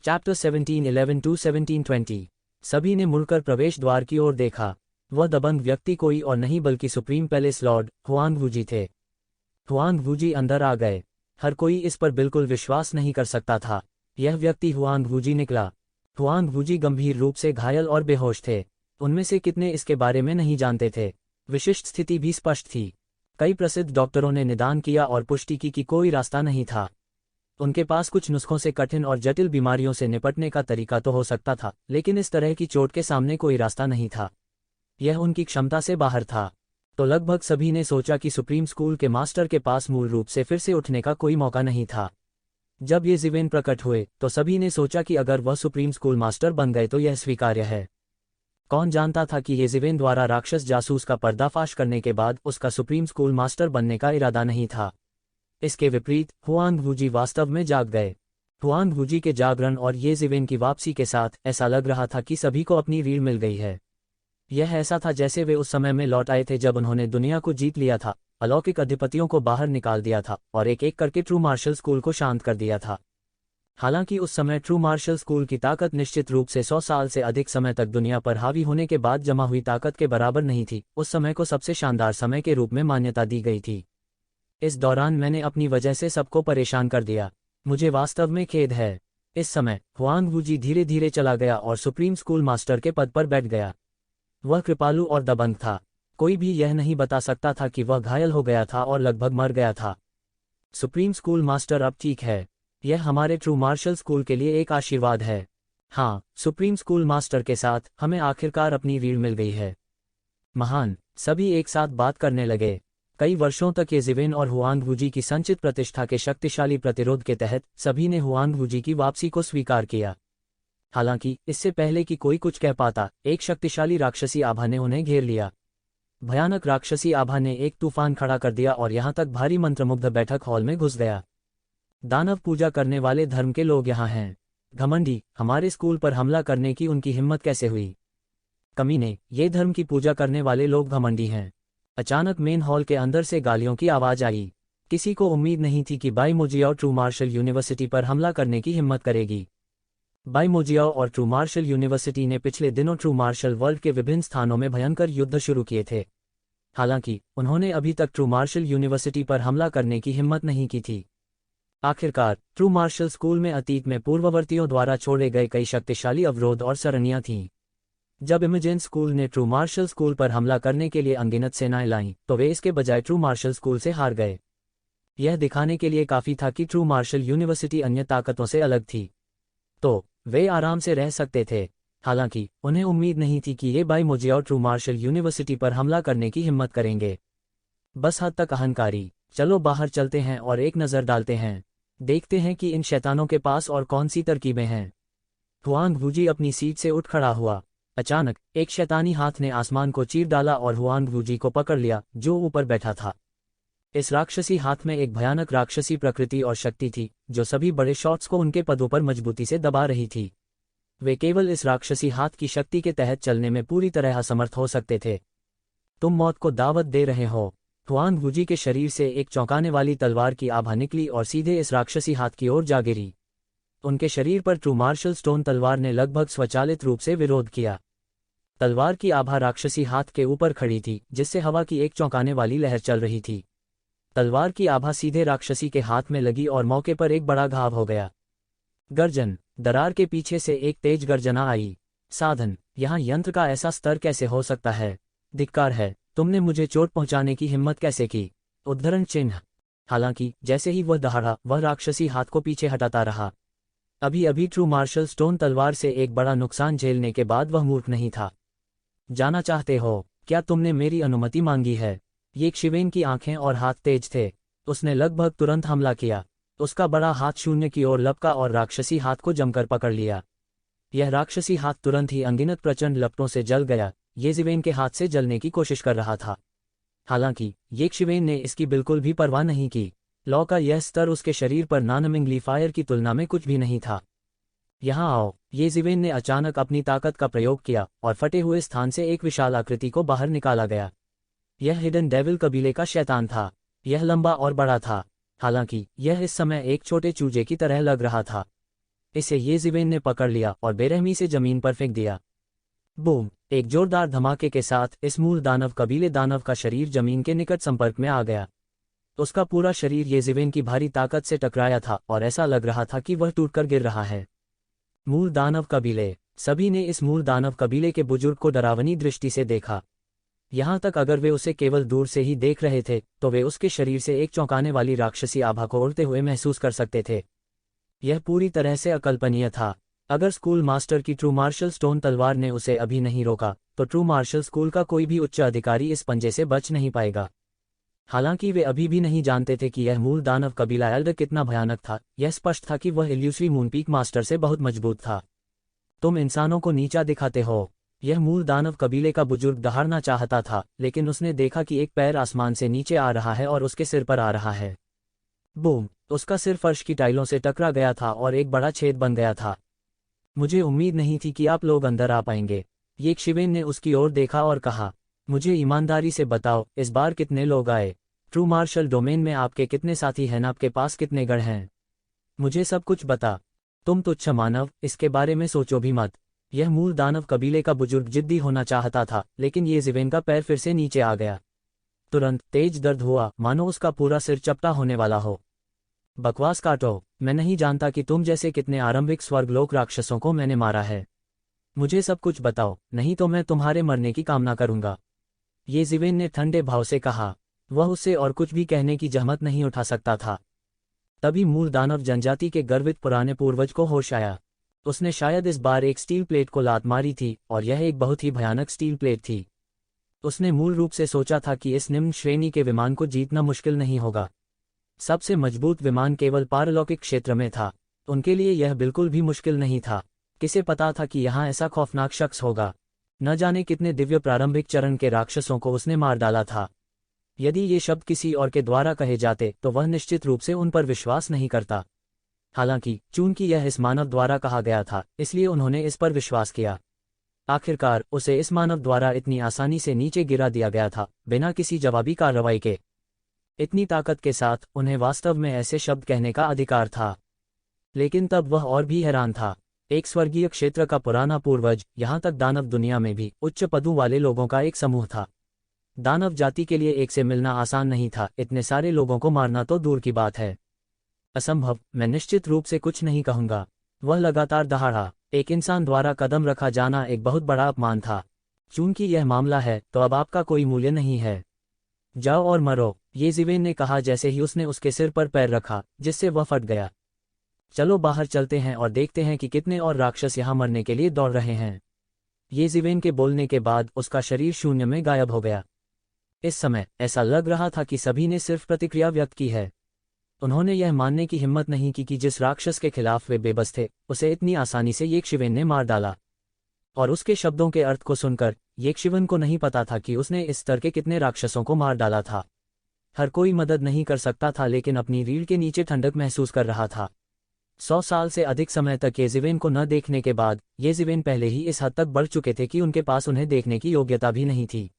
Chapter 1711 to 1720। सभी ने मुड़कर प्रवेश द्वार की ओर देखा। वह दबंग व्यक्ति कोई और नहीं बल्कि supreme palace Lord Huang Woozi थे। हुआंग वूजी अंदर आ गए। हर कोई इस पर बिल्कुल विश्वास नहीं कर सकता था। यह व्यक्ति हुआंग वूजी निकला। हुआंग वूजी गंभीर रूप से घायल और बेहोश थे। उनमें से कितने इसके बारे में नहीं जानते थे। विशिष्ट स्थिति भी स्पष्ट थी। कई प्रसिद्ध डॉक्टरों ने निदान किया और पुष्टि की कि कोई रास्ता नहीं था। उनके पास कुछ नुस्खों से कठिन और जटिल बीमारियों से निपटने का तरीका तो हो सकता था, लेकिन इस तरह की चोट के सामने कोई रास्ता नहीं था। यह उनकी क्षमता से बाहर था। तो लगभग सभी ने सोचा कि सुप्रीम स्कूल के मास्टर के पास मूल रूप से फिर से उठने का कोई मौका नहीं था। जब ये ज़िवेन प्रकट हुए तो सभी ने सोचा कि अगर वह सुप्रीम स्कूल मास्टर बन गए तो यह स्वीकार्य है। कौन जानता था कि ये ज़िवेन द्वारा राक्षस जासूस का पर्दाफाश करने के बाद उसका सुप्रीम स्कूल मास्टर बनने का इरादा नहीं था। इसके विपरीत हुआंग वूजी वास्तव में जाग गए। हुआंग वूजी के जागरण और ये ज़िवेन की वापसी के साथ ऐसा लग रहा था कि सभी को अपनी रीढ़ मिल गई है। यह ऐसा था जैसे वे उस समय में लौट आए थे जब उन्होंने दुनिया को जीत लिया था, अलौकिक अधिपतियों को बाहर निकाल दिया था और एक एक करके ट्रू मार्शल स्कूल को शांत कर दिया था। हालांकि उस समय ट्रू मार्शल स्कूल की ताकत निश्चित रूप से 100 साल से अधिक समय तक दुनिया पर हावी होने के बाद जमा हुई ताकत के बराबर नहीं थी। उस समय को सबसे शानदार समय के रूप में मान्यता दी गई थी। इस दौरान मैंने अपनी वजह से सबको परेशान कर दिया। मुझे वास्तव में खेद है। इस समय हुआंग वूजी धीरे धीरे चला गया और सुप्रीम स्कूल मास्टर के पद पर बैठ गया। वह कृपालु और दबंग था। कोई भी यह नहीं बता सकता था कि वह घायल हो गया था और लगभग मर गया था। सुप्रीम स्कूल मास्टर अब ठीक है। यह हमारे ट्रू मार्शल स्कूल के लिए एक आशीर्वाद है। हाँ, सुप्रीम स्कूल मास्टर के साथ हमें आखिरकार अपनी रीढ़ मिल गई है। महान। सभी एक साथ बात करने लगे। कई वर्षों तक ये ज़िवेन और हुआंग वूजी की संचित प्रतिष्ठा के शक्तिशाली प्रतिरोध के तहत सभी ने हुआंग वूजी की वापसी को स्वीकार किया। हालांकि इससे पहले कि कोई कुछ कह पाता, एक शक्तिशाली राक्षसी आभा ने उन्हें घेर लिया। भयानक राक्षसी आभा ने एक तूफान खड़ा कर दिया और यहां तक भारी मंत्रमुग्ध बैठक हॉल में घुस गया। दानव पूजा करने वाले धर्म के लोग यहाँ हैं। घमंडी, हमारे स्कूल पर हमला करने की उनकी हिम्मत कैसे हुई? कमीने, ये धर्म की पूजा करने वाले लोग घमंडी हैं। अचानक मेन हॉल के अंदर से गालियों की आवाज आई। किसी को उम्मीद नहीं थी कि बाई मोजियाओ ट्रू मार्शल यूनिवर्सिटी पर हमला करने की हिम्मत करेगी। बाई मोजियाओ और ट्रू मार्शल यूनिवर्सिटी ने पिछले दिनों ट्रू मार्शल वर्ल्ड के विभिन्न स्थानों में भयंकर युद्ध शुरू किए थे। हालांकि उन्होंने अभी तक ट्रू मार्शल यूनिवर्सिटी पर हमला करने की हिम्मत नहीं की थी। आखिरकार ट्रू मार्शल स्कूल में अतीत में पूर्ववर्तियों द्वारा छोड़े गए कई शक्तिशाली अवरोध और सरणियां थीं। जब इमेजिन स्कूल ने ट्रू मार्शल स्कूल पर हमला करने के लिए अनगिनत सेनाएं लाईं, तो वे इसके बजाय ट्रू मार्शल स्कूल से हार गए। यह दिखाने के लिए काफी था कि ट्रू मार्शल यूनिवर्सिटी अन्य ताकतों से अलग थी, तो वे आराम से रह सकते थे। हालांकि उन्हें उम्मीद नहीं थी कि ये बाई मोजियाओ ट्रू मार्शल यूनिवर्सिटी पर हमला करने की हिम्मत करेंगे। बस हद तक अहंकारी। चलो बाहर चलते हैं और एक नज़र डालते हैं। देखते हैं कि इन शैतानों के पास और कौन सी तरकीबें हैं। हुआंग वूजी अपनी सीट से उठ खड़ा हुआ। अचानक एक शैतानी हाथ ने आसमान को चीर डाला और हुआंग वूजी को पकड़ लिया, जो ऊपर बैठा था। इस राक्षसी हाथ में एक भयानक राक्षसी प्रकृति और शक्ति थी, जो सभी बड़े शॉट्स को उनके पदों पर मजबूती से दबा रही थी। वे केवल इस राक्षसी हाथ की शक्ति के तहत चलने में पूरी तरह असमर्थ हो सकते थे। तुम मौत को दावत दे रहे हो। हुआंग वूजी के शरीर से एक चौंकाने वाली तलवार की आभा निकली और सीधे इस राक्षसी हाथ की ओर जा गिरी। उनके शरीर पर ट्रू मार्शल स्टोन तलवार ने लगभग स्वचालित रूप से विरोध किया। तलवार की आभा राक्षसी हाथ के ऊपर खड़ी थी, जिससे हवा की एक चौंकाने वाली लहर चल रही थी। तलवार की आभा सीधे राक्षसी के हाथ में लगी और मौके पर एक बड़ा घाव हो गया। गर्जन। दरार के पीछे से एक तेज गर्जना आई। साधन। यहाँ यंत्र का ऐसा स्तर कैसे हो सकता है? धिक्कार है, तुमने मुझे चोट पहुंचाने की हिम्मत कैसे की? उद्धरण चिन्ह। हालांकि जैसे ही वह दहाड़ा, वह राक्षसी हाथ को पीछे हटाता रहा। अभी अभी ट्रू मार्शल स्टोन तलवार से एक बड़ा नुकसान झेलने के बाद वह मूर्ख नहीं था। जाना चाहते हो? क्या तुमने मेरी अनुमति मांगी है? ये ज़िवेन की आंखें और हाथ तेज थे। उसने लगभग तुरंत हमला किया। उसका बड़ा हाथ शून्य की ओर लपका और राक्षसी हाथ को जमकर पकड़ लिया। यह राक्षसी हाथ तुरंत ही अनगिनत प्रचंड लपटों से जल गया। ये ज़िवेन के हाथ से जलने की कोशिश कर रहा था। हालांकि ये ज़िवेन ने इसकी बिल्कुल भी परवाह नहीं की। लौ का यह स्तर उसके शरीर पर नॉन-मिंगली फायर की तुलना में कुछ भी नहीं था। यहाँ आओ। ये ज़िवेन ने अचानक अपनी ताकत का प्रयोग किया और फटे हुए स्थान से एक विशाल आकृति को बाहर निकाला गया। यह हिडन डेविल कबीले का शैतान था। यह लंबा और बड़ा था। हालांकि यह इस समय एक छोटे चूजे की तरह लग रहा था। इसे येजिवेन ने पकड़ लिया और बेरहमी से जमीन पर फेंक दिया। बूम! एक जोरदार धमाके के साथ इस मूल दानव कबीले दानव का शरीर जमीन के निकट संपर्क में आ गया। उसका पूरा शरीर येजिवेन की भारी ताकत से टकराया था और ऐसा लग रहा था कि वह टूटकर गिर रहा है। मूल दानव कबीले। सभी ने इस मूल दानव कबीले के बुजुर्ग को डरावनी दृष्टि से देखा। यहाँ तक अगर वे उसे केवल दूर से ही देख रहे थे तो वे उसके शरीर से एक चौंकाने वाली राक्षसी आभा को उड़ते हुए महसूस कर सकते थे। यह पूरी तरह से अकल्पनीय था। अगर स्कूल मास्टर की ट्रू मार्शल स्टोन तलवार ने उसे अभी नहीं रोका तो ट्रू मार्शल स्कूल का कोई भी उच्च अधिकारी इस पंजे से बच नहीं पाएगा। हालांकि वे अभी भी नहीं जानते थे कि यह मूल दानव कबीला एल्डर कितना भयानक था। यह स्पष्ट था कि वह इल्यूसरी मूनपीक मास्टर से बहुत मजबूत था। तुम इंसानों को नीचा दिखाते हो। यह मूल दानव कबीले का बुजुर्ग दहाड़ना चाहता था, लेकिन उसने देखा कि एक पैर आसमान से नीचे आ रहा है और उसके सिर पर आ रहा है। बूम! उसका सिर फर्श की टाइलों से टकरा गया था और एक बड़ा छेद बन गया था। मुझे उम्मीद नहीं थी कि आप लोग अंदर आ पाएंगे। येशिवेन ने उसकी ओर देखा और कहा, मुझे ईमानदारी से बताओ, इस बार कितने लोग आए? ट्रू मार्शल डोमेन में आपके कितने साथी हैं? आपके पास कितने गढ़ हैं? मुझे सब कुछ बता। तुम तुच्छ मानव, इसके बारे में सोचो भी मत। यह मूल दानव कबीले का बुजुर्ग जिद्दी होना चाहता था, लेकिन येजिवेन का पैर फिर से नीचे आ गया। तुरंत तेज दर्द हुआ, मानो उसका पूरा सिर चपटा होने वाला हो। बकवास काटो। मैं नहीं जानता कि तुम जैसे कितने आरंभिक स्वर्गलोक राक्षसों को मैंने मारा है। मुझे सब कुछ बताओ, नहीं तो मैं तुम्हारे मरने की कामना करूंगा। येजिवेन ने ठंडे भाव से कहा। वह उसे और कुछ भी कहने की जहमत नहीं उठा सकता था। तभी मूल दानव जनजाति के गर्वित पुराने पूर्वज को होश आया। उसने शायद इस बार एक स्टील प्लेट को लात मारी थी और यह एक बहुत ही भयानक स्टील प्लेट थी। उसने मूल रूप से सोचा था कि इस निम्न श्रेणी के विमान को जीतना मुश्किल नहीं होगा। सबसे मजबूत विमान केवल पारलौकिक क्षेत्र में था। उनके लिए यह बिल्कुल भी मुश्किल नहीं था। किसे पता था कि यहाँ ऐसा खौफनाक शख्स होगा? न जाने कितने दिव्य प्रारंभिक चरण के राक्षसों को उसने मार डाला था। यदि ये शब्द किसी और के द्वारा कहे जाते तो वह निश्चित रूप से उन पर विश्वास नहीं करता। हालांकि चूंकि यह इस मानव द्वारा कहा गया था, इसलिए उन्होंने इस पर विश्वास किया। आखिरकार उसे इस मानव द्वारा इतनी आसानी से नीचे गिरा दिया गया था, बिना किसी जवाबी कार्रवाई के। इतनी ताकत के साथ उन्हें वास्तव में ऐसे शब्द कहने का अधिकार था। लेकिन तब वह और भी हैरान था। एक स्वर्गीय क्षेत्र का पुराना पूर्वज, यहाँ तक दानव दुनिया में भी उच्च पदों वाले लोगों का एक समूह था। दानव जाति के लिए एक से मिलना आसान नहीं था, इतने सारे लोगों को मारना तो दूर की बात है। असंभव। मैं निश्चित रूप से कुछ नहीं कहूंगा। वह लगातार दहाड़ा। एक इंसान द्वारा कदम रखा जाना एक बहुत बड़ा अपमान था। चूंकि यह मामला है तो अब आपका कोई मूल्य नहीं है। जाओ और मरो, येजिवेन ने कहा जैसे ही उसने उसके सिर पर पैर रखा, जिससे वह फट गया। चलो बाहर चलते हैं और देखते हैं कि कितने और राक्षस यहाँ मरने के लिए दौड़ रहे हैं। येजिवेन के बोलने के बाद उसका शरीर शून्य में गायब हो गया। इस समय ऐसा लग रहा था कि सभी ने सिर्फ प्रतिक्रिया व्यक्त की है। उन्होंने यह मानने की हिम्मत नहीं की कि जिस राक्षस के खिलाफ वे बेबस थे, उसे इतनी आसानी से येशिवेन ने मार डाला। और उसके शब्दों के अर्थ को सुनकर येशिवेन को नहीं पता था कि उसने इस स्तर के कितने राक्षसों को मार डाला था। हर कोई मदद नहीं कर सकता था, लेकिन अपनी रीढ़ के नीचे ठंडक महसूस कर रहा था। 100 साल से अधिक समय तक येजिवेन को न देखने के बाद येजिवेन पहले ही इस हद तक बढ़ चुके थे कि उनके पास उन्हें देखने की योग्यता भी नहीं थी।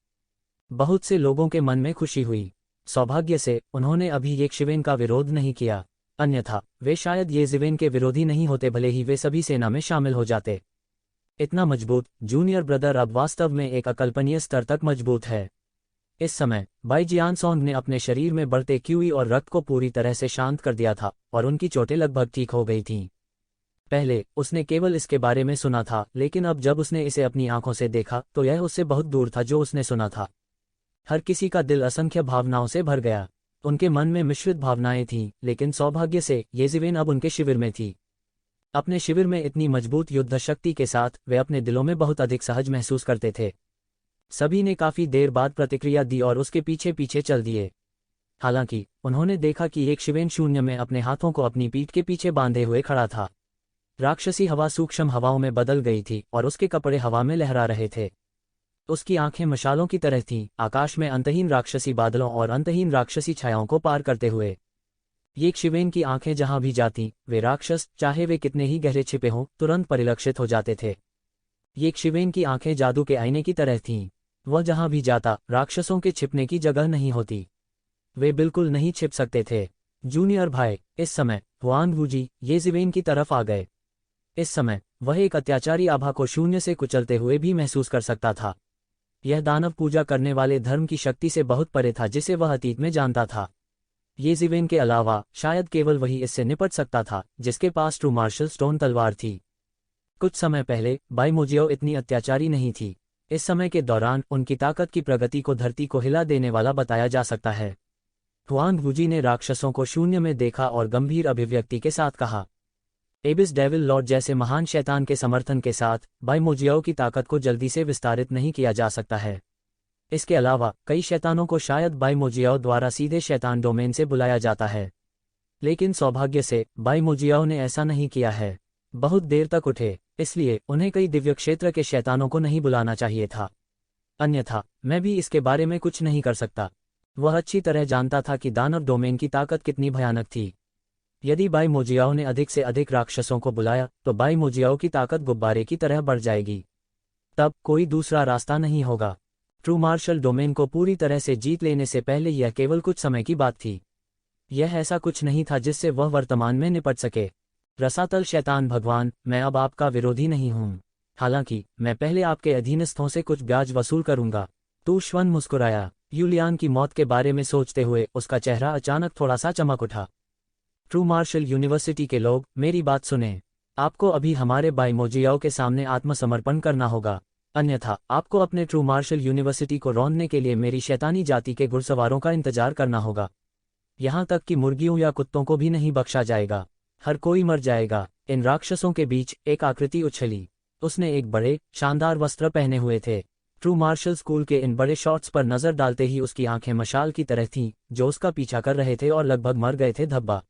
बहुत से लोगों के मन में खुशी हुई। सौभाग्य से उन्होंने अभी येशिवेन का विरोध नहीं किया, अन्यथा वे शायद येजिवेन के विरोधी नहीं होते, भले ही वे सभी सेना में शामिल हो जाते। इतना मजबूत जूनियर ब्रदर अब वास्तव में एक अकल्पनीय स्तर तक मजबूत है। इस समय बाई जियानसोंग ने अपने शरीर में बढ़ते क्यूई और रक्त को पूरी तरह से शांत कर दिया था और उनकी चोटें लगभग ठीक हो गई थीं। पहले उसने केवल इसके बारे में सुना था, लेकिन अब जब उसने इसे अपनी आंखों से देखा तो यह उससे बहुत दूर था जो उसने सुना था। हर किसी का दिल असंख्य भावनाओं से भर गया। उनके मन में मिश्रित भावनाएं थीं, लेकिन सौभाग्य से येजिवेन अब उनके शिविर में थी। अपने शिविर में इतनी मजबूत युद्ध शक्ति के साथ वे अपने दिलों में बहुत अधिक सहज महसूस करते थे। सभी ने काफी देर बाद प्रतिक्रिया दी और उसके पीछे पीछे चल दिए। हालांकि उन्होंने देखा कि येशिवेन शून्य में अपने हाथों को अपनी पीठ के पीछे बांधे हुए खड़ा था। राक्षसी हवा सूक्ष्म हवाओं में बदल गई थी और उसके कपड़े हवा में लहरा रहे थे। उसकी आंखें मशालों की तरह थीं, आकाश में अंतहीन राक्षसी बादलों और अंतहीन राक्षसी छायाओं को पार करते हुए। येशिवेन की आंखें जहां भी जाती, वे राक्षस, चाहे वे कितने ही गहरे छिपे हों, तुरंत परिलक्षित हो जाते थे। येशिवेन की आंखें जादू के आईने की तरह थीं। वह जहां भी जाता, राक्षसों के छिपने की जगह नहीं होती। वे बिल्कुल नहीं छिप सकते थे। जूनियर भाई, इस समय हुआन वूजी येजिवेन की तरफ आ गए। इस समय वह एक अत्याचारी आभा को शून्य से कुचलते हुए भी महसूस कर सकता था। यह दानव पूजा करने वाले धर्म की शक्ति से बहुत परे था जिसे वह अतीत में जानता था। येज़िवेन के अलावा शायद केवल वही इससे निपट सकता था जिसके पास ट्रू मार्शल स्टोन तलवार थी। कुछ समय पहले बाइमोजियो इतनी अत्याचारी नहीं थी। इस समय के दौरान उनकी ताकत की प्रगति को धरती को हिला देने वाला बताया जा सकता है। हुआंग वूजी ने राक्षसों को शून्य में देखा और गंभीर अभिव्यक्ति के साथ कहा, एबिस डेविल लॉर्ड जैसे महान शैतान के समर्थन के साथ बाइमोजियो की ताकत को जल्दी से विस्तारित नहीं किया जा सकता है। इसके अलावा कई शैतानों को शायद बाइमोजियो द्वारा सीधे शैतान डोमेन से बुलाया जाता है, लेकिन सौभाग्य से बाइमोजियो ने ऐसा नहीं किया है। बहुत देर तक उठे, इसलिए उन्हें कई दिव्य क्षेत्र के शैतानों को नहीं बुलाना चाहिए था। अन्यथा मैं भी इसके बारे में कुछ नहीं कर सकता। वह अच्छी तरह जानता था कि दानव डोमेन की ताकत कितनी भयानक थी। यदि बाइमोजियो ने अधिक से अधिक राक्षसों को बुलाया तो बाइमोजियो की ताकत गुब्बारे की तरह बढ़ जाएगी। तब कोई दूसरा रास्ता नहीं होगा। ट्रू मार्शल डोमेन को पूरी तरह से जीत लेने से पहले यह केवल कुछ समय की बात थी। यह ऐसा कुछ नहीं था जिससे वह वर्तमान में निपट सके। रसातल शैतान भगवान, मैं अब आपका विरोधी नहीं हूं। हालांकि मैं पहले आपके अधीनस्थों से कुछ ब्याज वसूल करूंगा। तू श्वन मुस्कुराया। यूलियान की मौत के बारे में सोचते हुए उसका चेहरा अचानक थोड़ा सा चमक उठा। ट्रू मार्शल यूनिवर्सिटी के लोग, मेरी बात सुने। आपको अभी हमारे बाइमोजियो के सामने आत्मसमर्पण करना होगा, अन्यथा आपको अपने ट्रू मार्शल यूनिवर्सिटी को रौंदने के लिए मेरी शैतानी जाति के घुड़सवारों का इंतजार करना होगा। यहां तक कि मुर्गियों या कुत्तों को भी नहीं बख्शा जाएगा। हर कोई मर जाएगा। इन राक्षसों के बीच एक आकृति उछली। उसने एक बड़े शानदार वस्त्र पहने हुए थे। ट्रू मार्शल स्कूल के इन बड़े शॉट्स पर नजर डालते ही उसकी आंखें मशाल की तरह थीं जो उसका पीछा कर रहे थे और लगभग मर गए थे। धब्बा।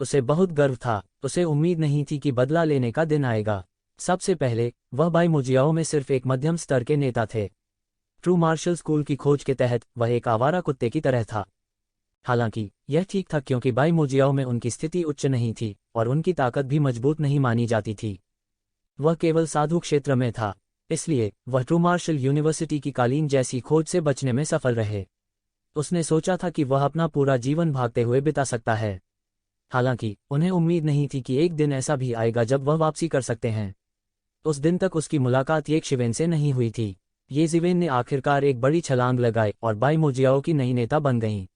उसे बहुत गर्व था। उसे उम्मीद नहीं थी कि बदला लेने का दिन आएगा। सबसे पहले वह बाइमोजियो में सिर्फ एक मध्यम स्तर के नेता थे। ट्रू मार्शल स्कूल की खोज के तहत वह एक आवारा कुत्ते की तरह था। हालांकि यह ठीक था क्योंकि बाइमोजियो में उनकी स्थिति उच्च नहीं थी और उनकी ताकत भी मजबूत नहीं मानी जाती थी। वह केवल साधु क्षेत्र में था, इसलिए वह ट्रू मार्शल यूनिवर्सिटी की कालीन जैसी खोज से बचने में सफल रहे। उसने सोचा था कि वह अपना पूरा जीवन भागते हुए बिता सकता है। हालांकि उन्हें उम्मीद नहीं थी कि एक दिन ऐसा भी आएगा जब वह वापसी कर सकते हैं। उस दिन तक उसकी मुलाकात येज़िवेन से नहीं हुई थी। येज़िवेन ने आखिरकार एक बड़ी छलांग लगाई और बाइमोजियो की नई नेता बन गईं।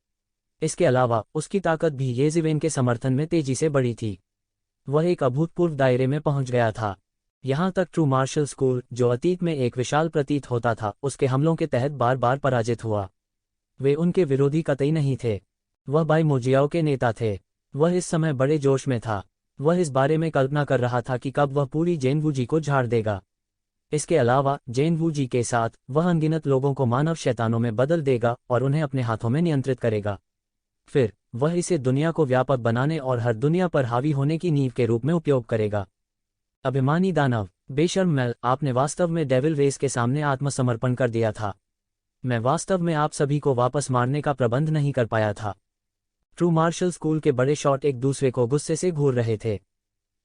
इसके अलावा उसकी ताकत भी येज़िवेन के समर्थन में तेजी से बढ़ी थी। वह एक अभूतपूर्व दायरे में पहुंच गया था। यहां तक ट्रू मार्शल स्कूल, जो अतीत में एक विशाल प्रतीत होता था, उसके हमलों के तहत बार बार पराजित हुआ। वे उनके विरोधी कतई नहीं थे। वह बाइमोजियो के नेता थे। वह इस समय बड़े जोश में था। वह इस बारे में कल्पना कर रहा था कि कब वह पूरी जेनवूजी को झाड़ देगा। इसके अलावा जेनवूजी के साथ वह अनगिनत लोगों को मानव शैतानों में बदल देगा और उन्हें अपने हाथों में नियंत्रित करेगा। फिर वह इसे दुनिया को व्यापक बनाने और हर दुनिया पर हावी होने की नींव के रूप में उपयोग करेगा। अभिमानी दानव, बेशर्म मैल, आपने वास्तव में डेविल रेस के सामने आत्मसमर्पण कर दिया था। मैं वास्तव में आप सभी को वापस मारने का प्रबंध नहीं कर पाया था। ट्रू मार्शल स्कूल के बड़े शॉट एक दूसरे को गुस्से से घूर रहे थे।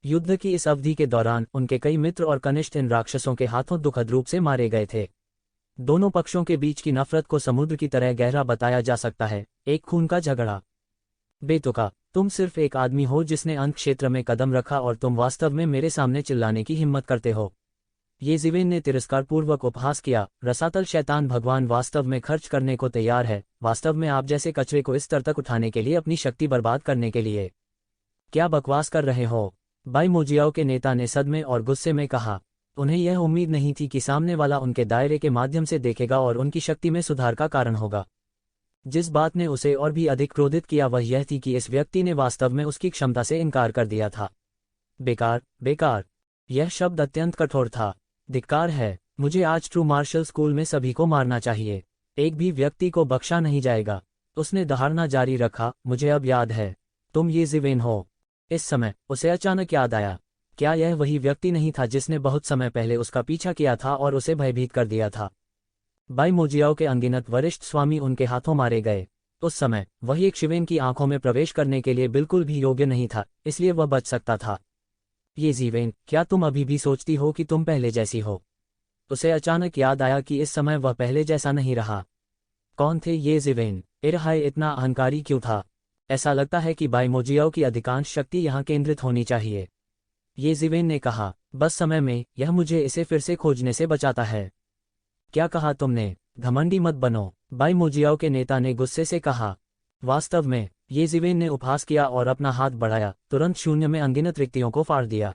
युद्ध की इस अवधि के दौरान उनके कई मित्र और कनिष्ठ इन राक्षसों के हाथों दुखद रूप से मारे गए थे। दोनों पक्षों के बीच की नफरत को समुद्र की तरह गहरा बताया जा सकता है, एक खून का झगड़ा। बेतुका, तुम सिर्फ एक आदमी हो जिसने अंत क्षेत्र में कदम रखा और तुम वास्तव में मेरे सामने चिल्लाने की हिम्मत करते हो। येज़िवेन ने तिरस्कारपूर्वक उपहास किया। रसातल शैतान भगवान वास्तव में खर्च करने को तैयार है, वास्तव में आप जैसे कचरे को इस स्तर तक उठाने के लिए, अपनी शक्ति बर्बाद करने के लिए। क्या बकवास कर रहे हो? बाइमोजियो के नेता ने सदमे और गुस्से में कहा। उन्हें यह उम्मीद नहीं थी कि सामने वाला उनके दायरे के माध्यम से देखेगा और उनकी शक्ति में सुधार का कारण होगा। जिस बात ने उसे और भी अधिक क्रोधित किया वह यह थी कि इस व्यक्ति ने वास्तव में उसकी क्षमता से इनकार कर दिया था। बेकार, बेकार। यह शब्द अत्यंत कठोर था। धिक्कार है। मुझे आज ट्रू मार्शल स्कूल में सभी को मारना चाहिए। एक भी व्यक्ति को बख्शा नहीं जाएगा। उसने दहाड़ना जारी रखा। मुझे अब याद है, तुम येज़िवेन हो। इस समय उसे अचानक याद आया, क्या यह वही व्यक्ति नहीं था जिसने बहुत समय पहले उसका पीछा किया था और उसे भयभीत कर दिया था? बाइमोजियो के अनगिनत वरिष्ठ स्वामी उनके हाथों मारे गए। उस समय वही एक शिवेन की आंखों में प्रवेश करने के लिए बिल्कुल भी योग्य नहीं था, इसलिए वह बच सकता था। येज़िवेन, क्या तुम अभी भी सोचती हो कि तुम पहले जैसी हो? उसे अचानक याद आया कि इस समय वह पहले जैसा नहीं रहा। कौन थे येज़िवेन? इरहाय इतना अहंकारी क्यों था? ऐसा लगता है कि बाइमोजियो की अधिकांश शक्ति यहाँ केंद्रित होनी चाहिए। ये जिवेन ने कहा, बस समय में, यह मुझे इसे फिर से खोजने से बचाता है। क्या कहा तुमने? घमंडी मत बनो, बाई मोजियाओ के नेता ने गुस्से से कहा। वास्तव में, ये जिवेन ने उपहास किया और अपना हाथ बढ़ाया, तुरंत शून्य में अनगिनत रिक्तियों को फाड़ दिया।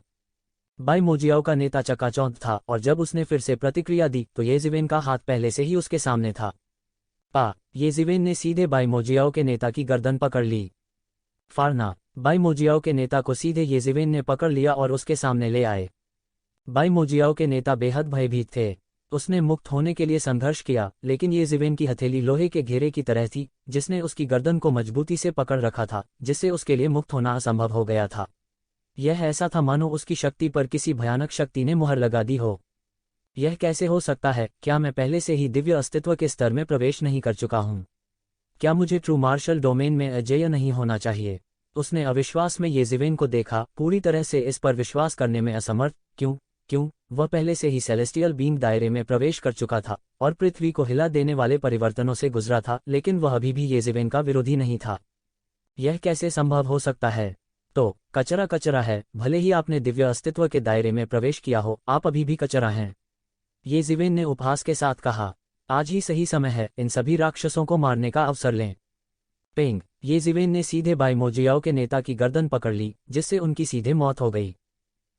बाई मोजियाओ का नेता चकाचौंध था और जब उसने फिर से प्रतिक्रिया दी तो ये जिवेन का हाथ पहले से ही उसके सामने था। ये जिवेन ने सीधे बाई मोजियाओ के नेता की गर्दन पकड़ ली। फाड़ना। बाई मोजियाओ के नेता को सीधे ये जिवेन ने पकड़ लिया और उसके सामने ले आए। बाई मोजियाओ के नेता बेहद भयभीत थे। उसने मुक्त होने के लिए संघर्ष किया, लेकिन ये जिवेन की हथेली लोहे के घेरे की तरह थी, जिसने उसकी गर्दन को मजबूती से पकड़ रखा था, जिससे उसके लिए मुक्त होना असंभव हो गया था। यह ऐसा था मानो उसकी शक्ति पर किसी भयानक शक्ति ने मुहर लगा दी हो। यह कैसे हो सकता है? क्या मैं पहले से ही दिव्य अस्तित्व के स्तर में प्रवेश नहीं कर चुका हूँ? क्या मुझे ट्रू मार्शल डोमेन में अजेय नहीं होना चाहिए? उसने अविश्वास में ये जिवेन को देखा, पूरी तरह से इस पर विश्वास करने में असमर्थ। क्यों वह पहले से ही सेलेस्टियल बीइंग दायरे में प्रवेश कर चुका था और पृथ्वी को हिला देने वाले परिवर्तनों से गुजरा था, लेकिन वह अभी भी ये जिवेन का विरोधी नहीं था। यह कैसे संभव हो सकता है? तो कचरा है, भले ही आपने दिव्य अस्तित्व के दायरे में प्रवेश किया हो, आप अभी भी कचरा हैं। ये जिवेन ने उपहास के साथ कहा, आज ही सही समय है, इन सभी राक्षसों को मारने का अवसर लें। पेंग। ये जिवेन ने सीधे बाई मोजियाओ के नेता की गर्दन पकड़ ली, जिससे उनकी सीधे मौत हो गई।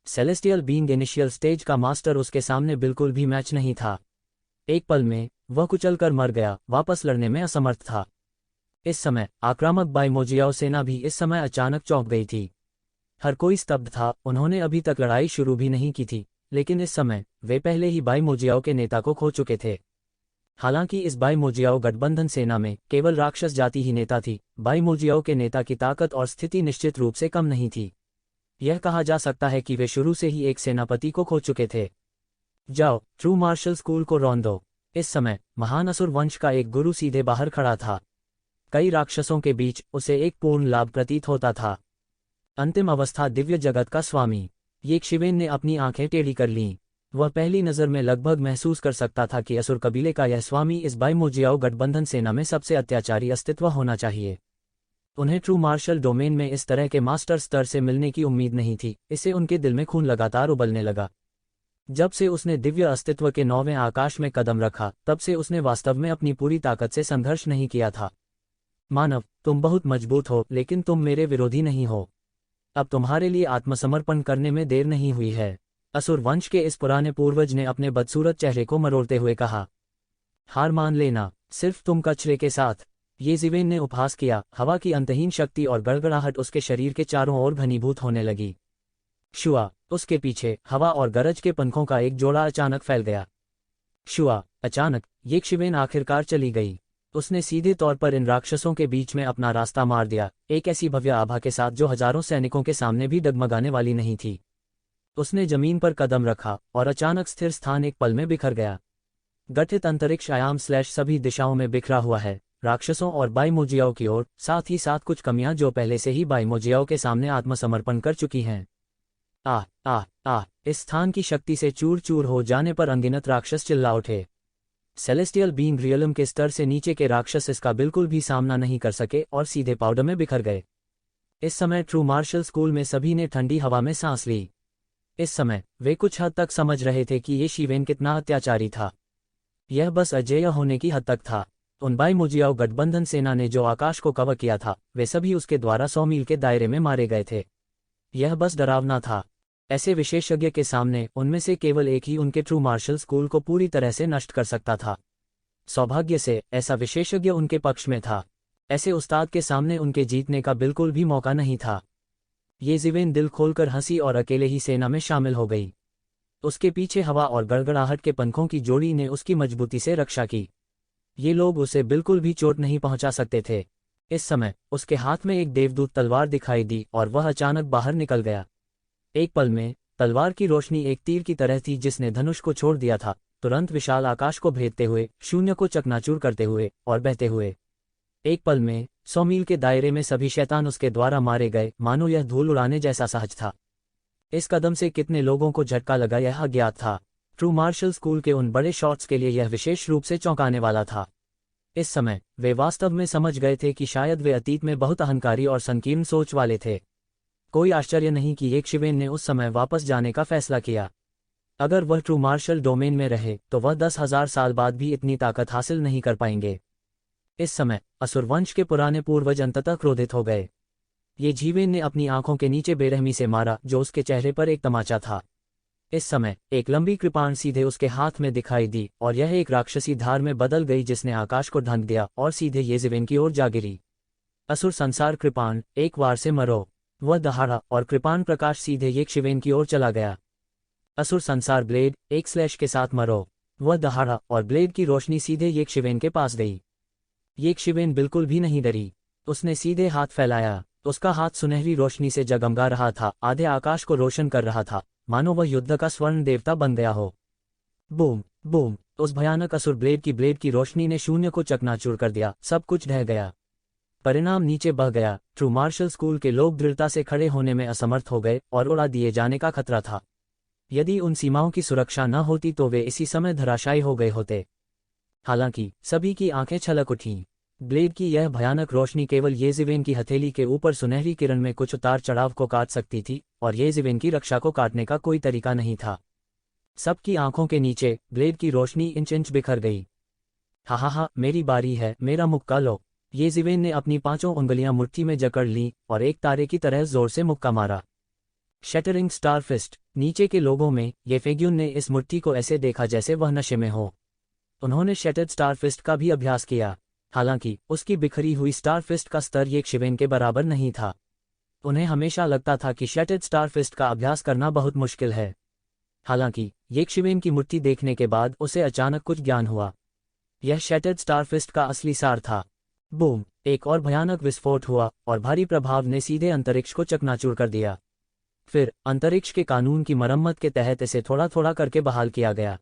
सेलेस्टियल बीइंग इनिशियल स्टेज का मास्टर उसके सामने बिल्कुल भी मैच नहीं था। एक पल में वह कुचलकर मर गया, वापस लड़ने में असमर्थ था। इस समय आक्रामक बाई मोजियाओ सेना भी इस समय अचानक चौंक गई थी। हर कोई स्तब्ध था, उन्होंने अभी तक लड़ाई शुरू भी नहीं की थी, लेकिन इस समय वे पहले ही बाई मोजियाओ के नेता को खो चुके थे। हालांकि इस बाई मोजियाओ गठबंधन सेना में केवल राक्षस जाति ही नेता थी, बाई मोजियाओ के नेता की ताकत और स्थिति निश्चित रूप से कम नहीं थी। यह कहा जा सकता है कि वे शुरू से ही एक सेनापति को खो चुके थे। जाओ, ट्रू मार्शल स्कूल को रौंद दो। इस समय महान असुर वंश का एक गुरु सीधे बाहर खड़ा था। कई राक्षसों के बीच उसे एक पूर्ण लाभ प्रतीत होता था। अंतिम अवस्था दिव्य जगत का स्वामी। ये शिवेन ने अपनी आंखें टेढ़ी कर लीं। वह पहली नज़र में लगभग महसूस कर सकता था कि असुर कबीले का यह स्वामी इस बाई मोजियाओ गठबंधन सेना में सबसे अत्याचारी अस्तित्व होना चाहिए। उन्हें ट्रू मार्शल डोमेन में इस तरह के मास्टर स्तर से मिलने की उम्मीद नहीं थी। इससे उनके दिल में खून लगातार उबलने लगा। जब से उसने दिव्य अस्तित्व के 9वें आकाश में कदम रखा, तब से उसने वास्तव में अपनी पूरी ताकत से संघर्ष नहीं किया था। मानव, तुम बहुत मजबूत हो, लेकिन तुम मेरे विरोधी नहीं हो। अब तुम्हारे लिए आत्मसमर्पण करने में देर नहीं हुई है। असुर वंश के इस पुराने पूर्वज ने अपने बदसूरत चेहरे को मरोड़ते हुए कहा। हार मान लेना, सिर्फ तुम कचरे के साथ। ये जिवेन ने उपहास किया। हवा की अंतहीन शक्ति और गड़गड़ाहट उसके शरीर के चारों ओर घनीभूत होने लगी। शुआ। उसके पीछे हवा और गरज के पंखों का एक जोड़ा अचानक फैल गया। शुआ। अचानक ये शिवेन आखिरकार चली गई। उसने सीधे तौर पर इन राक्षसों के बीच में अपना रास्ता मार दिया, एक ऐसी भव्य आभा के साथ जो हजारों सैनिकों के सामने भी डगमगाने वाली नहीं थी। उसने जमीन पर कदम रखा और अचानक स्थिर स्थान एक पल में बिखर गया। गठित अंतरिक्ष आयाम सभी दिशाओं में बिखरा हुआ है, राक्षसों और बाई मोजियाओ की ओर, साथ ही साथ कुछ कमियां जो पहले से ही बाई मोजियाओ के सामने आत्मसमर्पण कर चुकी हैं। इस स्थान की शक्ति से चूर चूर हो जाने पर अनगिनत राक्षस चिल्ला उठे। सेलेस्टियल बीइंग रियलम के स्तर से नीचे के राक्षस इसका बिल्कुल भी सामना नहीं कर सके और सीधे पाउडर में बिखर गए। इस समय ट्रू मार्शल स्कूल में सभी ने ठंडी हवा में सांस ली। इस समय वे कुछ हद तक समझ रहे थे कि ये शिवेन कितना अत्याचारी था। यह बस अजेय होने की हद तक था। उन बाई मोजियाओ गठबंधन सेना ने जो आकाश को कवर किया था, वे सभी उसके द्वारा 100 मील के दायरे में मारे गए थे। यह बस डरावना था। ऐसे विशेषज्ञ के सामने उनमें से केवल एक ही उनके ट्रू मार्शल स्कूल को पूरी तरह से नष्ट कर सकता था। सौभाग्य से ऐसा विशेषज्ञ उनके पक्ष में था। ऐसे उस्ताद के सामने उनके जीतने का बिल्कुल भी मौका नहीं था। ये जिवेन दिल खोलकर हंसी और अकेले ही सेना में शामिल हो गई। उसके पीछे हवा और गड़गड़ाहट के पंखों की जोड़ी ने उसकी मजबूती से रक्षा की। ये लोग उसे बिल्कुल भी चोट नहीं पहुंचा सकते थे। इस समय उसके हाथ में एक देवदूत तलवार दिखाई दी और वह अचानक बाहर निकल गया। एक पल में तलवार की रोशनी एक तीर की तरह थी जिसने धनुष को छोड़ दिया था, तुरंत विशाल आकाश को भेदते हुए, शून्य को चकनाचूर करते हुए और बहते हुए। एक पल में 100 मील के दायरे में सभी शैतान उसके द्वारा मारे गए, मानो यह धूल उड़ाने जैसा सहज था। इस कदम से कितने लोगों को झटका लगा यह अज्ञात था। ट्रू मार्शल स्कूल के उन बड़े शॉट्स के लिए यह विशेष रूप से चौंकाने वाला था। इस समय वे वास्तव में समझ गए थे कि शायद वे अतीत में बहुत अहंकारी और संकीर्ण सोच वाले थे। कोई आश्चर्य नहीं कि येशिवेन ने उस समय वापस जाने का फैसला किया। अगर वह ट्रू मार्शल डोमेन में रहे तो वह 10,000 साल बाद भी इतनी ताकत हासिल नहीं कर पाएंगे। इस समय असुर वंश के पुराने पूर्वज अंततः क्रोधित हो गए। येशिवेन ने अपनी आंखों के नीचे बेरहमी से मारा, जो उसके चेहरे पर एक तमाचा था। इस समय एक लंबी कृपाण सीधे उसके हाथ में दिखाई दी और यह एक राक्षसी धार में बदल गई, जिसने आकाश को ढक दिया और सीधे येशिवेन की ओर जा गिरी। असुर संसार कृपाण, एक वार से मरो। वह दहाड़ा और कृपाण प्रकाश सीधे येशिवेन की ओर चला गया। असुर संसार ब्लेड, एक स्लैश के साथ मरो। वह दहाड़ा और ब्लेड की रोशनी सीधे येशिवेन के पास गई। येशिवेन बिल्कुल भी नहीं डरी। उसने सीधे हाथ फैलाया। उसका हाथ सुनहरी रोशनी से जगमगा रहा था, आधे आकाश को रोशन कर रहा था, मानो वह युद्ध का स्वर्ण देवता बन गया हो। बूम बूम, उस भयानक असुर ब्लेड की रोशनी ने शून्य को चकनाचूर कर दिया। सब कुछ ढह गया। परिणाम नीचे बह गया। ट्रू मार्शल स्कूल के लोग दृढ़ता से खड़े होने में असमर्थ हो गए और उड़ा दिए जाने का खतरा था। यदि उन सीमाओं की सुरक्षा न होती तो वे इसी समय धराशायी हो गए होते। हालांकि सभी की आंखें छलक उठीं। ब्लेड की यह भयानक रोशनी केवल येशिवेन की हथेली के ऊपर सुनहरी किरण में कुछ उतार चढ़ाव को काट सकती थी, और येशिवेन की रक्षा को काटने का कोई तरीका नहीं था। सबकी आंखों के नीचे ब्लेड की रोशनी इंच इंच बिखर गई। हा, मेरी बारी है, मेरा मुक्का लो। येशिवेन ने अपनी 5 उंगलियां मुट्ठी में जकड़ लीं और एक तारे की तरह जोर से मुक्का मारा। Shattering star fist. नीचे के लोगों में येफेग्यून ने इस मुट्ठी को ऐसे देखा जैसे वह नशे में हो। उन्होंने शैटर्ड स्टार फिस्ट का भी अभ्यास किया। हालांकि उसकी बिखरी हुई स्टार फिस्ट का स्तर येशिवेन के बराबर नहीं था। उन्हें हमेशा लगता था कि शैटर्ड स्टार फिस्ट का अभ्यास करना बहुत मुश्किल है। हालांकि येशिवेन की मुट्ठी देखने के बाद उसे अचानक कुछ ज्ञान हुआ। यह शैटर्ड स्टार फिस्ट का असली सार था। बूम, एक और भयानक विस्फोट हुआ और भारी प्रभाव ने सीधे अंतरिक्ष को चकनाचूर कर दिया। फिर अंतरिक्ष के कानून की मरम्मत के तहत इसे थोड़ा थोड़ा करके बहाल किया गया।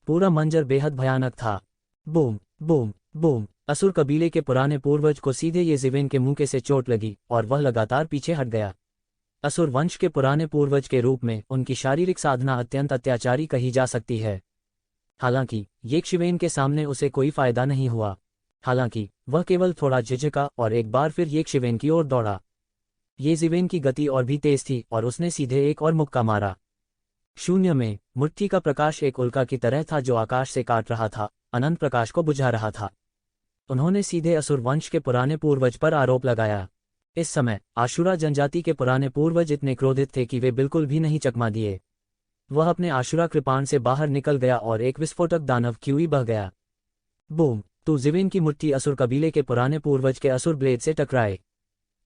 पूरा मंजर बेहद भयानक था। बूम बूम बूम, असुर कबीले के पुराने पूर्वज को सीधे येशिवेन के मुंह से चोट लगी और वह लगातार पीछे हट गया। असुर वंश के पुराने पूर्वज के रूप में उनकी शारीरिक साधना अत्यंत अत्याचारी कही जा सकती है। हालांकि येशिवेन के सामने उसे कोई फायदा नहीं हुआ। हालांकि वह केवल थोड़ा झिझका और एक बार फिर येशिवेन की ओर दौड़ा। येशिवेन की गति और भी तेज थी और उसने सीधे एक और मुक्का मारा। शून्य में मुट्ठी का प्रकाश एक उल्का की तरह था जो आकाश से काट रहा था, अनंत प्रकाश को बुझा रहा था। उन्होंने सीधे असुर वंश के पुराने पूर्वज पर आरोप लगाया। इस समय आशुरा जनजाति के पुराने पूर्वज इतने क्रोधित थे कि वे बिल्कुल भी नहीं चकमा दिए। वह अपने आशुरा कृपाण से बाहर निकल गया और एक विस्फोटक दानव क्यूई बह गया। बूम, तो येशिवेन की मुट्ठी असुर कबीले के पुराने पूर्वज के असुर ब्लेड से टकराए।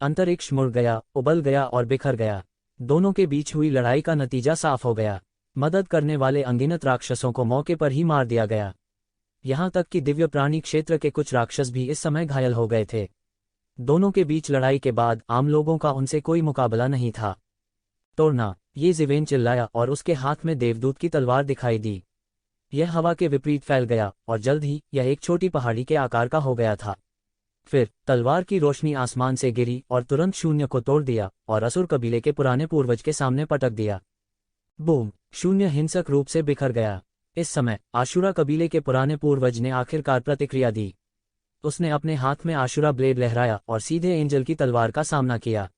अंतरिक्ष मुड़ गया, उबल गया और बिखर गया। दोनों के बीच हुई लड़ाई का नतीजा साफ हो गया। मदद करने वाले अनगिनत राक्षसों को मौके पर ही मार दिया गया। यहां तक कि दिव्य प्राणी क्षेत्र के कुछ राक्षस भी इस समय घायल हो गए थे। दोनों के बीच लड़ाई के बाद आम लोगों का उनसे कोई मुकाबला नहीं था। तोड़ना, येशिवेन चिल्लाया और उसके हाथ में देवदूत की तलवार दिखाई दी। यह हवा के विपरीत फैल गया और जल्द ही यह एक छोटी पहाड़ी के आकार का हो गया था। फिर तलवार की रोशनी आसमान से गिरी और तुरंत शून्य को तोड़ दिया और असुर कबीले के पुराने पूर्वज के सामने पटक दिया। बूम, शून्य हिंसक रूप से बिखर गया। इस समय आशुरा कबीले के पुराने पूर्वज ने आखिरकार प्रतिक्रिया दी। उसने अपने हाथ में आशुरा ब्लेड लहराया और सीधे एंजल की तलवार का सामना किया।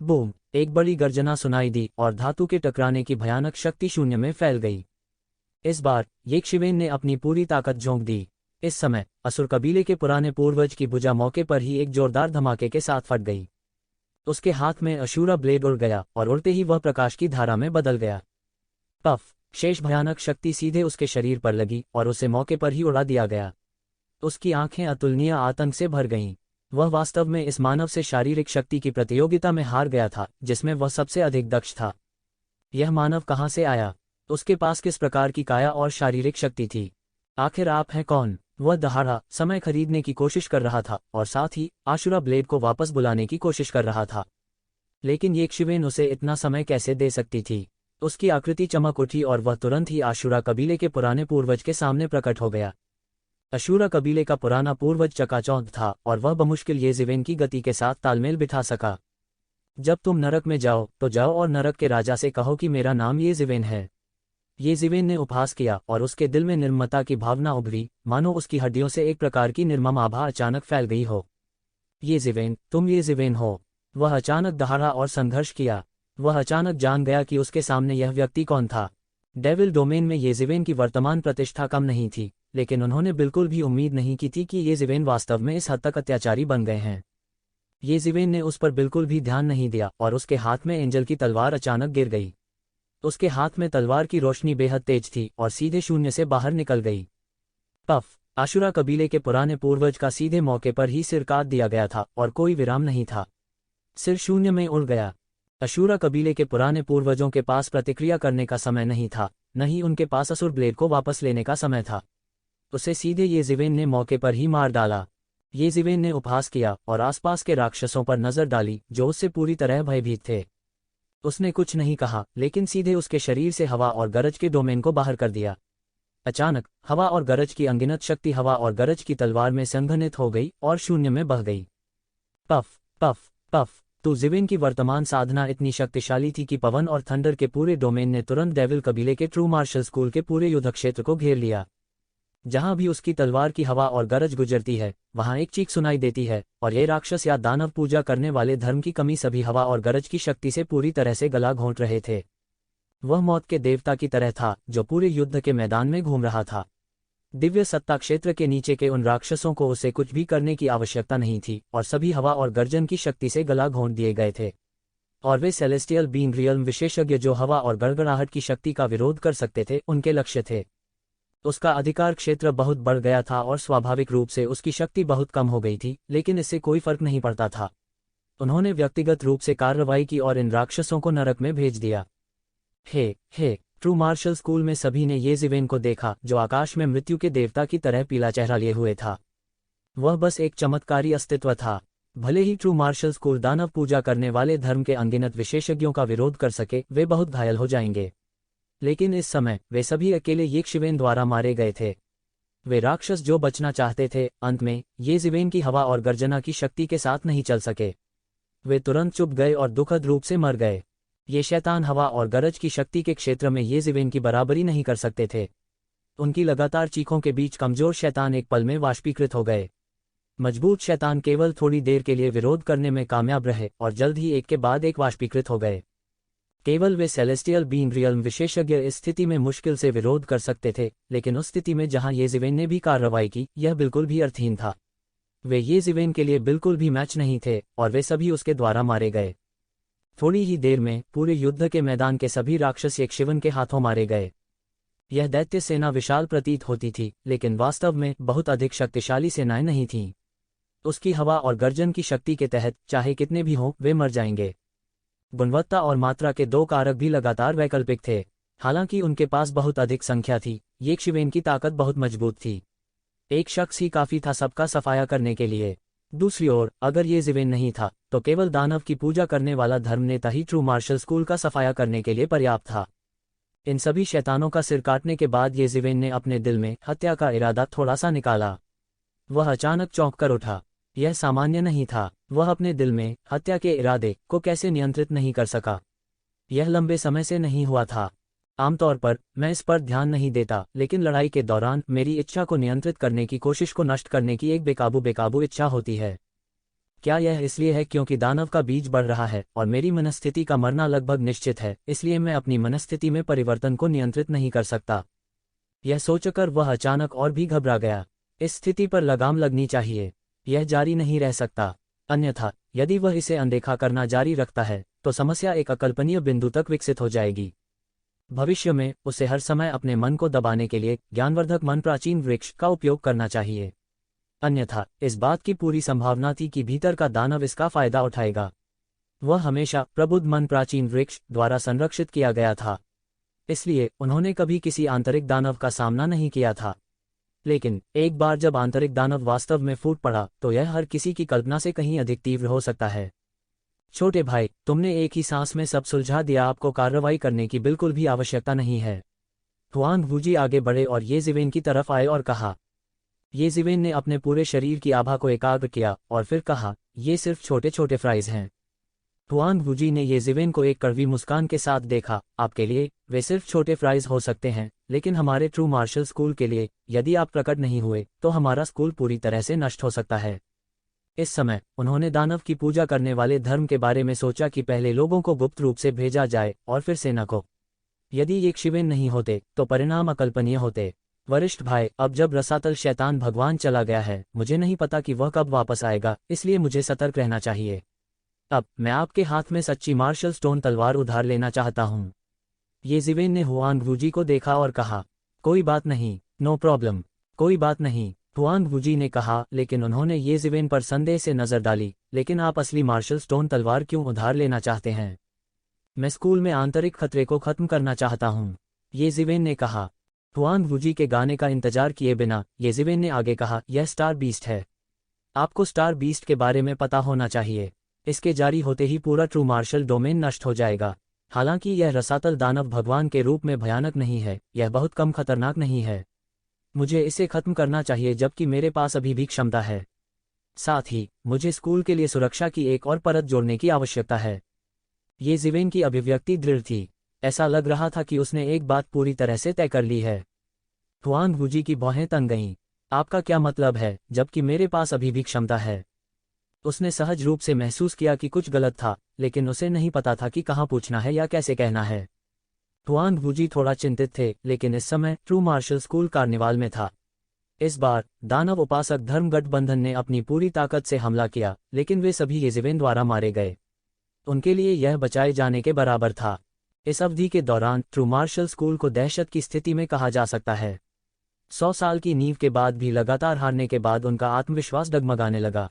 बूम, एक बड़ी गर्जना सुनाई दी और धातु के टकराने की भयानक शक्ति शून्य में फैल गई। इस बार येशिवेन ने अपनी पूरी ताकत झोंक दी। इस समय असुर कबीले के पुराने पूर्वज की भुजा मौके पर ही एक जोरदार धमाके के साथ फट गई। उसके हाथ में आशुरा ब्लेड उड़ गया और उड़ते ही वह प्रकाश की धारा में बदल गया। पफ, शेष भयानक शक्ति सीधे उसके शरीर पर लगी और उसे मौके पर ही उड़ा दिया गया। उसकी आंखें अतुलनीय आतंक से भर गईं। वह वास्तव में इस मानव से शारीरिक शक्ति की प्रतियोगिता में हार गया था, जिसमें वह सबसे अधिक दक्ष था। यह मानव कहां से आया? उसके पास किस प्रकार की काया और शारीरिक शक्ति थी? आखिर आप हैं कौन? वह दहाड़ा समय खरीदने की कोशिश कर रहा था और साथ ही आशुरा ब्लेड को वापस बुलाने की कोशिश कर रहा था। लेकिन येशिवेन उसे इतना समय कैसे दे सकती थी? उसकी आकृति चमक उठी और वह तुरंत ही आशुरा कबीले के पुराने पूर्वज के सामने प्रकट हो गया। आशुरा कबीले का पुराना पूर्वज चकाचौंध था और वह बमुश्किल येशिवेन की गति के साथ तालमेल बिठा सका। जब तुम नरक में जाओ तो जाओ और नरक के राजा से कहो कि मेरा नाम येशिवेन है। येशिवेन ने उपहास किया और उसके दिल में निर्ममता की भावना उभरी, मानो उसकी हड्डियों से एक प्रकार की निर्मम आभा अचानक फैल गई हो। येशिवेन, तुम येशिवेन हो। वह अचानक दहाड़ा और संघर्ष किया। वह अचानक जान गया कि उसके सामने यह व्यक्ति कौन था। डेविल डोमेन में येज़िवेन की वर्तमान प्रतिष्ठा कम नहीं थी, लेकिन उन्होंने बिल्कुल भी उम्मीद नहीं की थी कि येज़िवेन वास्तव में इस हद तक अत्याचारी बन गए हैं। येज़िवेन ने उस पर बिल्कुल भी ध्यान नहीं दिया और उसके हाथ में एंजल की तलवार अचानक गिर गई। उसके हाथ में तलवार की रोशनी बेहद तेज थी और सीधे शून्य से बाहर निकल गई। पफ! आशुरा कबीले के पुराने पूर्वज का सीधे मौके पर ही सिर काट दिया गया था और कोई विराम नहीं था। सिर शून्य में उड़ गया। अशूरा कबीले के पुराने पूर्वजों के पास प्रतिक्रिया करने का समय नहीं था, न ही उनके पास असुर ब्लेड को वापस लेने का समय था। उसे सीधे येज़िवेन ने मौके पर ही मार डाला। येज़िवेन ने उपहास किया और आसपास के राक्षसों पर नजर डाली जो उससे पूरी तरह भयभीत थे। उसने कुछ नहीं कहा, लेकिन सीधे उसके शरीर से हवा और गरज के डोमेन को बाहर कर दिया। अचानक हवा और गरज की अनगिनत शक्ति हवा और गरज की तलवार में संघनित हो गई और शून्य में बह गई। Puff puff puff! तो ज़िवेन की वर्तमान साधना इतनी शक्तिशाली थी कि पवन और थंडर के पूरे डोमेन ने तुरंत डेविल कबीले के ट्रू मार्शल स्कूल के पूरे युद्ध क्षेत्र को घेर लिया। जहां भी उसकी तलवार की हवा और गरज गुजरती है, वहां एक चीख सुनाई देती है, और ये राक्षस या दानव पूजा करने वाले धर्म की कमी सभी हवा और गरज की शक्ति से पूरी तरह से गला घोंट रहे थे। वह मौत के देवता की तरह था जो पूरे युद्ध के मैदान में घूम रहा था। दिव्य सत्ता क्षेत्र के नीचे के उन राक्षसों को उसे कुछ भी करने की आवश्यकता नहीं थी और सभी हवा और गर्जन की शक्ति से गला घोंट दिए गए थे। और वे सेलेस्टियल बीइंग रियल्म विशेषज्ञ जो हवा और गड़गड़ाहट की शक्ति का विरोध कर सकते थे, उनके लक्ष्य थे। उसका अधिकार क्षेत्र बहुत बढ़ गया था और स्वाभाविक रूप से उसकी शक्ति बहुत कम हो गई थी, लेकिन इससे कोई फर्क नहीं पड़ता था। उन्होंने व्यक्तिगत रूप से कार्रवाई की और इन राक्षसों को नरक में भेज दिया। हे ट्रू मार्शल स्कूल में सभी ने येज़िवेन को देखा जो आकाश में मृत्यु के देवता की तरह पीला चेहरा लिए हुए था। वह बस एक चमत्कारी अस्तित्व था। भले ही ट्रू मार्शल स्कूल दानव पूजा करने वाले धर्म के अनगिनत विशेषज्ञों का विरोध कर सके, वे बहुत घायल हो जाएंगे। लेकिन इस समय वे सभी अकेले येज़िवेन द्वारा मारे गए थे। वे राक्षस जो बचना चाहते थे, अंत में येज़िवेन की हवा और गर्जना की शक्ति के साथ नहीं चल सके। वे तुरंत चुप गए और दुखद रूप से मर गए। ये शैतान हवा और गरज की शक्ति के क्षेत्र में येज़िवेन की बराबरी नहीं कर सकते थे। उनकी लगातार चीखों के बीच कमजोर शैतान एक पल में वाष्पीकृत हो गए। मजबूत शैतान केवल थोड़ी देर के लिए विरोध करने में कामयाब रहे और जल्द ही एक के बाद एक वाष्पीकृत हो गए। केवल वे सेलेस्टियल बीइंग रियल्म विशेषज्ञ इस स्थिति में मुश्किल से विरोध कर सकते थे, लेकिन उस स्थिति में जहां येज़िवेन ने भी कार्रवाई की, यह बिल्कुल भी अर्थहीन था। वे येज़िवेन के लिए बिल्कुल भी मैच नहीं थे और वे सभी उसके द्वारा मारे गए। थोड़ी ही देर में पूरे युद्ध के मैदान के सभी राक्षस येज़िवेन के हाथों मारे गए। यह दैत्य सेना विशाल प्रतीत होती थी, लेकिन वास्तव में बहुत अधिक शक्तिशाली सेनाएं नहीं थीं। उसकी हवा और गर्जन की शक्ति के तहत चाहे कितने भी हों, वे मर जाएंगे। गुणवत्ता और मात्रा के दो कारक भी लगातार वैकल्पिक थे। हालांकि उनके पास बहुत अधिक संख्या थी, येज़िवेन की ताकत बहुत मजबूत थी। एक शख्स ही काफी था सबका सफाया करने के लिए। दूसरी ओर, अगर येज़िवेन नहीं था, तो केवल दानव की पूजा करने वाला धर्मनेता ही ट्रू मार्शल स्कूल का सफाया करने के लिए पर्याप्त था। इन सभी शैतानों का सिर काटने के बाद येज़िवेन ने अपने दिल में हत्या का इरादा थोड़ा सा निकाला। वह अचानक चौंक कर उठा। यह सामान्य नहीं था। वह अपने दिल में हत्या के इरादे को कैसे नियंत्रित नहीं कर सका। यह लंबे समय से नहीं हुआ था। आमतौर पर मैं इस पर ध्यान नहीं देता, लेकिन लड़ाई के दौरान मेरी इच्छा को नियंत्रित करने की कोशिश को नष्ट करने की एक बेकाबू इच्छा होती है। क्या यह इसलिए है क्योंकि दानव का बीज बढ़ रहा है और मेरी मनस्थिति का मरना लगभग निश्चित है, इसलिए मैं अपनी मनस्थिति में परिवर्तन को नियंत्रित नहीं कर सकता? यह सोचकर वह अचानक और भी घबरा गया। इस स्थिति पर लगाम लगनी चाहिए। यह जारी नहीं रह सकता। अन्यथा यदि वह इसे अनदेखा करना जारी रखता है, तो समस्या एक अकल्पनीय बिंदु तक विकसित हो जाएगी। भविष्य में उसे हर समय अपने मन को दबाने के लिए ज्ञानवर्धक मन प्राचीन वृक्ष का उपयोग करना चाहिए। अन्यथा इस बात की पूरी संभावना थी कि भीतर का दानव इसका फायदा उठाएगा। वह हमेशा प्रबुद्ध मन प्राचीन वृक्ष द्वारा संरक्षित किया गया था, इसलिए उन्होंने कभी किसी आंतरिक दानव का सामना नहीं किया था। लेकिन एक बार जब आंतरिक दानव वास्तव में फूट पड़ा, तो यह हर किसी की कल्पना से कहीं अधिक तीव्र हो सकता है। छोटे भाई, तुमने एक ही सांस में सब सुलझा दिया। आपको कार्रवाई करने की बिल्कुल भी आवश्यकता नहीं है। हुआंग वूजी आगे बढ़े और येज़िवेन की तरफ आए और कहा। येज़िवेन ने अपने पूरे शरीर की आभा को एकाग्र किया और फिर कहा, ये सिर्फ छोटे छोटे फ्राइज हैं। हुआंग वूजी ने येज़िवेन को एक कड़वी मुस्कान के साथ देखा। आपके लिए वे सिर्फ छोटे फ्राइज हो सकते हैं, लेकिन हमारे ट्रू मार्शल स्कूल के लिए, यदि आप प्रकट नहीं हुए, तो हमारा स्कूल पूरी तरह से नष्ट हो सकता है। इस समय उन्होंने दानव की पूजा करने वाले धर्म के बारे में सोचा कि पहले लोगों को गुप्त रूप से भेजा जाए और फिर सेना को। यदि ये शिवेन नहीं होते तो परिणाम अकल्पनीय होते। वरिष्ठ भाई, अब जब रसातल शैतान भगवान चला गया है, मुझे नहीं पता कि वह कब वापस आएगा, इसलिए मुझे सतर्क रहना चाहिए। अब मैं आपके हाथ में सच्ची मार्शल स्टोन तलवार उधार लेना चाहता हूँ। ये जिवेन ने हुआंग वूजी को देखा और कहा, कोई बात नहीं, नो प्रॉब्लम, कोई बात नहीं। हुआंग वूजी ने कहा, लेकिन उन्होंने ये जिवेन पर संदेह से नजर डाली, लेकिन आप असली मार्शल स्टोन तलवार क्यों उधार लेना चाहते हैं? मैं स्कूल में आंतरिक खतरे को खत्म करना चाहता हूँ, ये जिवेन ने कहा। हुआंग वूजी के गाने का इंतजार किए बिना ये जिवेन ने आगे कहा, यह स्टार बीस्ट है। आपको स्टार बीस्ट के बारे में पता होना चाहिए। इसके जारी होते ही पूरा ट्रू मार्शल डोमेन नष्ट हो जाएगा। हालांकि यह रसातल दानव भगवान के रूप में भयानक नहीं है, यह बहुत कम खतरनाक नहीं है। मुझे इसे खत्म करना चाहिए जबकि मेरे पास अभी भी क्षमता है। साथ ही मुझे स्कूल के लिए सुरक्षा की एक और परत जोड़ने की आवश्यकता है। ये जिवेन की अभिव्यक्ति दृढ़ थी। ऐसा लग रहा था कि उसने एक बात पूरी तरह से तय कर ली है। हुआंग वूजी की भौहें तन गईं। आपका क्या मतलब है, जबकि मेरे पास अभी भी क्षमता है? उसने सहज रूप से महसूस किया कि कुछ गलत था, लेकिन उसे नहीं पता था कि कहाँ पूछना है या कैसे कहना है। हुआंग वूजी थोड़ा चिंतित थे, लेकिन इस समय ट्रू मार्शल स्कूल कार्निवाल में था। इस बार दानव उपासक धर्म गठबंधन ने अपनी पूरी ताकत से हमला किया, लेकिन वे सभी येजिवेन द्वारा मारे गए। उनके लिए यह बचाए जाने के बराबर था। इस अवधि के दौरान ट्रू मार्शल स्कूल को दहशत की स्थिति में कहा जा सकता है। 100 साल की नींव के बाद भी लगातार हारने के बाद उनका आत्मविश्वास डगमगाने लगा।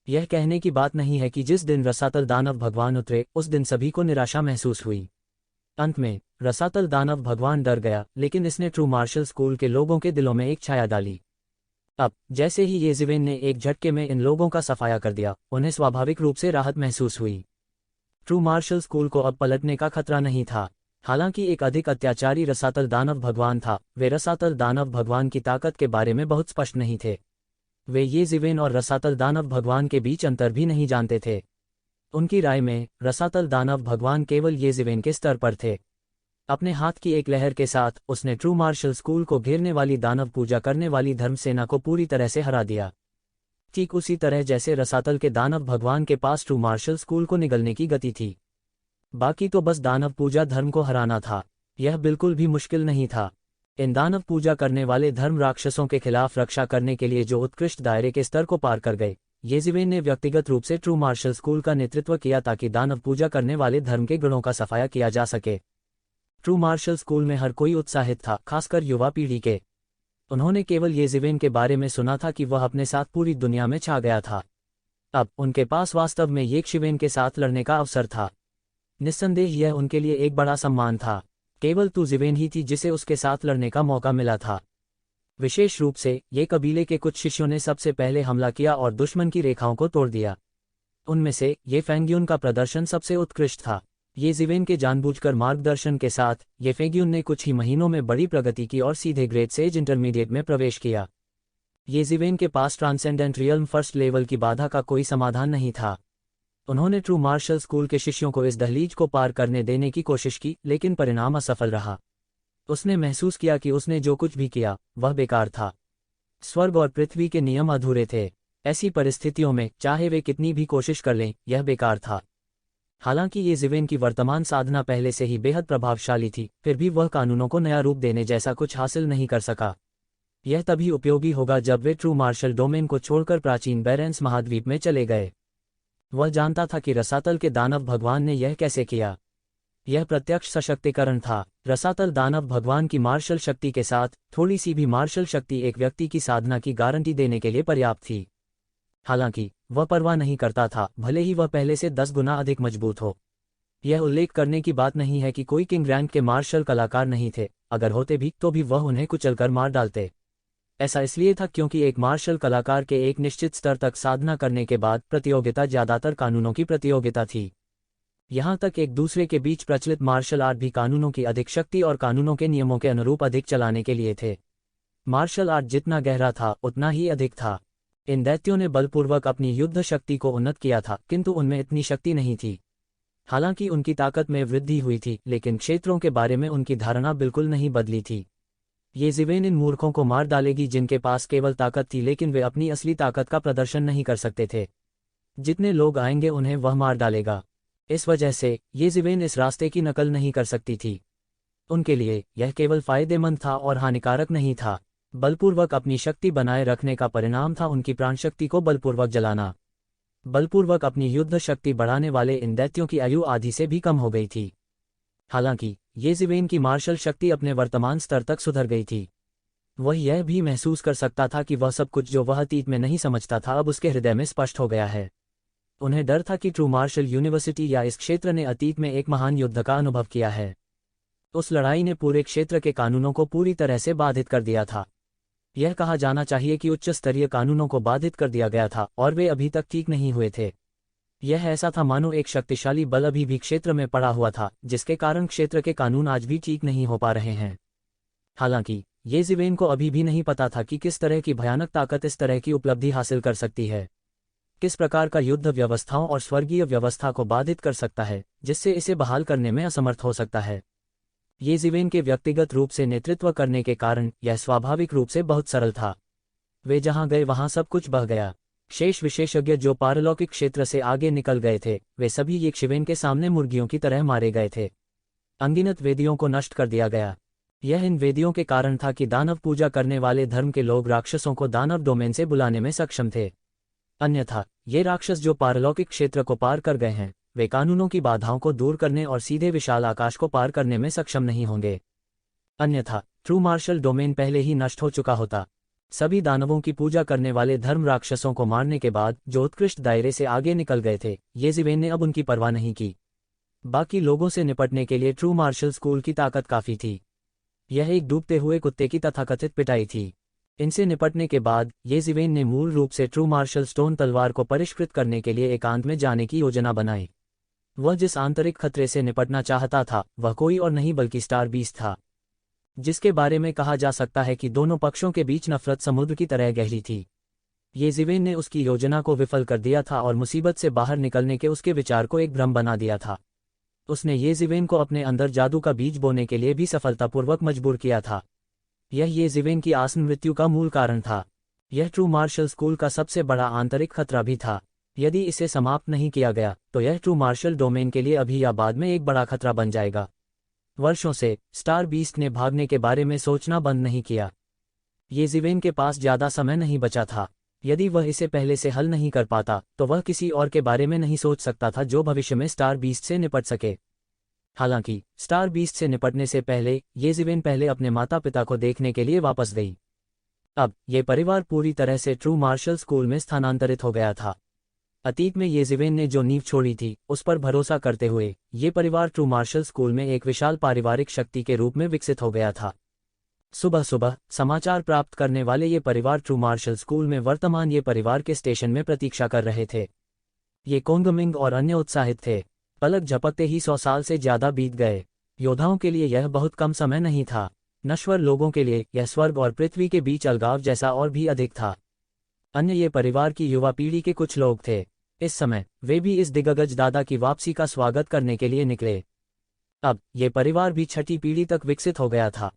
यह कहने की बात नहीं है कि जिस दिन रसातल दानव भगवान उतरे उस दिन सभी को निराशा महसूस हुई। अंत में रसातल दानव भगवान डर गया, लेकिन इसने ट्रू मार्शल स्कूल के लोगों के दिलों में एक छाया डाली। अब जैसे ही ये जिवेन ने एक झटके में इन लोगों का सफाया कर दिया, उन्हें स्वाभाविक रूप से राहत महसूस हुई। ट्रू मार्शल स्कूल को अब पलटने का खतरा नहीं था। हालांकि एक अधिक अत्याचारी रसातल दानव भगवान था, वे रसातल दानव भगवान की ताकत के बारे में बहुत स्पष्ट नहीं थे। वे ये जिवेन और रसातल दानव भगवान के बीच अंतर भी नहीं जानते थे। उनकी राय में रसातल दानव भगवान केवल ये जिवेन के स्तर पर थे। अपने हाथ की एक लहर के साथ उसने ट्रू मार्शल स्कूल को घेरने वाली दानव पूजा करने वाली धर्म सेना को पूरी तरह से हरा दिया। ठीक उसी तरह जैसे रसातल के दानव भगवान के पास ट्रू मार्शल स्कूल को निगलने की गति थी। बाकी तो बस दानव पूजा धर्म को हराना था। यह बिल्कुल भी मुश्किल नहीं था। इन दानव पूजा करने वाले धर्म राक्षसों के खिलाफ रक्षा करने के लिए जो उत्कृष्ट दायरे के स्तर को पार कर गए, ये जिवेन ने व्यक्तिगत रूप से ट्रू मार्शल स्कूल का नेतृत्व किया ताकि दानव पूजा करने वाले धर्म के गुणों का सफाया किया जा सके। ट्रू मार्शल स्कूल में हर कोई उत्साहित था, खासकर युवा पीढ़ी के। उन्होंने केवल ये जिवेन के बारे में सुना था कि वह अपने साथ पूरी दुनिया में छा गया था। अब उनके पास वास्तव में ये शिवेन के साथ लड़ने का अवसर था। निस्संदेह यह उनके लिए एक बड़ा सम्मान था। केवल तू जिवेन ही थी जिसे उसके साथ लड़ने का मौका मिला था। विशेष रूप से ये कबीले के कुछ शिष्यों ने सबसे पहले हमला किया और दुश्मन की रेखाओं को तोड़ दिया। उनमें से ये फेंग्यून का प्रदर्शन सबसे उत्कृष्ट था। ये जिवेन के जानबूझकर मार्गदर्शन के साथ ये फेंग्यून ने कुछ ही महीनों में बड़ी प्रगति की और सीधे ग्रेड से इंटरमीडिएट में प्रवेश किया। ये जिवेन के पास ट्रांसेंडेंट रियल्म फर्स्ट लेवल की बाधा का कोई समाधान नहीं था। उन्होंने ट्रू मार्शल स्कूल के शिष्यों को इस दहलीज को पार करने देने की कोशिश की, लेकिन परिणाम असफल रहा। उसने महसूस किया कि उसने जो कुछ भी किया वह बेकार था। स्वर्ग और पृथ्वी के नियम अधूरे थे। ऐसी परिस्थितियों में चाहे वे कितनी भी कोशिश कर लें, यह बेकार था। हालांकि ये जिवेन की वर्तमान साधना पहले से ही बेहद प्रभावशाली थी, फिर भी वह कानूनों को नया रूप देने जैसा कुछ हासिल नहीं कर सका। यह तभी उपयोगी होगा जब वे ट्रू मार्शल डोमेन को छोड़कर प्राचीन बैरेंस महाद्वीप में चले गए। वह जानता था कि रसातल के दानव भगवान ने यह कैसे किया। यह प्रत्यक्ष सशक्तिकरण था। रसातल दानव भगवान की मार्शल शक्ति के साथ थोड़ी सी भी मार्शल शक्ति एक व्यक्ति की साधना की गारंटी देने के लिए पर्याप्त थी। हालांकि वह परवाह नहीं करता था, भले ही वह पहले से 10 गुना अधिक मजबूत हो। यह उल्लेख करने की बात नहीं है कि कोई किंग रैंक के मार्शल कलाकार नहीं थे। अगर होते भी तो भी वह उन्हें कुचलकर मार डालते। ऐसा इसलिए था क्योंकि एक मार्शल कलाकार के एक निश्चित स्तर तक साधना करने के बाद प्रतियोगिता ज्यादातर कानूनों की प्रतियोगिता थी। यहाँ तक एक दूसरे के बीच प्रचलित मार्शल आर्ट भी कानूनों की अधिक शक्ति और कानूनों के नियमों के अनुरूप अधिक चलाने के लिए थे। मार्शल आर्ट जितना गहरा था उतना ही अधिक था। इन दैत्यों ने बलपूर्वक अपनी युद्ध शक्ति को उन्नत किया था, किंतु उनमें इतनी शक्ति नहीं थी। हालांकि उनकी ताकत में वृद्धि हुई थी, लेकिन क्षेत्रों के बारे में उनकी धारणा बिल्कुल नहीं बदली थी। ये जिवेन इन मूर्खों को मार डालेगी जिनके पास केवल ताकत थी लेकिन वे अपनी असली ताकत का प्रदर्शन नहीं कर सकते थे। जितने लोग आएंगे उन्हें वह मार डालेगा। इस वजह से ये जिवेन इस रास्ते की नकल नहीं कर सकती थी। उनके लिए यह केवल फायदेमंद था और हानिकारक नहीं था। बलपूर्वक अपनी शक्ति बनाए रखने का परिणाम था उनकी प्राणशक्ति को बलपूर्वक जलाना। बलपूर्वक अपनी युद्ध शक्ति बढ़ाने वाले इन दैत्यों की आयु आधी से भी कम हो गई थी। हालांकि ये जिवेन की मार्शल शक्ति अपने वर्तमान स्तर तक सुधर गई थी। वह यह भी महसूस कर सकता था कि वह सब कुछ जो वह अतीत में नहीं समझता था अब उसके हृदय में स्पष्ट हो गया है। उन्हें डर था कि ट्रू मार्शल यूनिवर्सिटी या इस क्षेत्र ने अतीत में एक महान युद्ध का अनुभव किया है। उस लड़ाई ने पूरे क्षेत्र के कानूनों को पूरी तरह से बाधित कर दिया था। यह कहा जाना चाहिए कि उच्च स्तरीय कानूनों को बाधित कर दिया गया था और वे अभी तक ठीक नहीं हुए थे। यह ऐसा था मानो एक शक्तिशाली बल अभी भी क्षेत्र में पड़ा हुआ था जिसके कारण क्षेत्र के कानून आज भी ठीक नहीं हो पा रहे हैं। हालांकि ये जिवेन को अभी भी नहीं पता था कि किस तरह की भयानक ताकत इस तरह की उपलब्धि हासिल कर सकती है। किस प्रकार का युद्ध व्यवस्थाओं और स्वर्गीय व्यवस्था को बाधित कर सकता है जिससे इसे बहाल करने में असमर्थ हो सकता है। ये जिवेन के व्यक्तिगत रूप से नेतृत्व करने के कारण यह स्वाभाविक रूप से बहुत सरल था। वे जहां गए वहां सब कुछ बह गया। शेष विशेषज्ञ जो पारलौकिक क्षेत्र से आगे निकल गए थे वे सभी ये शिवेन के सामने मुर्गियों की तरह मारे गए थे। अनगिनत वेदियों को नष्ट कर दिया गया। यह इन वेदियों के कारण था कि दानव पूजा करने वाले धर्म के लोग राक्षसों को दानव डोमेन से बुलाने में सक्षम थे। अन्यथा ये राक्षस जो पारलौकिक क्षेत्र को पार कर गए हैं वे कानूनों की बाधाओं को दूर करने और सीधे विशाल आकाश को पार करने में सक्षम नहीं होंगे। अन्यथा ट्रू मार्शल डोमेन पहले ही नष्ट हो चुका होता। सभी दानवों की पूजा करने वाले धर्म राक्षसों को मारने के बाद जो उत्कृष्ट दायरे से आगे निकल गए थे ये जिवेन ने अब उनकी परवाह नहीं की। बाकी लोगों से निपटने के लिए ट्रू मार्शल स्कूल की ताकत काफी थी। यह एक डूबते हुए कुत्ते की तथाकथित पिटाई थी। इनसे निपटने के बाद ये जिवेन ने मूल रूप से ट्रू मार्शल स्टोन तलवार को परिष्कृत करने के लिए एकांत में जाने की योजना बनाई। वह जिस आंतरिक खतरे से निपटना चाहता था वह कोई और नहीं बल्कि स्टार बीस्ट था, जिसके बारे में कहा जा सकता है कि दोनों पक्षों के बीच नफरत समुद्र की तरह गहरी थी। ये जिवेन ने उसकी योजना को विफल कर दिया था और मुसीबत से बाहर निकलने के उसके विचार को एक भ्रम बना दिया था। उसने ये जिवेन को अपने अंदर जादू का बीज बोने के लिए भी सफलतापूर्वक मजबूर किया था। यह ये जिवेन की आसन मृत्यु का मूल कारण था। यह ट्रू मार्शल स्कूल का सबसे बड़ा आंतरिक खतरा भी था। यदि इसे समाप्त नहीं किया गया तो यह ट्रू मार्शल डोमेन के लिए अभी या बाद में एक बड़ा खतरा बन जाएगा। वर्षों से स्टार बीस्ट ने भागने के बारे में सोचना बंद नहीं किया। ये जिवेन के पास ज्यादा समय नहीं बचा था। यदि वह इसे पहले से हल नहीं कर पाता तो वह किसी और के बारे में नहीं सोच सकता था जो भविष्य में स्टार बीस्ट से निपट सके। हालांकि स्टार बीस्ट से निपटने से पहले ये जिवेन पहले अपने माता पिता को देखने के लिए वापस गई। अब ये परिवार पूरी तरह से ट्रू मार्शल स्कूल में स्थानांतरित हो गया था। अतीत में ये जिवेन ने जो नींव छोड़ी थी उस पर भरोसा करते हुए ये परिवार ट्रू मार्शल स्कूल में एक विशाल पारिवारिक शक्ति के रूप में विकसित हो गया था। सुबह सुबह समाचार प्राप्त करने वाले ये परिवार ट्रू मार्शल स्कूल में वर्तमान ये परिवार के स्टेशन में प्रतीक्षा कर रहे थे। ये कोंगमिंग और अन्य उत्साहित थे। पलक झपकते ही 100 साल से ज्यादा बीत गए। योद्धाओं के लिए यह बहुत कम समय नहीं था। नश्वर लोगों के लिए यह स्वर्ग और पृथ्वी के बीच अलगाव जैसा और भी अधिक था। अन्य ये परिवार की युवा पीढ़ी के कुछ लोग थे। इस समय वे भी इस दिग्गज दादा की वापसी का स्वागत करने के लिए निकले। अब ये परिवार भी छठी पीढ़ी तक विकसित हो गया था।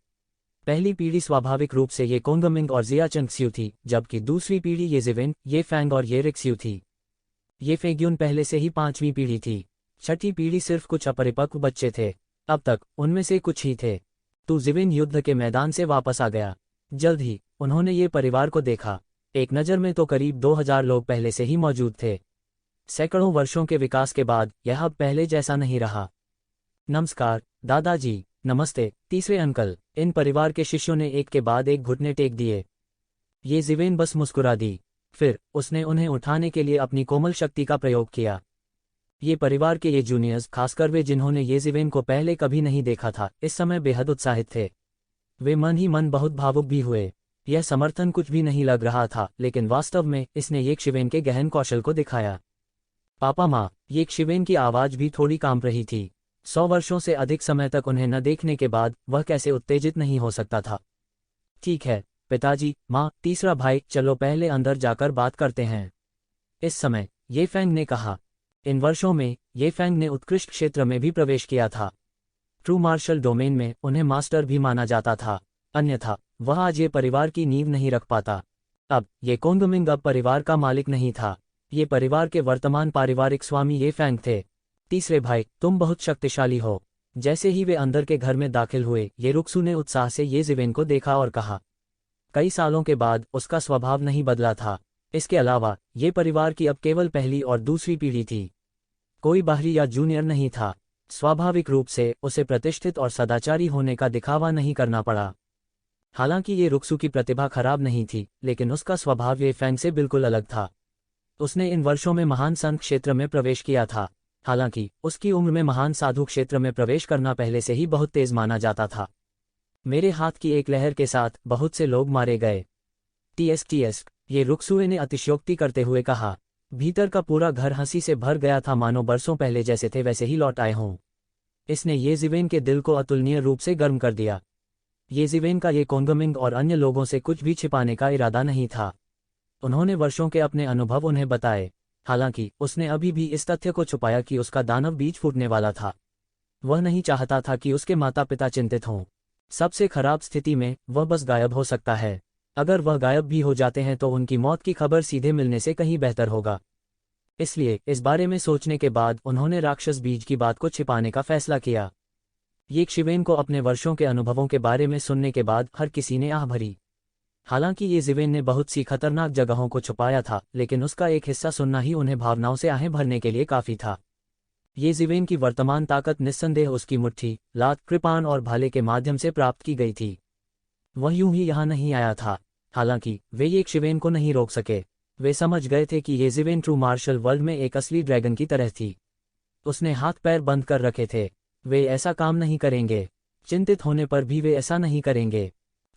पहली पीढ़ी स्वाभाविक रूप से ये कोंगमिंग और जिया चंगस्यू थी, जबकि दूसरी पीढ़ी ये जिवेन, ये फैंग और ये रिक्स्यू थी। ये फेग्यून पहले से ही 5वीं पीढ़ी थी। छठी पीढ़ी सिर्फ कुछ अपरिपक्व बच्चे थे। अब तक उनमें से कुछ ही थे। तो जिवेन युद्ध के मैदान से वापस आ गया। जल्द ही उन्होंने ये परिवार को देखा। एक नज़र में तो करीब 2000 लोग पहले से ही मौजूद थे। सैकड़ों वर्षों के विकास के बाद यह अब पहले जैसा नहीं रहा। नमस्कार दादाजी। नमस्ते तीसरे अंकल। इन परिवार के शिष्यों ने एक के बाद एक घुटने टेक दिए। ये जिवेन बस मुस्कुरा दी। फिर उसने उन्हें उठाने के लिए अपनी कोमल शक्ति का प्रयोग किया। ये परिवार के ये जूनियर्स, खासकर वे जिन्होंने ये जिवेन को पहले कभी नहीं देखा था, इस समय बेहद उत्साहित थे। वे मन ही मन बहुत भावुक भी हुए। यह समर्थन कुछ भी नहीं लग रहा था, लेकिन वास्तव में इसने ये शिवेन के गहन कौशल को दिखाया। पापा माँ, ये शिवेन की आवाज भी थोड़ी कांप रही थी। 100 वर्षों से अधिक समय तक उन्हें न देखने के बाद वह कैसे उत्तेजित नहीं हो सकता था। ठीक है पिताजी, माँ, तीसरा भाई, चलो पहले अंदर जाकर बात करते हैं। इस समय ये फैंग ने कहा। इन वर्षों में ये फैंग ने उत्कृष्ट क्षेत्र में भी प्रवेश किया था। ट्रू मार्शल डोमेन में उन्हें मास्टर भी माना जाता था। अन्यथा वह आज ये परिवार की नींव नहीं रख पाता। अब ये कोंगमिंग अब परिवार का मालिक नहीं था, ये परिवार के वर्तमान पारिवारिक स्वामी ये फैंग थे। तीसरे भाई, तुम बहुत शक्तिशाली हो। जैसे ही वे अंदर के घर में दाखिल हुए, ये रुक्सू ने उत्साह से ये जिवेन को देखा और कहा। कई सालों के बाद उसका स्वभाव नहीं बदला था। इसके अलावा ये परिवार की अब केवल पहली और दूसरी पीढ़ी थी, कोई बाहरी या जूनियर नहीं था। स्वाभाविक रूप से उसे प्रतिष्ठित और सदाचारी होने का दिखावा नहीं करना पड़ा। हालांकि ये रुक्सू की प्रतिभा खराब नहीं थी, लेकिन उसका स्वभाव ये फैंग से बिल्कुल अलग था। उसने इन वर्षों में महान संत क्षेत्र में प्रवेश किया था। हालांकि उसकी उम्र में महान साधु क्षेत्र में प्रवेश करना पहले से ही बहुत तेज माना जाता था। मेरे हाथ की एक लहर के साथ बहुत से लोग मारे गए। टीएस ये रुक्सुए ने अतिशयोक्ति करते हुए कहा। भीतर का पूरा घर हंसी से भर गया था, मानो बरसों पहले जैसे थे वैसे ही लौट आए हों। इसने ये जिवेन के दिल को अतुलनीय रूप से गर्म कर दिया। ये जिवेन का ये कोंगमिंग और अन्य लोगों से कुछ भी छिपाने का इरादा नहीं था। उन्होंने वर्षों के अपने अनुभव उन्हें बताए। हालांकि उसने अभी भी इस तथ्य को छुपाया कि उसका दानव बीज फूटने वाला था। वह नहीं चाहता था कि उसके माता पिता चिंतित हों। सबसे खराब स्थिति में वह बस गायब हो सकता है। अगर वह गायब भी हो जाते हैं तो उनकी मौत की खबर सीधे मिलने से कहीं बेहतर होगा। इसलिए इस बारे में सोचने के बाद उन्होंने राक्षस बीज की बात को छिपाने का फैसला किया। ये जिवेन को अपने वर्षों के अनुभवों के बारे में सुनने के बाद हर किसी ने आह भरी। हालांकि ये जिवेन ने बहुत सी खतरनाक जगहों को छुपाया था, लेकिन उसका एक हिस्सा सुनना ही उन्हें भावनाओं से आहें भरने के लिए काफी था। ये जिवेन की वर्तमान ताकत निस्संदेह उसकी मुट्ठी, लात, कृपाण और भाले के माध्यम से प्राप्त की गई थी। वह यूं ही यहाँ नहीं आया था। हालांकि वे ये जिवेन को नहीं रोक सके। वे समझ गए थे कि ये जिवेन ट्रू मार्शल वर्ल्ड में एक असली ड्रैगन की तरह थी। उसने हाथ पैर बंद कर रखे थे। वे ऐसा काम नहीं करेंगे। चिंतित होने पर भी वे ऐसा नहीं करेंगे।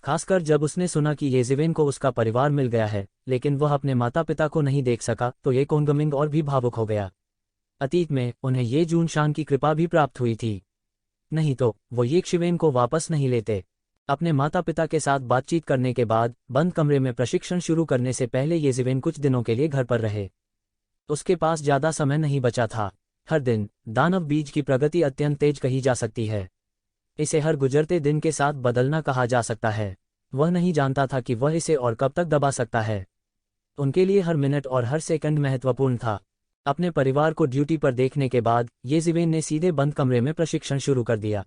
खासकर जब उसने सुना कि ये जिवेन को उसका परिवार मिल गया है, लेकिन वह अपने माता पिता को नहीं देख सका, तो ये कोंगमिंग और भी भावुक हो गया। अतीत में उन्हें ये जून शान की कृपा भी प्राप्त हुई थी, नहीं तो वो ये जिवेन को वापस नहीं लेते। अपने माता पिता के साथ बातचीत करने के बाद बंद कमरे में प्रशिक्षण शुरू करने से पहले ये जिवेन कुछ दिनों के लिए घर पर रहे। उसके पास ज्यादा समय नहीं बचा था। हर दिन दानव बीज की प्रगति अत्यंत तेज कही जा सकती है। इसे हर गुजरते दिन के साथ बदलना कहा जा सकता है। वह नहीं जानता था कि वह इसे और कब तक दबा सकता है। उनके लिए हर मिनट और हर सेकंड महत्वपूर्ण था। अपने परिवार को ड्यूटी पर देखने के बाद ये जिवेन ने सीधे बंद कमरे में प्रशिक्षण शुरू कर दिया।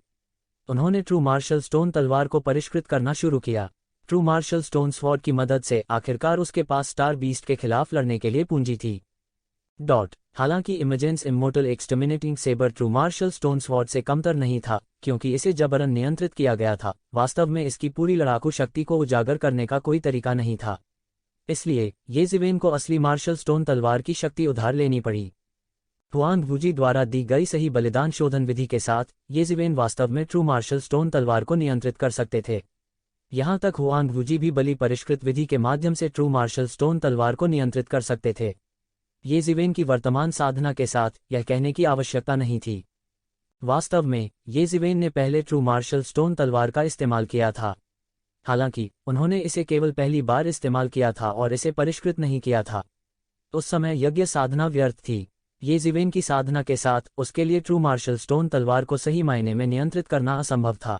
उन्होंने ट्रू मार्शल स्टोन तलवार को परिष्कृत करना शुरू किया। ट्रू मार्शल स्टोन स्वॉर्ड की मदद से आखिरकार उसके पास स्टार बीस्ट के खिलाफ लड़ने के लिए पूंजी थी। हालांकि immense immortal exterminating sabre true martial stone sword से कमतर नहीं था, क्योंकि इसे जबरन नियंत्रित किया गया था। वास्तव में इसकी पूरी लड़ाकू शक्ति को उजागर करने का कोई तरीका नहीं था। इसलिए ये जिवेन को असली मार्शल स्टोन तलवार की शक्ति उधार लेनी पड़ी। हुआंग वूजी द्वारा दी गई सही बलिदान शोधन विधि के साथ ये जिवेन वास्तव में ट्रू मार्शल स्टोन तलवार को नियंत्रित कर सकते थे। यहाँ तक हुआंग वूजी भी बलि परिष्कृत विधि के माध्यम से ट्रू मार्शल स्टोन तलवार को नियंत्रित कर सकते थे। ये जिवेन की वर्तमान साधना के साथ यह कहने की आवश्यकता नहीं थी। वास्तव में ये जिवेन ने पहले ट्रू मार्शल स्टोन तलवार का इस्तेमाल किया था। हालांकि उन्होंने इसे केवल पहली बार इस्तेमाल किया था और इसे परिष्कृत नहीं किया था। उस समय यज्ञ साधना व्यर्थ थी। ये जिवेन की साधना के साथ उसके लिए ट्रू मार्शल स्टोन तलवार को सही मायने में नियंत्रित करना असंभव था।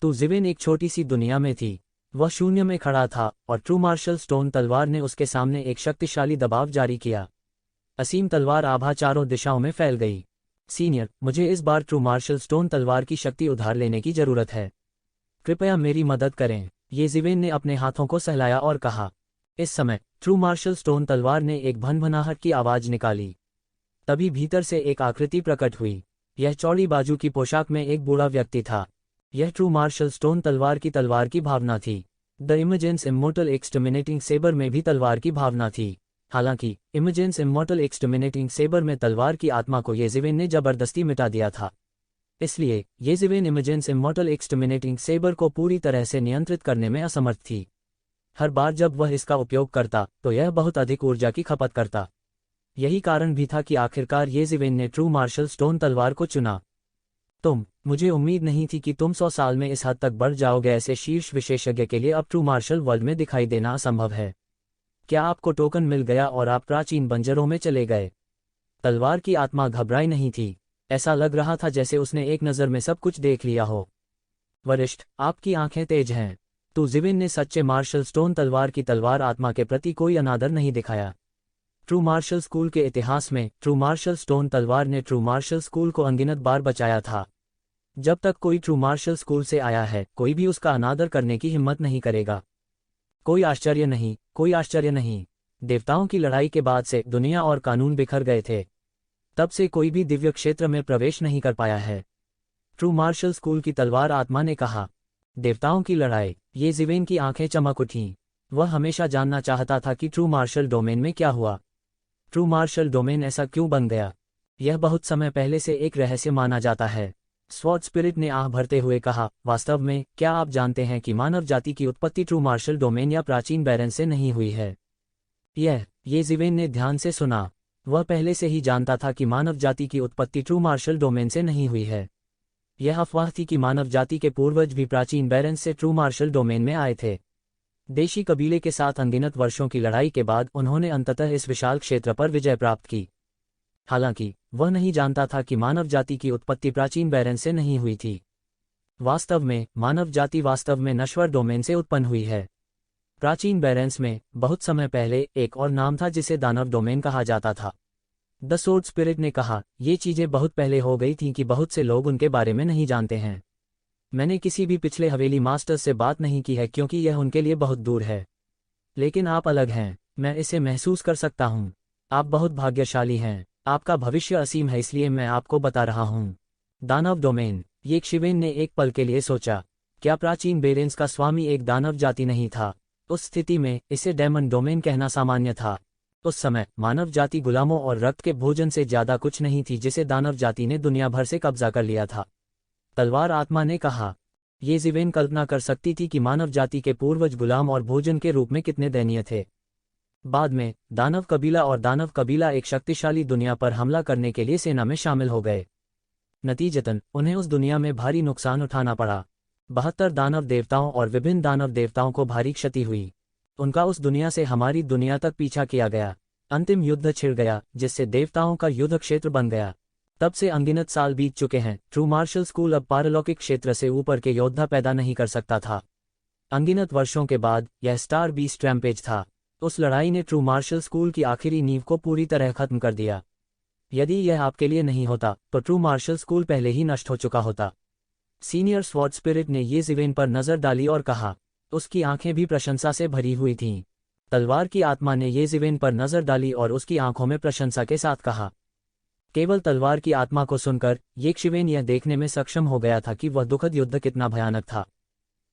तो जिवेन एक छोटी सी दुनिया में थी। वह शून्य में खड़ा था और ट्रू मार्शल स्टोन तलवार ने उसके सामने एक शक्तिशाली दबाव जारी किया। असीम तलवार आभा चारों दिशाओं में फैल गई। सीनियर, मुझे इस बार ट्रू मार्शल स्टोन तलवार की शक्ति उधार लेने की जरूरत है। कृपया मेरी मदद करें। ये जिवेन ने अपने हाथों को सहलाया और कहा। इस समय ट्रू मार्शल स्टोन तलवार ने एक भनभनाहट की आवाज निकाली। तभी भीतर से एक आकृति प्रकट हुई। यह चौड़ी बाजू की पोशाक में एक बूढ़ा व्यक्ति था। यह ट्रू मार्शल स्टोन तलवार की भावना थी। द इमेजेंस इमोर्टल एक्सटर्मिनेटिंग सेबर में भी तलवार की भावना थी। हालांकि इमेजेंस इमोर्टल एक्सटर्मिनेटिंग सेबर में तलवार की आत्मा को ये जिवेन ने जबरदस्ती मिटा दिया था। इसलिए ये जिवेन इमेजेंस इमोर्टल एक्सटर्मिनेटिंग सेबर को पूरी तरह से नियंत्रित करने में असमर्थ थी। हर बार जब वह इसका उपयोग करता तो यह बहुत अधिक ऊर्जा की खपत करता। यही कारण भी था कि आखिरकार ये जिवेन ने ट्रू मार्शल स्टोन तलवार को चुना। मुझे उम्मीद नहीं थी कि तुम 100 साल में इस हद तक बढ़ जाओगे। ऐसे शीर्ष विशेषज्ञ के लिए अब ट्रू मार्शल वर्ल्ड में दिखाई देना असंभव है। क्या आपको टोकन मिल गया और आप प्राचीन बंजरों में चले गए? तलवार की आत्मा घबराई नहीं थी। ऐसा लग रहा था जैसे उसने एक नज़र में सब कुछ देख लिया हो। वरिष्ठ, आपकी आंखें तेज हैं। तो जिविन ने सच्चे मार्शल स्टोन तलवार की तलवार आत्मा के प्रति कोई अनादर नहीं दिखाया। ट्रू मार्शल स्कूल के इतिहास में ट्रू मार्शल स्टोन तलवार ने ट्रू मार्शल स्कूल को अनगिनत बार बचाया था। जब तक कोई ट्रू मार्शल स्कूल से आया है, कोई भी उसका अनादर करने की हिम्मत नहीं करेगा। कोई आश्चर्य नहीं, कोई आश्चर्य नहीं। देवताओं की लड़ाई के बाद से दुनिया और कानून बिखर गए थे। तब से कोई भी दिव्य क्षेत्र में प्रवेश नहीं कर पाया है। ट्रू मार्शल स्कूल की तलवार आत्मा ने कहा। देवताओं की लड़ाई। ये जिवेन की आंखें चमक उठीं। वह हमेशा जानना चाहता था कि ट्रू मार्शल डोमेन में क्या हुआ। ट्रू मार्शल डोमेन ऐसा क्यों बन गया? यह बहुत समय पहले से एक रहस्य माना जाता है। स्वॉर्ड स्पिरिट ने आह भरते हुए कहा, वास्तव में क्या आप जानते हैं कि मानव जाति की उत्पत्ति ट्रू मार्शल डोमेन या प्राचीन बैरन से नहीं हुई है? ये जिवेन ने ध्यान से सुना। वह पहले से ही जानता था कि मानव जाति की उत्पत्ति ट्रू मार्शल डोमेन से नहीं हुई है। यह अफवाह थी कि मानव जाति के पूर्वज भी प्राचीन बैरन से ट्रू मार्शल डोमेन में आए थे। देशी कबीले के साथ अनगिनत वर्षों की लड़ाई के बाद उन्होंने अंततः इस विशाल क्षेत्र पर विजय प्राप्त की। हालांकि वह नहीं जानता था कि मानव जाति की उत्पत्ति प्राचीन बैरन से नहीं हुई थी। वास्तव में मानव जाति वास्तव में नश्वर डोमेन से उत्पन्न हुई है। प्राचीन बैरेंस में बहुत समय पहले एक और नाम था जिसे दानव डोमेन कहा जाता था। द स्वॉर्ड स्पिरिट ने कहा, ये चीजें बहुत पहले हो गई थीं कि बहुत से लोग उनके बारे में नहीं जानते हैं। मैंने किसी भी पिछले हवेली मास्टर्स से बात नहीं की है क्योंकि यह उनके लिए बहुत दूर है। लेकिन आप अलग हैं, मैं इसे महसूस कर सकता हूँ। आप बहुत भाग्यशाली हैं, आपका भविष्य असीम है, इसलिए मैं आपको बता रहा हूँ। दानव डोमेन। ये शिवेन ने एक पल के लिए सोचा, क्या प्राचीन बेरेंस का स्वामी एक दानव जाति नहीं था? उस स्थिति में इसे डेमन डोमेन कहना सामान्य था। उस समय मानव जाति गुलामों और रक्त के भोजन से ज्यादा कुछ नहीं थी जिसे दानव जाति ने दुनिया भर से कब्जा कर लिया था। तलवार आत्मा ने कहा। ये जिवेन कल्पना कर सकती थी कि मानव जाति के पूर्वज गुलाम और भोजन के रूप में कितने दयनीय थे। बाद में दानव कबीला एक शक्तिशाली दुनिया पर हमला करने के लिए सेना में शामिल हो गए। नतीजतन उन्हें उस दुनिया में भारी नुकसान उठाना पड़ा। 72 दानव देवताओं और विभिन्न दानव देवताओं को भारी क्षति हुई। उनका उस दुनिया से हमारी दुनिया तक पीछा किया गया। अंतिम युद्ध छिड़ गया जिससे देवताओं का युद्ध क्षेत्र बन गया। तब से अनगिनत साल बीत चुके हैं। ट्रू मार्शल स्कूल अब पारलौकिक क्षेत्र से ऊपर के योद्धा पैदा नहीं कर सकता था। अनगिनत वर्षों के बाद यह स्टार बीस्ट रैम्पेज था। उस लड़ाई ने ट्रू मार्शल स्कूल की आखिरी नींव को पूरी तरह खत्म कर दिया। यदि यह आपके लिए नहीं होता तो ट्रू मार्शल स्कूल पहले ही नष्ट हो चुका होता। सीनियर स्वॉर्ड स्पिरिट ने ये जिवेन पर नजर डाली और कहा। उसकी आंखें भी प्रशंसा से भरी हुई थीं। तलवार की आत्मा ने ये जिवेन पर नजर डाली और उसकी आंखों में प्रशंसा के साथ कहा। केवल तलवार की आत्मा को सुनकर ये शिवेन यह देखने में सक्षम हो गया था कि वह दुखद युद्ध कितना भयानक था।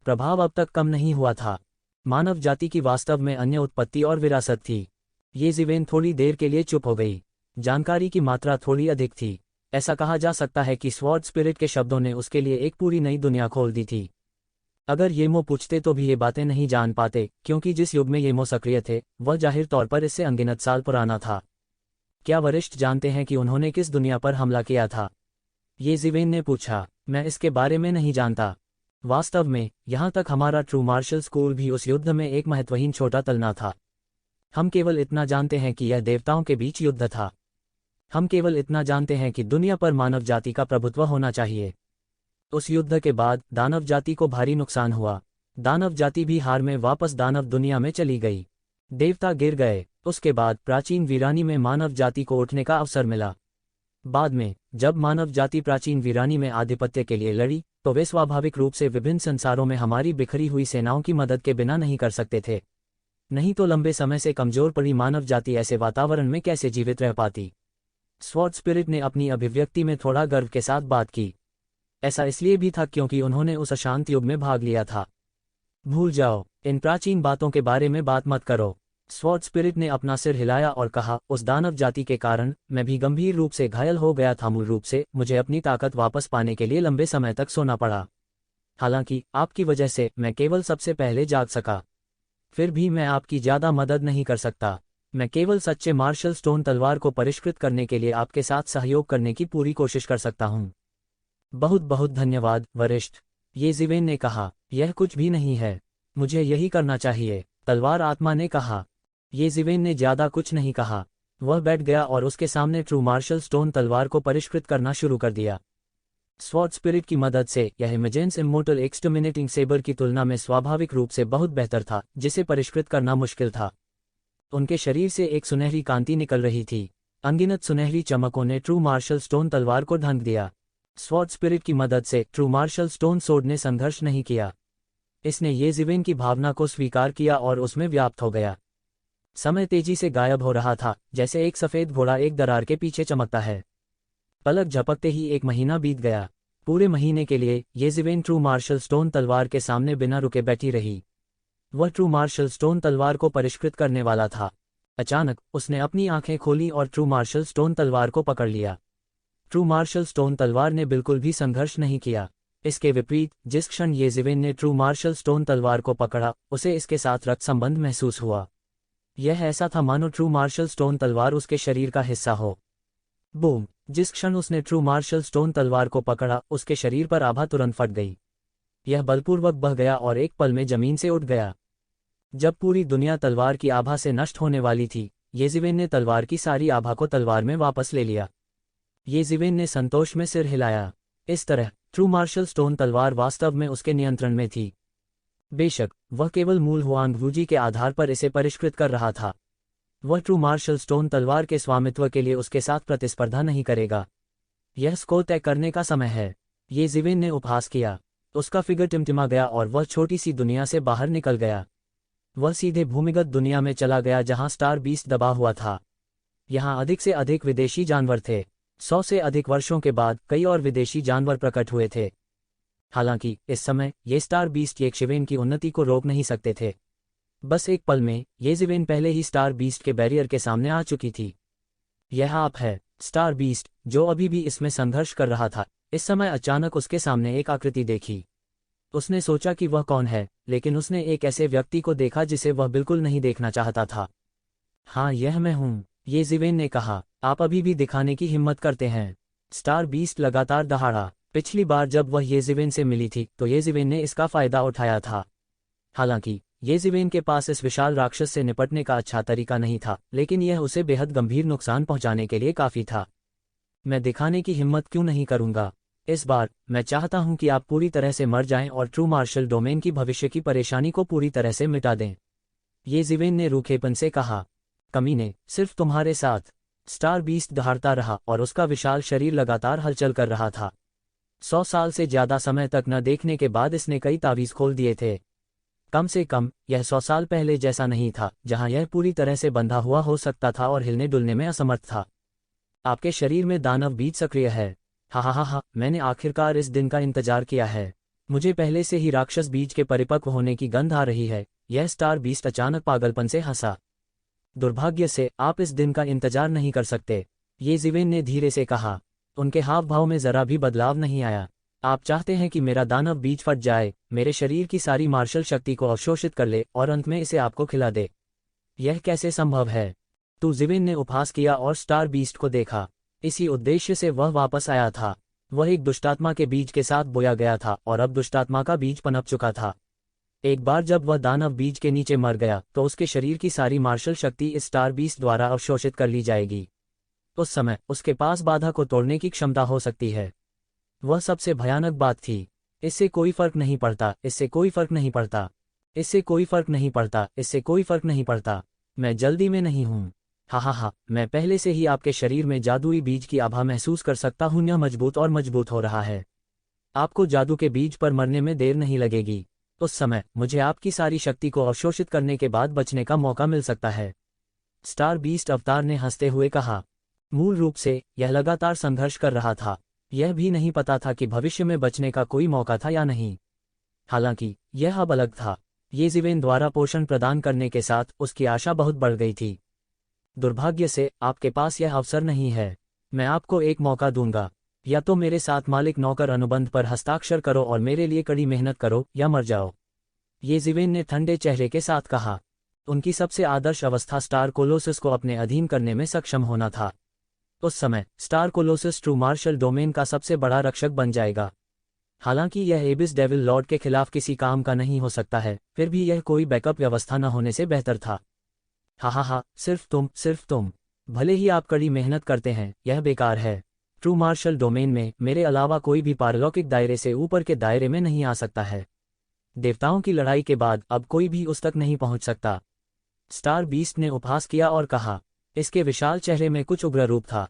प्रभाव अब तक कम नहीं हुआ था। मानव जाति की वास्तव में अन्य उत्पत्ति और विरासत थी। ये जिवेन थोड़ी देर के लिए चुप हो गई। जानकारी की मात्रा थोड़ी अधिक थी। ऐसा कहा जा सकता है कि स्वॉर्ड स्पिरिट के शब्दों ने उसके लिए एक पूरी नई दुनिया खोल दी थी। अगर येमो पूछते तो भी ये बातें नहीं जान पाते क्योंकि जिस युग में येमो सक्रिय थे वह जाहिर तौर पर इससे अनगिनत साल पुराना था। क्या वरिष्ठ जानते हैं कि उन्होंने किस दुनिया पर हमला किया था? ये जिवेन ने पूछा। मैं इसके बारे में नहीं जानता। वास्तव में यहाँ तक हमारा ट्रू मार्शल स्कूल भी उस युद्ध में एक महत्वहीन छोटा तलना था। हम केवल इतना जानते हैं कि यह देवताओं के बीच युद्ध था। हम केवल इतना जानते हैं कि दुनिया पर मानव जाति का प्रभुत्व होना चाहिए। उस युद्ध के बाद दानव जाति को भारी नुकसान हुआ। दानव जाति भी हार में वापस दानव दुनिया में चली गई। देवता गिर गए। उसके बाद प्राचीन वीरानी में मानव जाति को उठने का अवसर मिला। बाद में जब मानव जाति प्राचीन वीरानी में आधिपत्य के लिए लड़ी तो वे स्वाभाविक रूप से विभिन्न संसारों में हमारी बिखरी हुई सेनाओं की मदद के बिना नहीं कर सकते थे। नहीं तो लंबे समय से कमजोर पड़ी मानव जाति ऐसे वातावरण में कैसे जीवित रह पाती? स्वॉर्ड स्पिरिट ने अपनी अभिव्यक्ति में थोड़ा गर्व के साथ बात की। ऐसा इसलिए भी था क्योंकि उन्होंने उस अशांत युग में भाग लिया था। भूल जाओ, इन प्राचीन बातों के बारे में बात मत करो। स्वॉर्ड स्पिरिट ने अपना सिर हिलाया और कहा, उस दानव जाति के कारण मैं भी गंभीर रूप से घायल हो गया था। मूल रूप से मुझे अपनी ताकत वापस पाने के लिए लंबे समय तक सोना पड़ा। हालांकि आपकी वजह से मैं केवल सबसे पहले जाग सका। फिर भी मैं आपकी ज्यादा मदद नहीं कर सकता। मैं केवल सच्चे मार्शल स्टोन तलवार को परिष्कृत करने के लिए आपके साथ सहयोग करने की पूरी कोशिश कर सकता हूँ। बहुत बहुत धन्यवाद वरिष्ठ, ये जिवेन ने कहा। यह कुछ भी नहीं है, मुझे यही करना चाहिए, तलवार आत्मा ने कहा। ये जिवेन ने ज्यादा कुछ नहीं कहा। वह बैठ गया और उसके सामने ट्रू मार्शल स्टोन तलवार को परिष्कृत करना शुरू कर दिया। स्वॉर्ड स्पिरिट की मदद से यह इमेजेंस इमोर्टल एक्सटर्मिनेटिंग सेबर की तुलना में स्वाभाविक रूप से बहुत बेहतर था, जिसे परिष्कृत करना मुश्किल था। उनके शरीर से एक सुनहरी कांति निकल रही थी। अनगिनत सुनहरी चमकों ने ट्रू मार्शल स्टोन तलवार को ढंक दिया। स्वॉर्ड स्पिरिट की मदद से ट्रू मार्शल स्टोन सोर्ड ने संघर्ष नहीं किया। इसने येज़िवेन की भावना को स्वीकार किया और उसमें व्याप्त हो गया। समय तेजी से गायब हो रहा था, जैसे एक सफ़ेद घोड़ा एक दरार के पीछे चमकता है। पलक झपकते ही एक महीना बीत गया। पूरे महीने के लिए येज़िवेन ट्रू मार्शल स्टोन तलवार के सामने बिना रुके बैठी रही। वह ट्रू मार्शल स्टोन तलवार को परिष्कृत करने वाला था। अचानक उसने अपनी आंखें खोलीं और ट्रू मार्शल स्टोन तलवार को पकड़ लिया। ट्रू मार्शल स्टोन तलवार ने बिल्कुल भी संघर्ष नहीं किया। इसके विपरीत, जिस क्षण येज़िवेन ने ट्रू मार्शल स्टोन तलवार को पकड़ा, उसे इसके साथ रक्त संबंध महसूस हुआ। यह ऐसा था मानो ट्रू मार्शल स्टोन तलवार उसके शरीर का हिस्सा हो। बूम! जिस क्षण उसने ट्रू मार्शल स्टोन तलवार को पकड़ा, उसके शरीर पर आभा तुरंत फट गई। यह बलपूर्वक बह गया और एक पल में जमीन से उठ गया। जब पूरी दुनिया तलवार की आभा से नष्ट होने वाली थी, येज़िवेन ने तलवार की सारी आभा को तलवार में वापस ले लिया। येज़िवेन ने संतोष में सिर हिलाया। इस तरह ट्रू मार्शल स्टोन तलवार वास्तव में उसके नियंत्रण में थी। बेशक वह केवल मूल हुआंग वूजी के आधार पर इसे परिष्कृत कर रहा था। वह ट्रू मार्शल स्टोन तलवार के स्वामित्व के लिए उसके साथ प्रतिस्पर्धा नहीं करेगा। यह स्कोर तय करने का समय है। येज़िवेन ने उपहास किया। उसका फिगर टिमटिमा गया और वह छोटी सी दुनिया से बाहर निकल गया। वह सीधे भूमिगत दुनिया में चला गया जहां स्टार बीस्ट दबा हुआ था। यहां अधिक से अधिक विदेशी जानवर थे। 100 से अधिक वर्षों के बाद कई और विदेशी जानवर प्रकट हुए थे। हालांकि इस समय ये स्टार बीस्ट येज़िवेन की उन्नति को रोक नहीं सकते थे। बस एक पल में येज़िवेन पहले ही स्टार बीस्ट के बैरियर के सामने आ चुकी थी। यह आप है। स्टार बीस्ट, जो अभी भी इसमें संघर्ष कर रहा था, इस समय अचानक उसके सामने एक आकृति देखी। उसने सोचा कि वह कौन है, लेकिन उसने एक ऐसे व्यक्ति को देखा जिसे वह बिल्कुल नहीं देखना चाहता था। हाँ, यह मैं हूँ, येज़िवेन ने कहा। आप अभी भी दिखाने की हिम्मत करते हैं। स्टार बीस्ट लगातार दहाड़ा। पिछली बार जब वह येज़िवेन से मिली थी तो येज़िवेन ने इसका फायदा उठाया था। हालांकि येज़िवेन के पास इस विशाल राक्षस से निपटने का अच्छा तरीका नहीं था, लेकिन यह उसे बेहद गंभीर नुकसान पहुंचाने के लिए काफी था। मैं दिखाने की हिम्मत क्यों नहीं करूंगा? इस बार मैं चाहता हूं कि आप पूरी तरह से मर जाएं और ट्रू मार्शल डोमेन की भविष्य की परेशानी को पूरी तरह से मिटा दें। येज़िवेन ने रूखेपन से कहा। कमीने, सिर्फ तुम्हारे साथ। स्टार बीस्ट दहाड़ता रहा और उसका विशाल शरीर लगातार हलचल कर रहा था। 100 साल से ज्यादा समय तक न देखने के बाद इसने कई तावीज़ खोल दिए थे। कम से कम यह 100 साल पहले जैसा नहीं था, जहां यह पूरी तरह से बंधा हुआ हो सकता था और हिलने डुलने में असमर्थ था। आपके शरीर में दानव बीज सक्रिय है। हा हा हा हा, मैंने आखिरकार इस दिन का इंतजार किया है। मुझे पहले से ही राक्षस बीज के परिपक्व होने की गंध आ रही है। यह स्टार बीस्ट अचानक पागलपन से हंसा। दुर्भाग्य से आप इस दिन का इंतजार नहीं कर सकते, येज़िवेन ने धीरे से कहा। उनके हाव भाव में जरा भी बदलाव नहीं आया। आप चाहते हैं कि मेरा दानव बीज फट जाए, मेरे शरीर की सारी मार्शल शक्ति को अवशोषित कर ले और अंत में इसे आपको खिला दे। यह कैसे संभव है? येज़िवेन ने उपहास किया और स्टार बीस्ट को देखा। इसी उद्देश्य से वह वापस आया था। वह एक दुष्टात्मा के बीज के साथ बोया गया था और अब दुष्टात्मा का बीज पनप चुका था। एक बार जब वह दानव बीज के नीचे मर गया तो उसके शरीर की सारी मार्शल शक्ति इस स्टार बीस्ट द्वारा अवशोषित कर ली जाएगी। उस समय उसके पास बाधा को तोड़ने की क्षमता हो सकती है। वह सबसे भयानक बात थी। इससे कोई फर्क नहीं पड़ता, इससे कोई फर्क नहीं पड़ता, इससे कोई फर्क नहीं पड़ता, इससे कोई फर्क नहीं पड़ता। मैं जल्दी में नहीं हूँ। हा हा हा, मैं पहले से ही आपके शरीर में जादुई बीज की आभा महसूस कर सकता हूँ। यह मजबूत और मजबूत हो रहा है। आपको जादू के बीज पर मरने में देर नहीं लगेगी। उस समय मुझे आपकी सारी शक्ति को अवशोषित करने के बाद बचने का मौका मिल सकता है। स्टार बीस्ट अवतार ने हंसते हुए कहा। मूल रूप से यह लगातार संघर्ष कर रहा था। यह भी नहीं पता था कि भविष्य में बचने का कोई मौका था या नहीं। हालांकि यह अब अलग था। येज़िवेन द्वारा पोषण प्रदान करने के साथ उसकी आशा बहुत बढ़ गई थी। दुर्भाग्य से आपके पास यह अवसर नहीं है। मैं आपको एक मौका दूंगा। या तो मेरे साथ मालिक नौकर अनुबंध पर हस्ताक्षर करो और मेरे लिए कड़ी मेहनत करो, या मर जाओ। येज़िवेन ने ठंडे चेहरे के साथ कहा। उनकी सबसे आदर्श अवस्था स्टार कोलोसस को अपने अधीन करने में सक्षम होना था। उस समय star colossus true martial domain का सबसे बड़ा रक्षक बन जाएगा। हालांकि यह एबिस डेविल लॉर्ड के खिलाफ किसी काम का नहीं हो सकता है, फिर भी यह कोई बैकअप व्यवस्था न होने से बेहतर था। हा हा हा, सिर्फ तुम। भले ही आप कड़ी मेहनत करते हैं, यह बेकार है। ट्रू मार्शल डोमेन में मेरे अलावा कोई भी पारलौकिक दायरे से ऊपर के दायरे में नहीं आ सकता है। देवताओं की लड़ाई के बाद अब कोई भी उस तक नहीं पहुंच सकता। स्टार बीस्ट ने उपहास किया और कहा। इसके विशाल चेहरे में कुछ उग्र रूप था।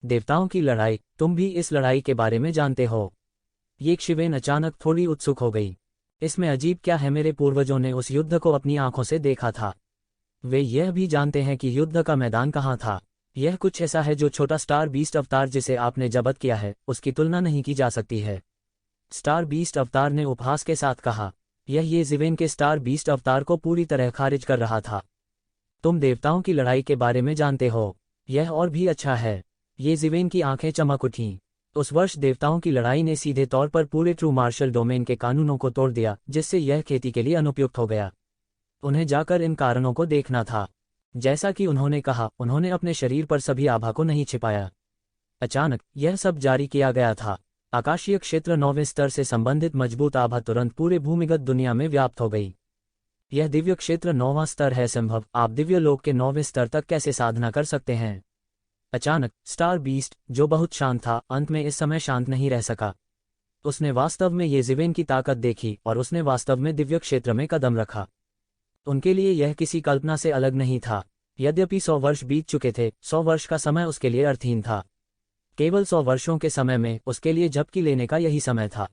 देवताओं की लड़ाई, तुम भी इस लड़ाई के बारे में जानते हो? ये शिवेन अचानक थोड़ी उत्सुक हो गई। इसमें अजीब क्या है, मेरे पूर्वजों ने उस युद्ध को अपनी आंखों से देखा था। वे यह भी जानते हैं कि युद्ध का मैदान कहाँ था। यह कुछ ऐसा है जो छोटा स्टार बीस्ट अवतार जिसे आपने जब्त किया है उसकी तुलना नहीं की जा सकती है। स्टार बीस्ट अवतार ने उपहास के साथ कहा। यह ये ज़िवेन के स्टार बीस्ट अवतार को पूरी तरह खारिज कर रहा था। तुम देवताओं की लड़ाई के बारे में जानते हो? यह और भी अच्छा है। ये ज़िवेन की आंखें चमक उठीं। उस वर्ष देवताओं की लड़ाई ने सीधे तौर पर पूरे ट्रू मार्शल डोमेन के कानूनों को तोड़ दिया, जिससे यह खेती के लिए अनुपयुक्त हो गया। उन्हें जाकर इन कारणों को देखना था। जैसा कि उन्होंने कहा, उन्होंने अपने शरीर पर सभी आभा को नहीं छिपाया। अचानक यह सब जारी किया गया था। आकाशीय क्षेत्र 9वें स्तर से संबंधित मजबूत आभा तुरंत पूरे भूमिगत दुनिया में व्याप्त हो गई। यह दिव्य क्षेत्र 9वां स्तर है। संभव आप दिव्य लोक के 9वें स्तर तक कैसे साधना कर सकते हैं? अचानक स्टार बीस्ट, जो बहुत शांत था, अंत में इस समय शांत नहीं रह सका। उसने वास्तव में ये ज़िवेन की ताकत देखी और उसने वास्तव में दिव्य क्षेत्र में कदम रखा। उनके लिए यह किसी कल्पना से अलग नहीं था। यद्यपि 100 वर्ष बीत चुके थे, 100 वर्ष का समय उसके लिए अर्थहीन था। केवल 100 वर्षों के समय में उसके लिए झपकी लेने का यही समय था।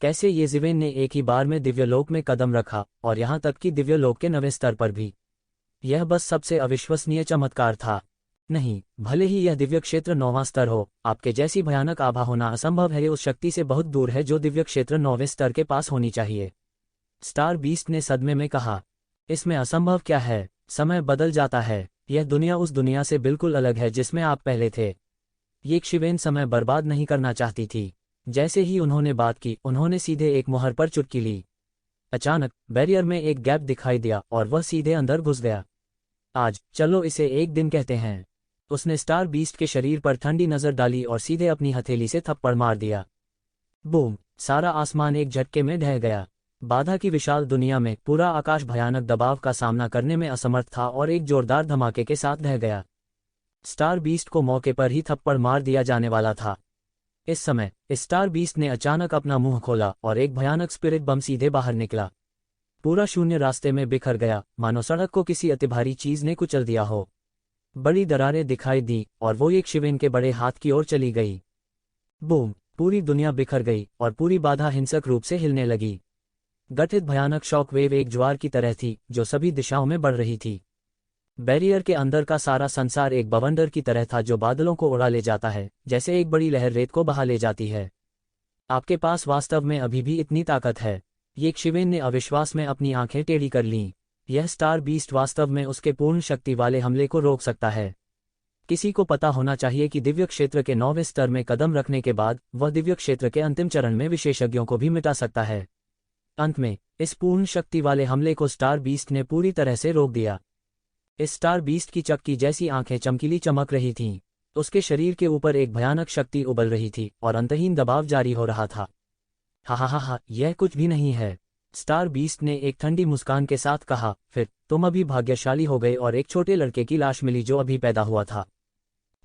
कैसे ये ज़िवेन ने एक ही बार में दिव्यलोक में कदम रखा, और यहाँ तक कि दिव्यलोक के 9वें स्तर पर भी। यह बस सबसे अविश्वसनीय चमत्कार था। नहीं, भले ही यह दिव्य क्षेत्र 9वां स्तर हो, आपके जैसी भयानक आभा होना असंभव है। ये उस शक्ति से बहुत दूर है जो दिव्य क्षेत्र 9वें स्तर के पास होनी चाहिए। स्टार बीस्ट ने सदमे में कहा। इसमें असंभव क्या है? समय बदल जाता है। यह दुनिया उस दुनिया से बिल्कुल अलग है जिसमें आप पहले थे। ये शिवेन समय बर्बाद नहीं करना चाहती थी। जैसे ही उन्होंने बात की, उन्होंने सीधे एक मुहर पर चुटकी ली। अचानक बैरियर में एक गैप दिखाई दिया और वह सीधे अंदर घुस गया। आज चलो इसे एक दिन कहते हैं। उसने स्टार बीस्ट के शरीर पर ठंडी नजर डाली और सीधे अपनी हथेली से थप्पड़ मार दिया। बूम! सारा आसमान एक झटके में ढह गया। बाधा की विशाल दुनिया में पूरा आकाश भयानक दबाव का सामना करने में असमर्थ था और एक जोरदार धमाके के साथ ढह गया। स्टार बीस्ट को मौके पर ही थप्पड़ मार दिया जाने वाला था। इस समय स्टार बीस्ट ने अचानक अपना मुंह खोला और एक भयानक स्पिरिट बम सीधे बाहर निकला। पूरा शून्य रास्ते में बिखर गया, मानो सड़क को किसी अतिभारी चीज ने कुचल दिया हो। बड़ी दरारें दिखाई दी और वो एक शिवेन के बड़े हाथ की ओर चली गई। बूम! पूरी दुनिया बिखर गई और पूरी बाधा हिंसक रूप से हिलने लगी। गठित भयानक शॉक वेव एक ज्वार की तरह थी जो सभी दिशाओं में बढ़ रही थी। बैरियर के अंदर का सारा संसार एक बवंडर की तरह था जो बादलों को उड़ा ले जाता है, जैसे एक बड़ी लहर रेत को बहा ले जाती है। आपके पास वास्तव में अभी भी इतनी ताकत है? ये शिवेन ने अविश्वास में अपनी आंखें टेढ़ी कर लीं। यह स्टार बीस्ट वास्तव में उसके पूर्ण शक्ति वाले हमले को रोक सकता है। किसी को पता होना चाहिए कि दिव्य क्षेत्र के 9वें स्तर में कदम रखने के बाद वह दिव्य क्षेत्र के अंतिम चरण में विशेषज्ञों को भी मिटा सकता है। अंत में इस पूर्ण शक्ति वाले हमले को स्टार बीस्ट ने पूरी तरह से रोक दिया। इस स्टार बीस्ट की चक्की जैसी आंखें चमकीली चमक रही थीं। उसके शरीर के ऊपर एक भयानक शक्ति उबल रही थी और अंतहीन दबाव जारी हो रहा था। हा, यह कुछ भी नहीं है। स्टार बीस्ट ने एक ठंडी मुस्कान के साथ कहा, फिर तुम अभी भाग्यशाली हो गए और एक छोटे लड़के की लाश मिली जो अभी पैदा हुआ था।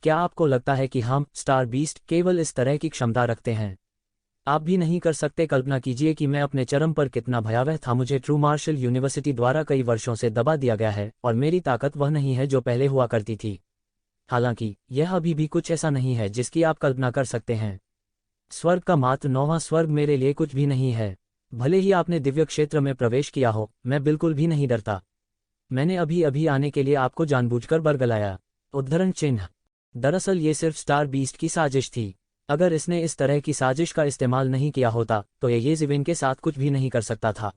क्या आपको लगता है कि हम स्टार बीस्ट केवल इस तरह की क्षमता रखते हैं? आप भी नहीं कर सकते। कल्पना कीजिए कि मैं अपने चरम पर कितना भयावह था। मुझे ट्रू मार्शल यूनिवर्सिटी द्वारा कई वर्षों से दबा दिया गया है और मेरी ताकत वह नहीं है जो पहले हुआ करती थी। हालांकि यह अभी भी कुछ ऐसा नहीं है जिसकी आप कल्पना कर सकते हैं। स्वर्ग का मात्र 9वां स्वर्ग मेरे लिए कुछ भी नहीं है। भले ही आपने दिव्य क्षेत्र में प्रवेश किया हो, मैं बिल्कुल भी नहीं डरता। मैंने अभी अभी आने के लिए आपको जानबूझकर बरगलाया। उद्धरण चिन्ह। दरअसल ये सिर्फ स्टार बीस्ट की साजिश थी। अगर इसने इस तरह की साजिश का इस्तेमाल नहीं किया होता तो ये ज़िवेन के साथ कुछ भी नहीं कर सकता था।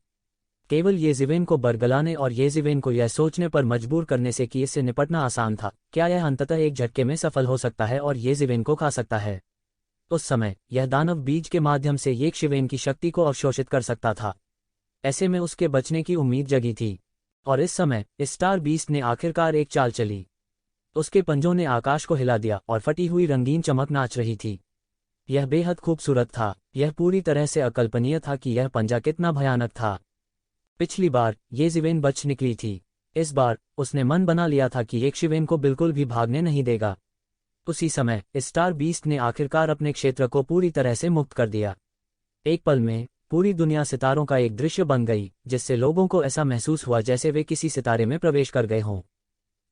केवल ये ज़िवेन को बरगलाने और ये ज़िवेन को यह सोचने पर मजबूर करने से कि इससे निपटना आसान था, क्या यह अंततः एक झटके में सफल हो सकता है और ये ज़िवेन को खा सकता है। उस समय यह दानव बीज के माध्यम से ये शिवेन की शक्ति को अवशोषित कर सकता था। ऐसे में उसके बचने की उम्मीद जगी थी। और इस समय स्टार बीस्ट ने आखिरकार एक चाल चली। उसके पंजों ने आकाश को हिला दिया और फटी हुई रंगीन चमक नाच रही थी। यह बेहद खूबसूरत था। यह पूरी तरह से अकल्पनीय था कि यह पंजा कितना भयानक था। पिछली बार ये ज़िवेन बच निकली थी। इस बार उसने मन बना लिया था कि एक शिवेन को बिल्कुल भी भागने नहीं देगा। उसी समय स्टार बीस्ट ने आखिरकार अपने क्षेत्र को पूरी तरह से मुक्त कर दिया। एक पल में पूरी दुनिया सितारों का एक दृश्य बन गई, जिससे लोगों को ऐसा महसूस हुआ जैसे वे किसी सितारे में प्रवेश कर गए हों।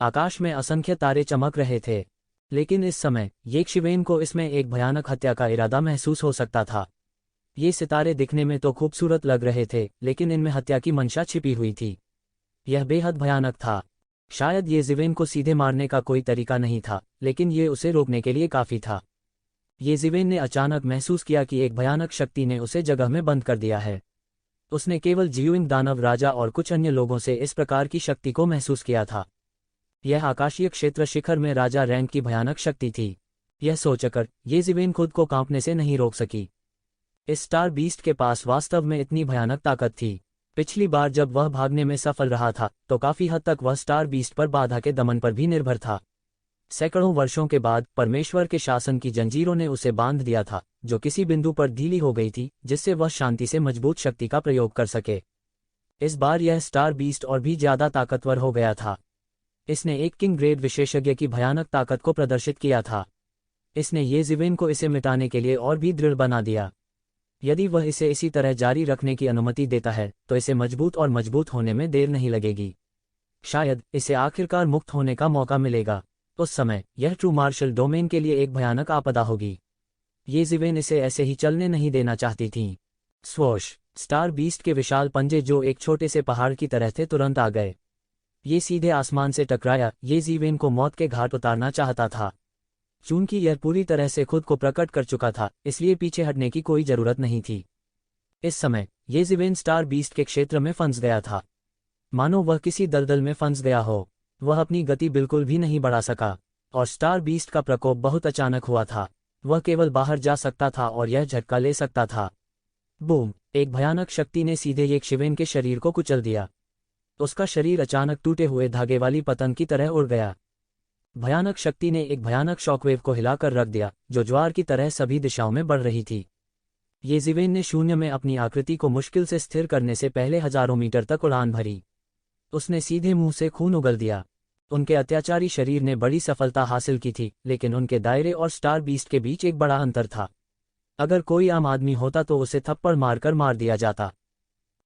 आकाश में असंख्य तारे चमक रहे थे, लेकिन इस समय येशिवेन को इसमें एक भयानक हत्या का इरादा महसूस हो सकता था। ये सितारे दिखने में तो खूबसूरत लग रहे थे, लेकिन इनमें हत्या की मंशा छिपी हुई थी। यह बेहद भयानक था। शायद येशिवेन को सीधे मारने का कोई तरीका नहीं था, लेकिन ये उसे रोकने के लिए काफी था। येशिवेन ने अचानक महसूस किया कि एक भयानक शक्ति ने उसे जगह में बंद कर दिया है। उसने केवल जियुइंग दानव राजा और कुछ अन्य लोगों से इस प्रकार की शक्ति को महसूस किया था। यह आकाशीय क्षेत्र शिखर में राजा रैंक की भयानक शक्ति थी। यह सोचकर येशिवेन खुद को कांपने से नहीं रोक सकी। इस स्टार बीस्ट के पास वास्तव में इतनी भयानक ताकत थी। पिछली बार जब वह भागने में सफल रहा था तो काफी हद तक वह स्टार बीस्ट पर बाधा के दमन पर भी निर्भर था। सैकड़ों वर्षों के बाद परमेश्वर के शासन की जंजीरों ने उसे बांध दिया था, जो किसी बिंदु पर ढीली हो गई थी, जिससे वह शांति से मजबूत शक्ति का प्रयोग कर सके। इस बार यह स्टार बीस्ट और भी ज्यादा ताकतवर हो गया था। इसने एक किंग ग्रेड विशेषज्ञ की भयानक ताकत को प्रदर्शित किया था। इसने येशिवेन को इसे मिटाने के लिए और भी दृढ़ बना दिया। यदि वह इसे इसी तरह जारी रखने की अनुमति देता है तो इसे मजबूत और मजबूत होने में देर नहीं लगेगी। शायद इसे आखिरकार मुक्त होने का मौका मिलेगा। उस समय यह ट्रू मार्शल डोमेन के लिए एक भयानक आपदा होगी। येशिवेन इसे ऐसे ही चलने नहीं देना चाहती थीं। स्वोश! स्टार बीस्ट के विशाल पंजे, जो एक छोटे से पहाड़ की तरह थे, तुरंत आ गए। ये सीधे आसमान से टकराया। येशिवेन को मौत के घाट उतारना चाहता था। चूंकि यह पूरी तरह से खुद को प्रकट कर चुका था, इसलिए पीछे हटने की कोई जरूरत नहीं थी। इस समय येशिवेन स्टार बीस्ट के क्षेत्र में फंस गया था, मानो वह किसी दलदल में फंस गया हो। वह अपनी गति बिल्कुल भी नहीं बढ़ा सका, और स्टार बीस्ट का प्रकोप बहुत अचानक हुआ था। वह केवल बाहर जा सकता था और यह झटका ले सकता था। बूम! एक भयानक शक्ति ने सीधे येशिवेन के शरीर को कुचल दिया। उसका शरीर अचानक टूटे हुए धागे वाली पतंग की तरह उड़ गया। भयानक शक्ति ने एक भयानक शॉकवेव को हिलाकर रख दिया, जो ज्वार की तरह सभी दिशाओं में बढ़ रही थी। येशिवेन ने शून्य में अपनी आकृति को मुश्किल से स्थिर करने से पहले हजारों मीटर तक उड़ान भरी। उसने सीधे मुंह से खून उगल दिया। उनके अत्याचारी शरीर ने बड़ी सफलता हासिल की थी, लेकिन उनके दायरे और स्टार बीस्ट के बीच एक बड़ा अंतर था। अगर कोई आम आदमी होता तो उसे थप्पड़ मारकर मार दिया जाता।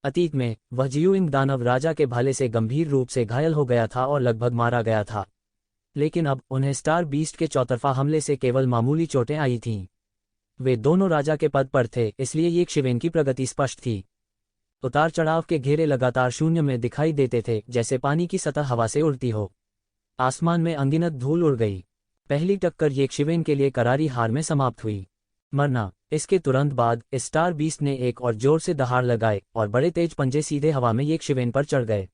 अतीत में वह जियुइंग दानव राजा के भाले से गंभीर रूप से घायल हो गया था और लगभग मारा गया था, लेकिन अब उन्हें स्टार बीस्ट के चौतरफा हमले से केवल मामूली चोटें आई थीं। वे दोनों राजा के पद पर थे, इसलिए येशिवेन की प्रगति स्पष्ट थी। उतार चढ़ाव के घेरे लगातार शून्य में दिखाई देते थे, जैसे पानी की सतह हवा से उड़ती हो। आसमान में अनगिनत धूल उड़ गई। पहली टक्कर येशिवेन के लिए करारी हार में समाप्त हुई। मरना! इसके तुरंत बाद स्टार बीस्ट ने एक और जोर से दहाड़ लगाए और बड़े तेज पंजे सीधे हवा में येशिवेन पर चढ़ गए।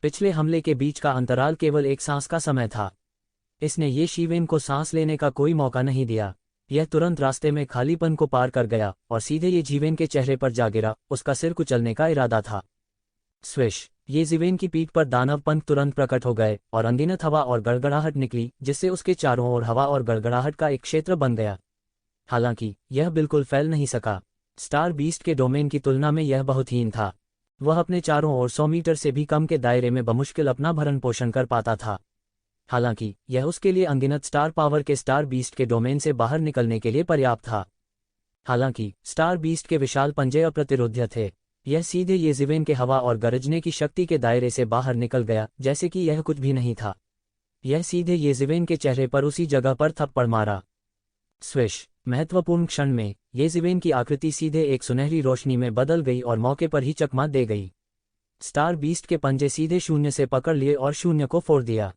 पिछले हमले के बीच का अंतराल केवल एक सांस का समय था। इसने येशिवेन को सांस लेने का कोई मौका नहीं दिया। यह तुरंत रास्ते में खालीपन को पार कर गया और सीधे येशिवेन के चेहरे पर जा गिरा। उसका सिर कुचलने का इरादा था। स्विश! येशिवेन की पीठ पर दानव पंख तुरंत प्रकट हो गए और अनगिनत हवा और गड़गड़ाहट निकली, जिससे उसके चारों ओर हवा और गड़गड़ाहट का एक क्षेत्र बन गया। हालांकि यह बिल्कुल फैल नहीं सका। स्टार बीस्ट के डोमेन की तुलना में यह बहुत हीन था। वह अपने चारों ओर 100 मीटर से भी कम के दायरे में बमुश्किल अपना भरण पोषण कर पाता था। हालांकि यह उसके लिए अनगिनत स्टार पावर के स्टार बीस्ट के डोमेन से बाहर निकलने के लिए पर्याप्त था। हालांकि स्टार बीस्ट के विशाल पंजे अप्रतिरोध्य थे। यह सीधे येशिवेन के हवा और गरजने की शक्ति के दायरे से बाहर निकल गया, जैसे कि यह कुछ भी नहीं था। यह सीधे येशिवेन के चेहरे पर उसी जगह पर थप्पड़ मारा। स्विश! महत्वपूर्ण क्षण में येशिवेन की आकृति सीधे एक सुनहरी रोशनी में बदल गई और मौके पर ही चकमा दे गई। स्टार बीस्ट के पंजे सीधे शून्य से पकड़ लिए और शून्य को फोड़ दिया।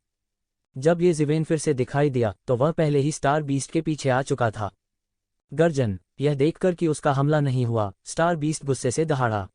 जब येशिवेन फिर से दिखाई दिया तो वह पहले ही स्टार बीस्ट के पीछे आ चुका था। गर्जन! यह देखकर कि उसका हमला नहीं हुआ, स्टार बीस्ट गुस्से से दहाड़ा।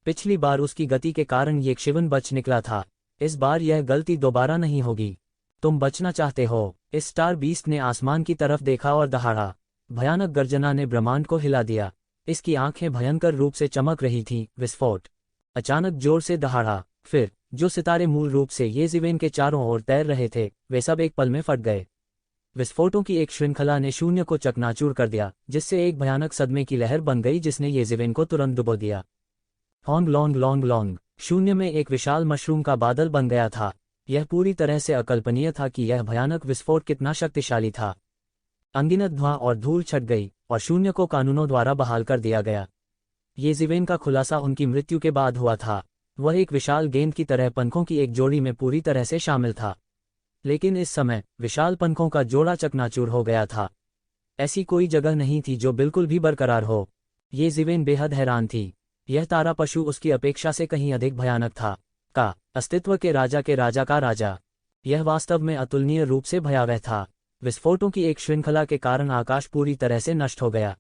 पिछली बार उसकी गति के कारण येशिवेन बच निकला था। इस बार यह गलती दोबारा नहीं होगी। तुम बचना चाहते हो? इस स्टार बीस्ट ने आसमान की तरफ देखा और दहाड़ा। भयानक गर्जना ने ब्रह्मांड को हिला दिया। इसकी आंखें भयंकर रूप से चमक रही थीं। विस्फोट! अचानक जोर से दहाड़ा। फिर जो सितारे मूल रूप से येशिवेन के चारों ओर तैर रहे थे, वे सब एक पल में फट गए। विस्फोटों की एक श्रृंखला ने शून्य को चकनाचूर कर दिया, जिससे एक भयानक सदमे की लहर बन गई जिसने येशिवेन को तुरंत डुबो दिया। होंग लोंग लोंग लोंग! शून्य में एक विशाल मशरूम का बादल बन गया था। यह पूरी तरह से अकल्पनीय था कि यह भयानक विस्फोट कितना शक्तिशाली था। अनगिनत धुआं और धूल छट गई और शून्य को कानूनों द्वारा बहाल कर दिया गया। ये ज़िवेन का खुलासा उनकी मृत्यु के बाद हुआ था। वह एक विशाल गेंद की तरह पंखों की एक जोड़ी में पूरी तरह से शामिल था। लेकिन इस समय विशाल पंखों का जोड़ा चकनाचूर हो गया था। ऐसी कोई जगह नहीं थी जो बिल्कुल भी बरकरार हो। ये ज़िवेन बेहद हैरान थी। यह तारा पशु उसकी अपेक्षा से कहीं अधिक भयानक था। का अस्तित्व के राजा का राजा। यह वास्तव में अतुलनीय रूप से भयावह था। विस्फोटों की एक श्रृंखला के कारण आकाश पूरी तरह से नष्ट हो गया।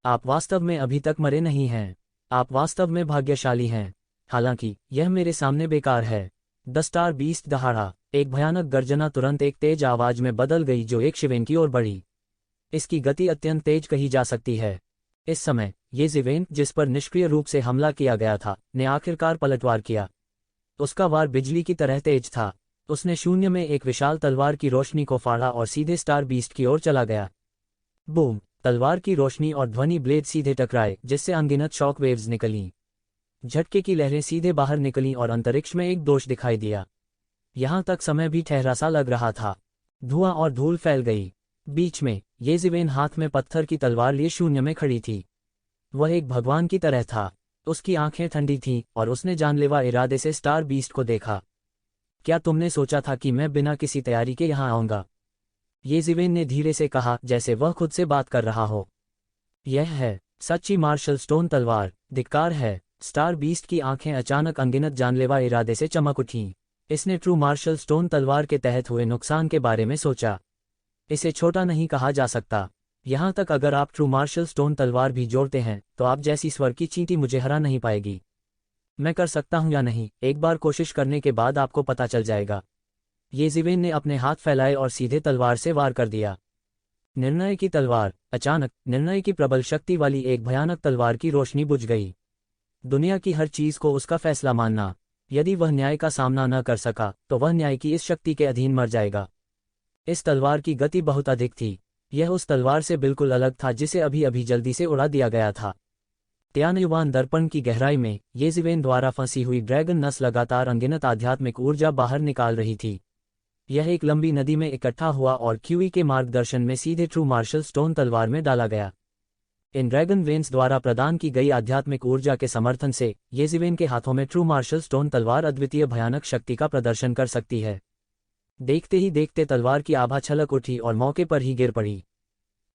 आप वास्तव में अभी तक मरे नहीं हैं। आप वास्तव में भाग्यशाली हैं। हालांकि यह मेरे सामने बेकार है। द स्टार बीस्ट दहाड़ा। एक भयानक गर्जना तुरंत एक तेज आवाज में बदल गई जो एक ज़िवेन की ओर बढ़ी। इसकी गति अत्यंत तेज कही जा सकती है। इस समय ये ज़िवेन, जिस पर निष्क्रिय रूप से हमला किया गया था, ने आखिरकार पलटवार किया। उसका वार बिजली की तरह तेज था। उसने शून्य में एक विशाल तलवार की रोशनी को फाड़ा और सीधे स्टार बीस्ट की ओर चला गया। बूम! तलवार की रोशनी और ध्वनि ब्लेड सीधे टकराए, जिससे अनगिनत शॉक वेव्स निकलीं। झटके की लहरें सीधे बाहर निकलीं और अंतरिक्ष में एक दोष दिखाई दिया। यहां तक समय भी ठहरा सा लग रहा था। धुआं और धूल फैल गई। बीच में ये ज़िवेन हाथ में पत्थर की तलवार लिए शून्य में खड़ी थी। वह एक भगवान की तरह था। उसकी आंखें ठंडी थीं और उसने जानलेवा इरादे से स्टार बीस्ट को देखा। क्या तुमने सोचा था कि मैं बिना किसी तैयारी के यहां आऊंगा? ये ज़िवेन ने धीरे से कहा, जैसे वह खुद से बात कर रहा हो। यह है सच्ची मार्शल स्टोन तलवार। धिक्कार है। स्टार बीस्ट की आंखें अचानक अनगिनत जानलेवा इरादे से चमक उठीं। इसने ट्रू मार्शल स्टोन तलवार के तहत हुए नुकसान के बारे में सोचा। इसे छोटा नहीं कहा जा सकता। यहां तक अगर आप ट्रू मार्शल स्टोन तलवार भी जोड़ते हैं तो आप जैसी स्वर की चींटी मुझे हरा नहीं पाएगी। मैं कर सकता हूं या नहीं, एक बार कोशिश करने के बाद आपको पता चल जाएगा। ये ज़िवेन ने अपने हाथ फैलाए और सीधे तलवार से वार कर दिया। निर्णय की तलवार। अचानक निर्णय की प्रबल शक्ति वाली एक भयानक तलवार की रोशनी बुझ गई। दुनिया की हर चीज को उसका फैसला मानना। यदि वह न्याय का सामना न कर सका तो वह न्याय की इस शक्ति के अधीन मर जाएगा। इस तलवार की गति बहुत अधिक थी। यह उस तलवार से बिल्कुल अलग था जिसे अभी अभी जल्दी से उड़ा दिया गया था। त्यानयुवान दर्पण की गहराई में ये ज़िवेन द्वारा फंसी हुई ड्रैगन नस लगातार अनगिनत आध्यात्मिक ऊर्जा बाहर निकाल रही थी। यह एक लंबी नदी में इकट्ठा हुआ और क्यूई के मार्गदर्शन में सीधे ट्रू मार्शल स्टोन तलवार में डाला गया। इन ड्रैगन वेन्स द्वारा प्रदान की गई आध्यात्मिक ऊर्जा के समर्थन से ये ज़िवेन के हाथों में ट्रू मार्शल स्टोन तलवार अद्वितीय भयानक शक्ति का प्रदर्शन कर सकती है। देखते ही देखते तलवार की आभा छलक उठी और मौके पर ही गिर पड़ी।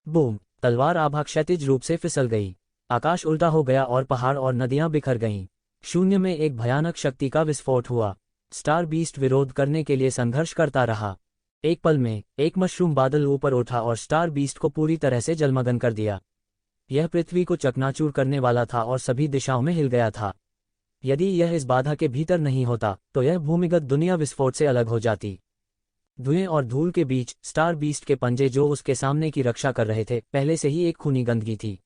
बूम! तलवार आभा क्षैतिज रूप से फिसल गई। आकाश उल्टा हो गया और पहाड़ और नदियां बिखर गईं। शून्य में एक भयानक शक्ति का विस्फोट हुआ। स्टार बीस्ट विरोध करने के लिए संघर्ष करता रहा। एक पल में एक मशरूम बादल ऊपर उठा और स्टार बीस्ट को पूरी तरह से जलमग्न कर दिया। यह पृथ्वी को चकनाचूर करने वाला था और सभी दिशाओं में हिल गया था। यदि यह इस बाधा के भीतर नहीं होता तो यह भूमिगत दुनिया विस्फोट से अलग हो जाती। धुएं और धूल के बीच स्टार बीस्ट के पंजे जो उसके सामने की रक्षा कर रहे थे, पहले से ही एक खूनी गंदगी थी।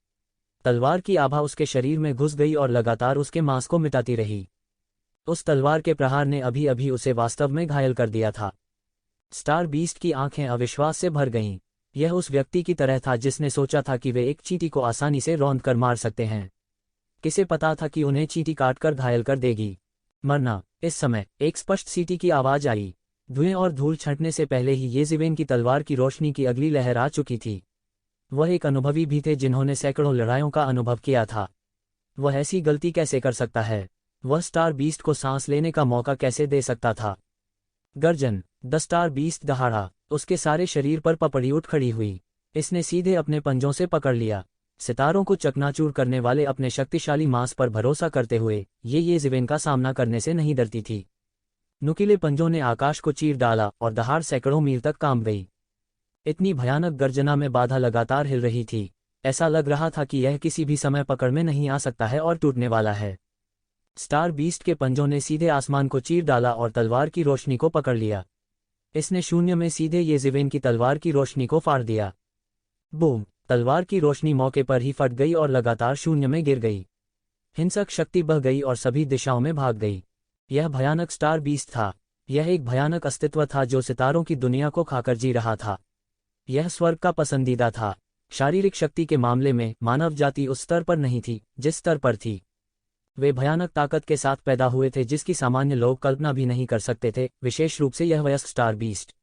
तलवार की आभा उसके शरीर में घुस गई और लगातार उसके मांस को मिटाती रही। उस तलवार के प्रहार ने अभी अभी उसे वास्तव में घायल कर दिया था। स्टार बीस्ट की आंखें अविश्वास से भर गईं। यह उस व्यक्ति की तरह था जिसने सोचा था कि वे एक चींटी को आसानी से रौंद कर मार सकते हैं। किसे पता था कि उन्हें चींटी काटकर घायल कर देगी। मरना। इस समय एक स्पष्ट सीटी की आवाज आई। धुएं और धूल छंटने से पहले ही ये ज़िवेन की तलवार की रोशनी की अगली लहर आ चुकी थी। वह एक अनुभवी भी थे जिन्होंने सैकड़ों लड़ाइयों का अनुभव किया था। वह ऐसी गलती कैसे कर सकता है? वह स्टार बीस्ट को सांस लेने का मौका कैसे दे सकता था? गर्जन। द स्टार बीस्ट दहाड़ा। उसके सारे शरीर पर पपड़ी उठ खड़ी हुई। इसने सीधे अपने पंजों से पकड़ लिया। सितारों को चकनाचूर करने वाले अपने शक्तिशाली मांस पर भरोसा करते हुए ये ज़िवेन का सामना करने से नहीं डरती थी। नुकीले पंजों ने आकाश को चीर डाला और दहाड़ सैकड़ों मील तक कांप गई। इतनी भयानक गर्जना में बाधा लगातार हिल रही थी। ऐसा लग रहा था कि यह किसी भी समय पकड़ में नहीं आ सकता है और टूटने वाला है। स्टार बीस्ट के पंजों ने सीधे आसमान को चीर डाला और तलवार की रोशनी को पकड़ लिया। इसने शून्य में सीधे ये ज़िवेन की तलवार की रोशनी को फाड़ दिया। बूम! तलवार की रोशनी मौके पर ही फट गई और लगातार शून्य में गिर गई। हिंसक शक्ति बह गई और सभी दिशाओं में भाग गई। यह भयानक स्टार बीस्ट था। यह एक भयानक अस्तित्व था जो सितारों की दुनिया को खाकर जी रहा था। यह स्वर्ग का पसंदीदा था। शारीरिक शक्ति के मामले में मानव जाति उस स्तर पर नहीं थी जिस स्तर पर थी। वे भयानक ताकत के साथ पैदा हुए थे जिसकी सामान्य लोग कल्पना भी नहीं कर सकते थे, विशेष रूप से यह वयस्क स्टार बीस्ट।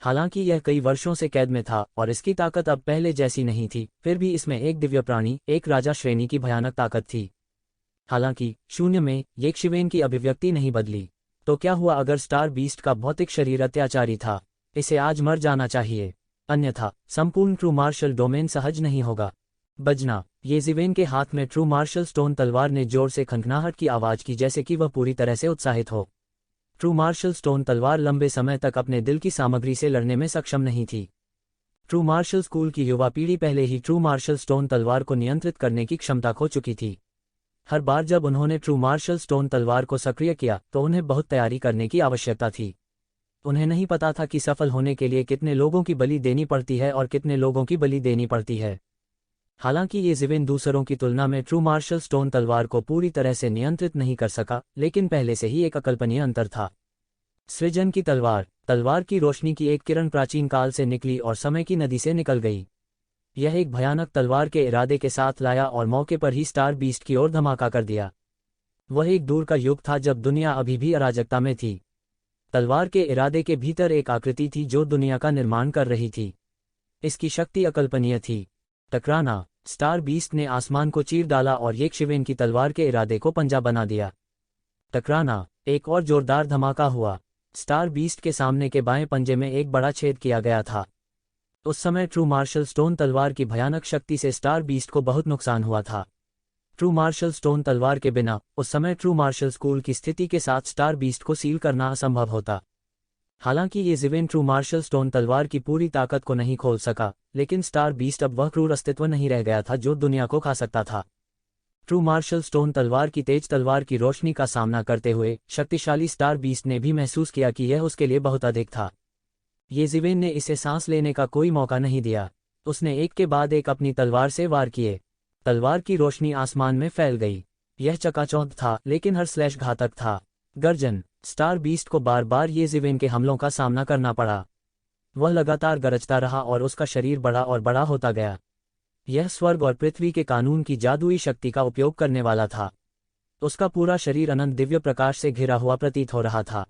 हालांकि यह कई वर्षों से कैद में था और इसकी ताकत अब पहले जैसी नहीं थी, फिर भी इसमें एक दिव्य प्राणी, एक राजा श्रेणी की भयानक ताकत थी। हालांकि शून्य में येकशिवेन की अभिव्यक्ति नहीं बदली। तो क्या हुआ अगर स्टार बीस्ट का भौतिक शरीर अत्याचारी था? इसे आज मर जाना चाहिए, अन्यथा संपूर्ण ट्रू मार्शल डोमेन सहज नहीं होगा। बजना। येजिवेन के हाथ में ट्रू मार्शल स्टोन तलवार ने जोर से खनखनाहट की आवाज की, जैसे कि वह पूरी तरह से उत्साहित हो। ट्रू मार्शल स्टोन तलवार लंबे समय तक अपने दिल की सामग्री से लड़ने में सक्षम नहीं थी। ट्रू मार्शल स्कूल की युवा पीढ़ी पहले ही ट्रू मार्शल स्टोन तलवार को नियंत्रित करने की क्षमता खो चुकी थी। हर बार जब उन्होंने ट्रू मार्शल स्टोन तलवार को सक्रिय किया तो उन्हें बहुत तैयारी करने की आवश्यकता थी। उन्हें नहीं पता था कि सफल होने के लिए कितने लोगों की बलि देनी पड़ती है और कितने लोगों की बलि देनी पड़ती है। हालांकि येजिवेन दूसरों की तुलना में ट्रू मार्शल स्टोन तलवार को पूरी तरह से नियंत्रित नहीं कर सका, लेकिन पहले से ही एक अकल्पनीय अंतर था। सृजन की तलवार। तलवार की रोशनी की एक किरण प्राचीन काल से निकली और समय की नदी से निकल गई। यह एक भयानक तलवार के इरादे के साथ लाया और मौके पर ही स्टार बीस्ट की ओर धमाका कर दिया। वह एक दूर का युग था जब दुनिया अभी भी अराजकता में थी। तलवार के इरादे के भीतर एक आकृति थी जो दुनिया का निर्माण कर रही थी। इसकी शक्ति अकल्पनीय थी। टकराना। स्टार बीस्ट ने आसमान को चीर डाला और येकशिवेन की तलवार के इरादे को पंजा बना दिया। टकराना। एक और जोरदार धमाका हुआ। स्टार बीस्ट के सामने के बाएं पंजे में एक बड़ा छेद किया गया था। उस समय ट्रू मार्शल स्टोन तलवार की भयानक शक्ति से स्टार बीस्ट को बहुत नुकसान हुआ था। ट्रू मार्शल स्टोन तलवार के बिना उस समय ट्रू मार्शल स्कूल की स्थिति के साथ स्टार बीस्ट को सील करना असंभव होता। हालांकि येजिवेन ट्रू मार्शल स्टोन तलवार की पूरी ताकत को नहीं खोल सका, लेकिन स्टार बीस्ट अब वह क्रूर अस्तित्व नहीं रह गया था जो दुनिया को खा सकता था। ट्रू मार्शल स्टोन तलवार की तेज तलवार की रोशनी का सामना करते हुए शक्तिशाली स्टार बीस्ट ने भी महसूस किया कि यह उसके लिए बहुत अधिक था। येजिवेन ने इसे सांस लेने का कोई मौका नहीं दिया। उसने एक के बाद एक अपनी तलवार से वार किए। तलवार की रोशनी आसमान में फैल गई। यह चकाचौंध था, लेकिन हर स्लैश घातक था। गर्जन। स्टार बीस्ट को बार बार येजिवेन के हमलों का सामना करना पड़ा। वह लगातार गरजता रहा और उसका शरीर बड़ा और बड़ा होता गया। यह स्वर्ग और पृथ्वी के कानून की जादुई शक्ति का उपयोग करने वाला था। उसका पूरा शरीर अनंत दिव्य प्रकाश से घिरा हुआ प्रतीत हो रहा था।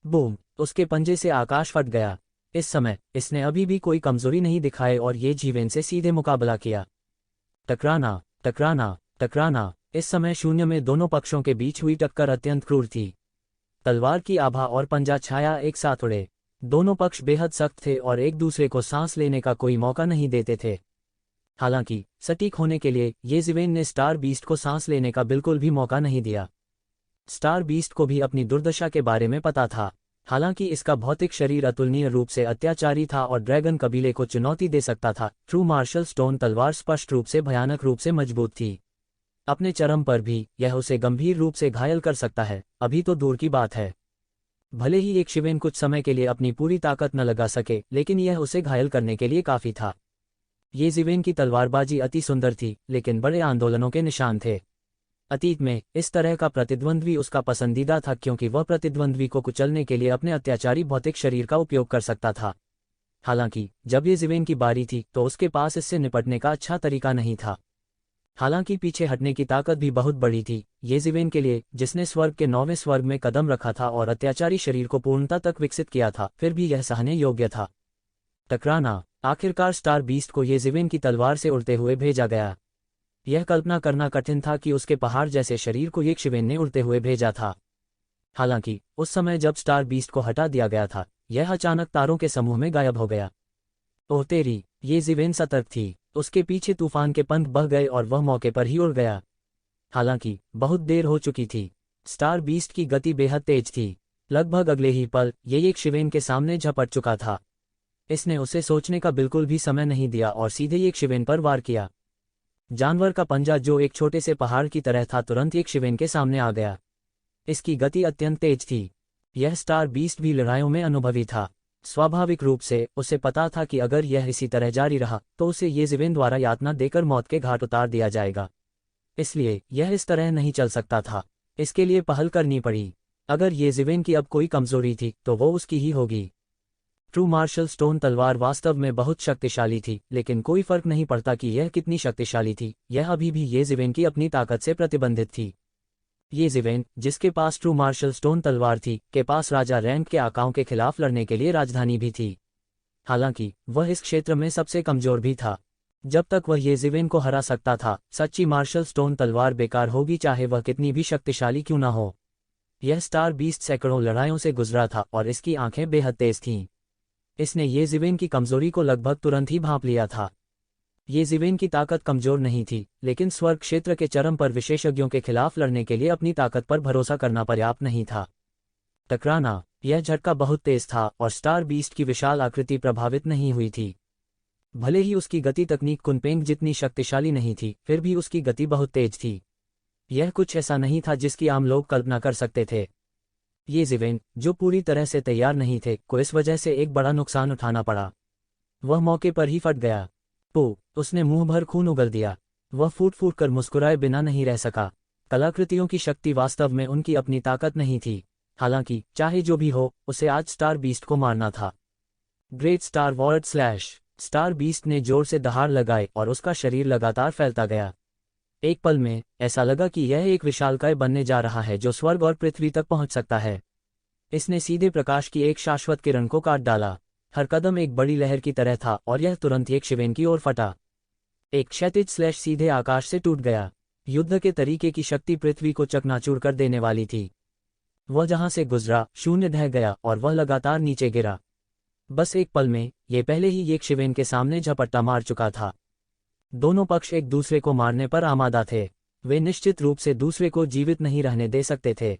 बूम! उसके पंजे से आकाश फट गया। इस समय इसने अभी भी कोई कमजोरी नहीं दिखाए और येजिवेन से सीधे मुकाबला किया। टकराना, टकराना, टकराना। इस समय शून्य में दोनों पक्षों के बीच हुई टक्कर अत्यंत क्रूर थी। तलवार की आभा और पंजा छाया एक साथ उड़े। दोनों पक्ष बेहद सख्त थे और एक दूसरे को सांस लेने का कोई मौका नहीं देते थे। हालांकि सटीक होने के लिए येजिवेन ने स्टार बीस्ट को सांस लेने का बिल्कुल भी मौका नहीं दिया। स्टार बीस्ट को भी अपनी दुर्दशा के बारे में पता था। हालांकि इसका भौतिक शरीर अतुलनीय रूप से अत्याचारी था और ड्रैगन कबीले को चुनौती दे सकता था, ट्रू मार्शल स्टोन तलवार स्पष्ट रूप से भयानक रूप से मजबूत थी। अपने चरम पर भी यह उसे गंभीर रूप से घायल कर सकता है, अभी तो दूर की बात है। भले ही येकशिवेन कुछ समय के लिए अपनी पूरी ताकत न लगा सके, लेकिन यह उसे घायल करने के लिए काफी था। येजिवेन की तलवारबाजी अति सुंदर थी, लेकिन बड़े आंदोलनों के निशान थे। अतीत में इस तरह का प्रतिद्वंद्वी उसका पसंदीदा था, क्योंकि वह प्रतिद्वंद्वी को कुचलने के लिए अपने अत्याचारी भौतिक शरीर का उपयोग कर सकता था। हालांकि जब येजिवेन की बारी थी तो उसके पास इससे निपटने का अच्छा तरीका नहीं था। हालांकि पीछे हटने की ताकत भी बहुत बड़ी थी येजिवेन के लिए, जिसने स्वर्ग के 9वें स्वर्ग में कदम रखा था और अत्याचारी शरीर को पूर्णता तक विकसित किया था, फिर भी यह सहने योग्य था। टकराना। आखिरकार स्टार बीस्ट को येजिवेन की तलवार से उड़ते हुए भेजा गया। यह कल्पना करना कठिन था कि उसके पहाड़ जैसे शरीर को येकशिवेन ने उड़ते हुए भेजा था। हालांकि उस समय जब स्टार बीस्ट को हटा दिया गया था, यह अचानक तारों के समूह में गायब हो गया। ओह तेरी! येजिवेन सतर्क थी। उसके पीछे तूफान के पंख बह गए और वह मौके पर ही उड़ गया। हालांकि बहुत देर हो चुकी थी। स्टार बीस्ट की गति बेहद तेज थी। लगभग अगले ही पल ये येकशिवेन के सामने झपट चुका था। इसने उसे सोचने का बिल्कुल भी समय नहीं दिया और सीधे येकशिवेन पर वार किया। जानवर का पंजा, जो एक छोटे से पहाड़ की तरह था, तुरंत येकशिवेन के सामने आ गया। इसकी गति अत्यंत तेज थी। यह स्टार बीस्ट भी लड़ाइयों में अनुभवी था। स्वाभाविक रूप से उसे पता था कि अगर यह इसी तरह जारी रहा तो उसे येजिवेन द्वारा यातना देकर मौत के घाट उतार दिया जाएगा। इसलिए यह इस तरह नहीं चल सकता था। इसके लिए पहल करनी पड़ी। अगर येजिवेन की अब कोई कमजोरी थी तो वो उसकी ही होगी। ट्रू मार्शल स्टोन तलवार वास्तव में बहुत शक्तिशाली थी, लेकिन कोई फर्क नहीं पड़ता कि यह कितनी शक्तिशाली थी, यह अभी भी येजिवेन की अपनी ताकत से प्रतिबंधित थी। येजिवेन, जिसके पास ट्रू मार्शल स्टोन तलवार थी, के पास राजा रैंक के आकाओं के खिलाफ लड़ने के लिए राजधानी भी थी। हालांकि वह इस क्षेत्र में सबसे कमजोर भी था। जब तक वह येज़िवेन को हरा सकता था, सच्ची मार्शल स्टोन तलवार बेकार होगी, चाहे वह कितनी भी शक्तिशाली क्यों न हो। यह स्टार बीस्ट सैकड़ों लड़ाइयों से गुजरा था और इसकी आंखें बेहद तेज थीं। इसने येज़िवेन की कमजोरी को लगभग तुरंत ही भांप लिया था। येज़िवेन की ताकत कमजोर नहीं थी, लेकिन स्वर्ग क्षेत्र के चरम पर विशेषज्ञों के खिलाफ लड़ने के लिए अपनी ताकत पर भरोसा करना पर्याप्त नहीं था। टकराना। यह झटका बहुत तेज था और स्टार बीस्ट की विशाल आकृति प्रभावित नहीं हुई थी। भले ही उसकी गति तकनीक कुनपेंग जितनी शक्तिशाली नहीं थी, फिर भी उसकी गति बहुत तेज थी। यह कुछ ऐसा नहीं था जिसकी आम लोग कल्पना कर सकते थे। येज़िवेन, जो पूरी तरह से तैयार नहीं थे, को इस वजह से एक बड़ा नुकसान उठाना पड़ा। वह मौके पर ही फट गया। उसने मुंह भर खून उगल दिया। वह फूट फूट कर मुस्कुराए बिना नहीं रह सका। कलाकृतियों की शक्ति वास्तव में उनकी अपनी ताकत नहीं थी। हालांकि चाहे जो भी हो, उसे आज स्टार बीस्ट को मारना था। Great star ward slash. Star beast ने जोर से दहाड़ लगाई और उसका शरीर लगातार फैलता गया। एक पल में ऐसा लगा कि यह एक विशालकाय बनने जा रहा है जो स्वर्ग और पृथ्वी तक पहुंच सकता है। इसने सीधे प्रकाश की एक शाश्वत किरण को काट डाला। हर कदम एक बड़ी लहर की तरह था और यह तुरंत येज़िवेन की ओर फटा। एक क्षैतिज स्लैश सीधे आकाश से टूट गया। युद्ध के तरीके की शक्ति पृथ्वी को चकनाचूर कर देने वाली थी। वह जहां से गुजरा, शून्य ढह गया और वह लगातार नीचे गिरा। बस एक पल में ये पहले ही येज़िवेन के सामने झपट्टा मार चुका था। दोनों पक्ष एक दूसरे को मारने पर आमादा थे। वे निश्चित रूप से दूसरे को जीवित नहीं रहने दे सकते थे।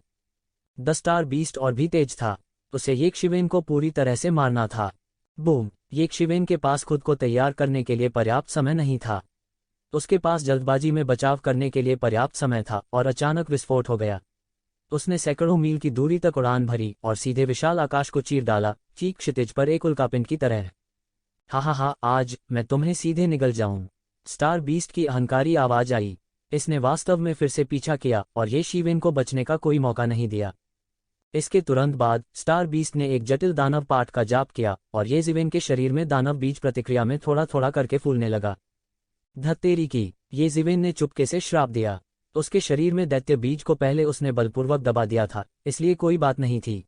द स्टार बीस्ट और भी तेज था। उसे येज़िवेन को पूरी तरह से मारना था। बूम! येज़िवेन के पास खुद को तैयार करने के लिए पर्याप्त समय नहीं था। उसके पास जल्दबाजी में बचाव करने के लिए पर्याप्त समय था और अचानक विस्फोट हो गया। उसने सैकड़ों मील की दूरी तक उड़ान भरी और सीधे विशाल आकाश को चीर डाला, चीख क्षितिज पर एक उल्कापिंड की तरह। हा, आज मैं तुम्हें सीधे निगल जाऊं। स्टार बीस्ट की अहंकारी आवाज आई। इसने वास्तव में फिर से पीछा किया और येज़िवेन को बचने का कोई मौका नहीं दिया। इसके तुरंत बाद स्टार बीस्ट ने एक जटिल दानव पाठ का जाप किया और येज़िवेन के शरीर में दानव बीज प्रतिक्रिया में थोड़ा थोड़ा करके फूलने लगा। धत्तेरी की! येज़िवेन ने चुपके से श्राप दिया। उसके शरीर में दैत्य बीज को पहले उसने बलपूर्वक दबा दिया था, इसलिए कोई बात नहीं थी।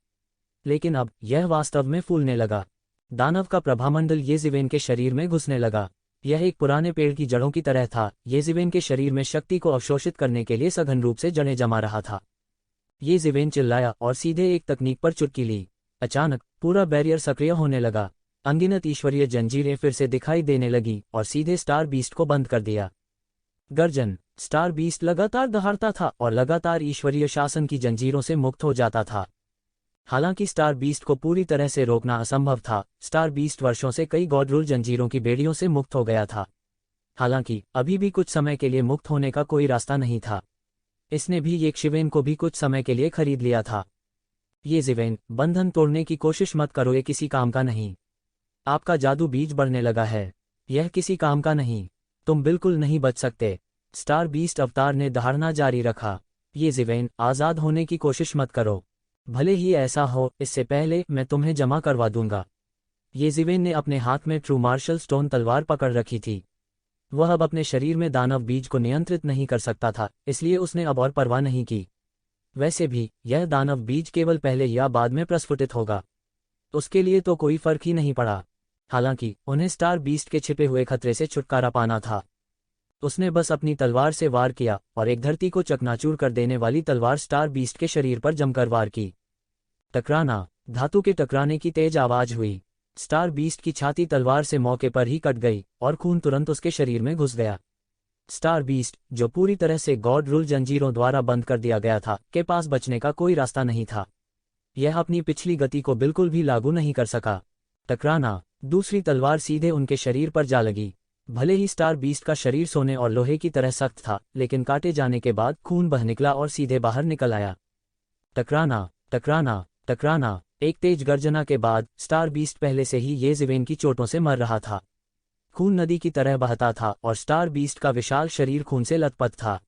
लेकिन अब यह वास्तव में फूलने लगा। दानव का प्रभामंडल येज़िवेन के शरीर में घुसने लगा। यह एक पुराने पेड़ की जड़ों की तरह था। येज़िवेन के शरीर में शक्ति को अवशोषित करने के लिए सघन रूप से जड़ें जमा रहा था। येज़िवेन चिल्लाया और सीधे एक तकनीक पर चुटकी ली। अचानक पूरा बैरियर सक्रिय होने लगा। अनगिनत ईश्वरीय जंजीरें फिर से दिखाई देने लगी और सीधे स्टार बीस्ट को बंद कर दिया। गर्जन! स्टार बीस्ट लगातार दहाड़ता था और लगातार ईश्वरीय शासन की जंजीरों से मुक्त हो जाता था। हालांकि स्टार बीस्ट को पूरी तरह से रोकना असंभव था। स्टार बीस्ट वर्षों से कई गॉड रूल जंजीरों की बेड़ियों से मुक्त हो गया था। हालांकि अभी भी कुछ समय के लिए मुक्त होने का कोई रास्ता नहीं था। इसने भी येज़िवेन को भी कुछ समय के लिए खरीद लिया था। येज़िवेन, बंधन तोड़ने की कोशिश मत करो, ये किसी काम का नहीं। आपका जादू बीज बढ़ने लगा है। यह किसी काम का नहीं। तुम बिल्कुल नहीं बच सकते। स्टार बीस्ट अवतार ने दहाड़ना जारी रखा। येज़िवेन, आज़ाद होने की कोशिश मत करो। भले ही ऐसा हो, इससे पहले मैं तुम्हें जमा करवा दूंगा। येज़िवेन ने अपने हाथ में ट्रू मार्शल स्टोन तलवार पकड़ रखी थी। वह अब अपने शरीर में दानव बीज को नियंत्रित नहीं कर सकता था, इसलिए उसने अब और परवाह नहीं की। वैसे भी यह दानव बीज केवल पहले या बाद में प्रस्फुटित होगा। उसके लिए तो कोई फर्क ही नहीं पड़ा। हालांकि उन्हें स्टार बीस्ट के छिपे हुए खतरे से छुटकारा पाना था। उसने बस अपनी तलवार से वार किया और एक धरती को चकनाचूर कर देने वाली तलवार स्टार बीस्ट के शरीर पर जमकर वार की। टकराना! धातु के टकराने की तेज आवाज हुई। स्टार बीस्ट की छाती तलवार से मौके पर ही कट गई और खून तुरंत उसके शरीर में घुस गया। स्टार बीस्ट, जो पूरी तरह से गॉड रूल जंजीरों द्वारा बंद कर दिया गया था, के पास बचने का कोई रास्ता नहीं था। यह अपनी पिछली गति को बिल्कुल भी लागू नहीं कर सका। टकराना! दूसरी तलवार सीधे उनके शरीर पर जा लगी। भले ही स्टार बीस्ट का शरीर सोने और लोहे की तरह सख्त था, लेकिन काटे जाने के बाद खून बह निकला और सीधे बाहर निकल आया। टकराना! टकराना! टकराना! एक तेज गर्जना के बाद स्टार बीस्ट पहले से ही येज़िवेन की चोटों से मर रहा था। खून नदी की तरह बहता था और स्टार बीस्ट का विशाल शरीर खून से लथपथ था।